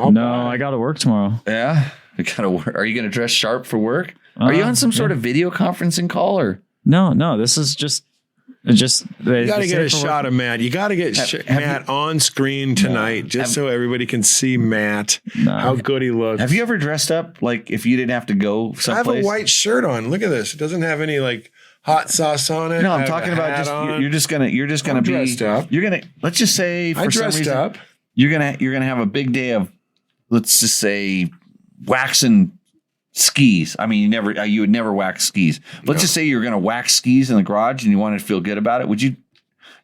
I got to work tomorrow. Yeah, we got to work. Are you going to dress sharp for work? Are you on some sort of video conferencing call or? No. This is just. You got to get a shot of Matt. You got to get Matt on screen tonight, so everybody can see Matt, how good he looks. Have you ever dressed up like if you didn't have to go someplace? I have a white shirt on. Look at this. It doesn't have any like hot sauce on it. No, I'm talking about you're just gonna be dressed up. You're gonna let's just say for some reason up. You're gonna have a big day of let's just say waxing skis. I mean, you would never wax skis. Let's just say you're going to wax skis in the garage and you wanted to feel good about it. Would you,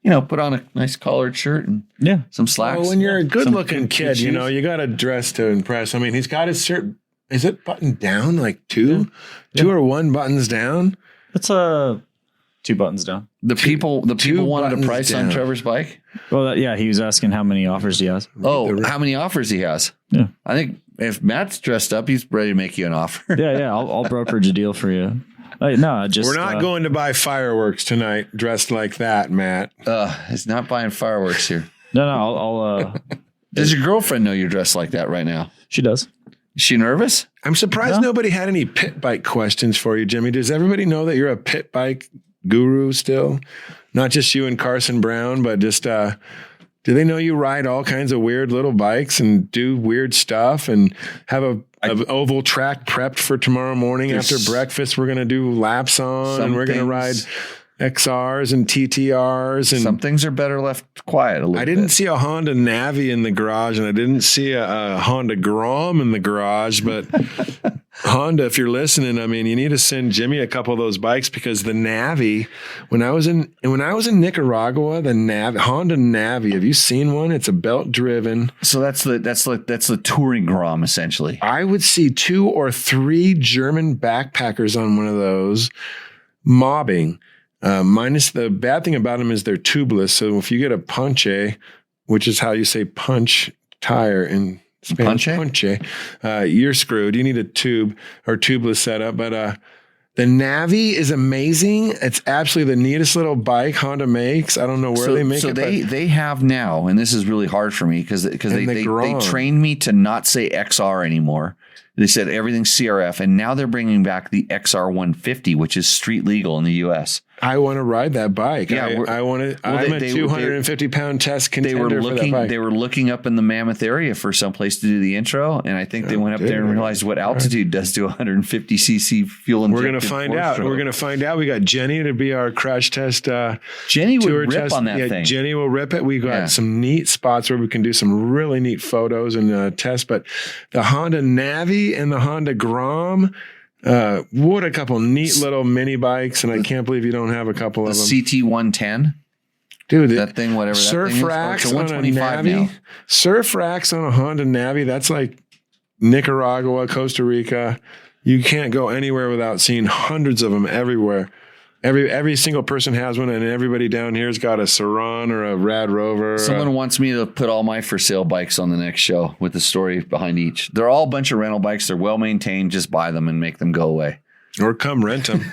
put on a nice collared shirt and some slacks? Well, when you're a good-looking kid, you got to dress to impress. I mean, he's got his shirt. Is it buttoned down like two or one buttons down? It's 2 buttons down. The people wanted a price on Trevor's bike. Well, he was asking how many offers he has. Oh, how many offers he has? Yeah, I think if Matt's dressed up, he's ready to make you an offer. Yeah. I'll brokerage a deal for you. No, just we're not going to buy fireworks tonight dressed like that, Matt. It's not buying fireworks here. No, I'll Does your girlfriend know you're dressed like that right now? she does. Is she nervous? I'm surprised No. nobody had any pit bike questions for you, Jimmy. Does everybody know that you're a pit bike guru still? Not just you and Carson Brown, but just do they know you ride all kinds of weird little bikes and do weird stuff and have an oval track prepped for tomorrow morning after breakfast? We're going to do laps on and we're going to ride XRs and TTRs. And some things are better left quiet a little bit. I didn't see a Honda Navi in the garage and I didn't see a Honda Grom in the garage, but Honda, if you're listening, I mean, you need to send Jimmy a couple of those bikes because the Navi, when I was in Nicaragua, the Honda Navi, have you seen one? It's a belt driven. So that's the touring Grom essentially. I would see 2 or 3 German backpackers on one of those mobbing. Minus the bad thing about them is they're tubeless. So if you get a punche, which is how you say punch tire in Spanish, punche, you're screwed. You need a tube or tubeless setup. But the Navi is amazing. It's absolutely the neatest little bike Honda makes. I don't know where they make it. So they have now, and this is really hard for me because they trained me to not say XR anymore. They said everything's CRF, and now they're bringing back the XR 150, which is street legal in the U.S. I want to ride that bike. Yeah, I want to. Well, I'm a 250-pound test contender for that bike. They were looking up in the Mammoth area for some place to do the intro, and I think they went up there and realized what altitude does to 150cc fuel injected. We're going to find out. We're going to find out. We got Jenny to be our crash test. Jenny would rip on that thing. Jenny will rip it. We got some neat spots where we can do some really neat photos and tests. But the Honda Navi and the Honda Grom. What a couple neat little mini bikes, and I can't believe you don't have a couple of them. CT 110, dude. That thing, whatever. Surf that thing racks is, on a Navi. Surf racks on a Honda Navi. That's like Nicaragua, Costa Rica. You can't go anywhere without seeing hundreds of them everywhere. Every single person has one, and everybody down here's got a Saran or a Rad Rover. Someone wants me to put all my for sale bikes on the next show with the story behind each. They're all a bunch of rental bikes. They're well maintained. Just buy them and make them go away. Or come rent them.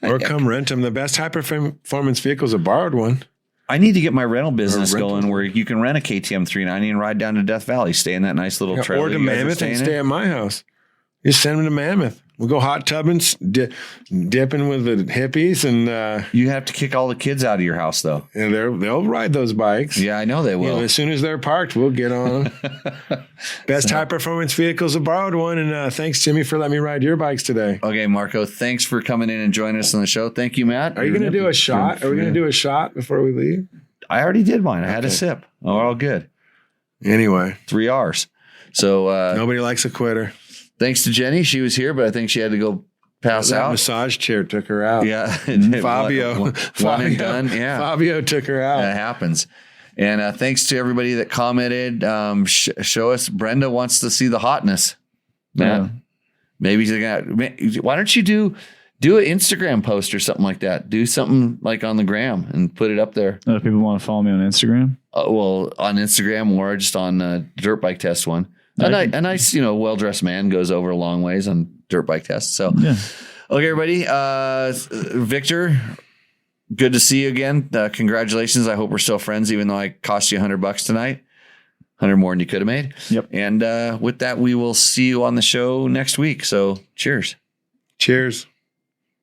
Come rent them. The best high performance vehicle is a borrowed one. I need to get my rental business going where you can rent a KTM 390 and ride down to Death Valley, stay in that nice little trailer. Or to Mammoth and stay at my house. Just send them to Mammoth. We'll go hot tubbing, dipping with the hippies, and you have to kick all the kids out of your house, though. And they'll ride those bikes. Yeah, I know they will. As soon as they're parked, we'll get on. Best high performance vehicles, a borrowed one, and thanks, Jimmy, for letting me ride your bikes today. Okay, Marco, thanks for coming in and joining us on the show. Thank you, Matt. Are you going to do a shot? Are we going to do a shot before we leave? I already did mine. I had a sip. Oh, we're all good. Anyway, 3 hours. So nobody likes a quitter. Thanks to Jenny. She was here, but I think she had to go pass out. Massage chair took her out. Yeah. Fabio. One and done. Yeah. Fabio took her out. That happens. And thanks to everybody that commented. Show us. Brenda wants to see the hotness. Man, maybe why don't you do an Instagram post or something like that? Do something like on the gram and put it up there. If people want to follow me on Instagram? Well, on Instagram or just on Dirt Bike Test one. A nice, well-dressed man goes over a long ways on dirt bike tests. So, Okay, everybody. Victor, good to see you again. Congratulations. I hope we're still friends, even though I cost you $100 tonight. 100 more than you could have made. Yep. And with that, we will see you on the show next week. So, cheers. Cheers.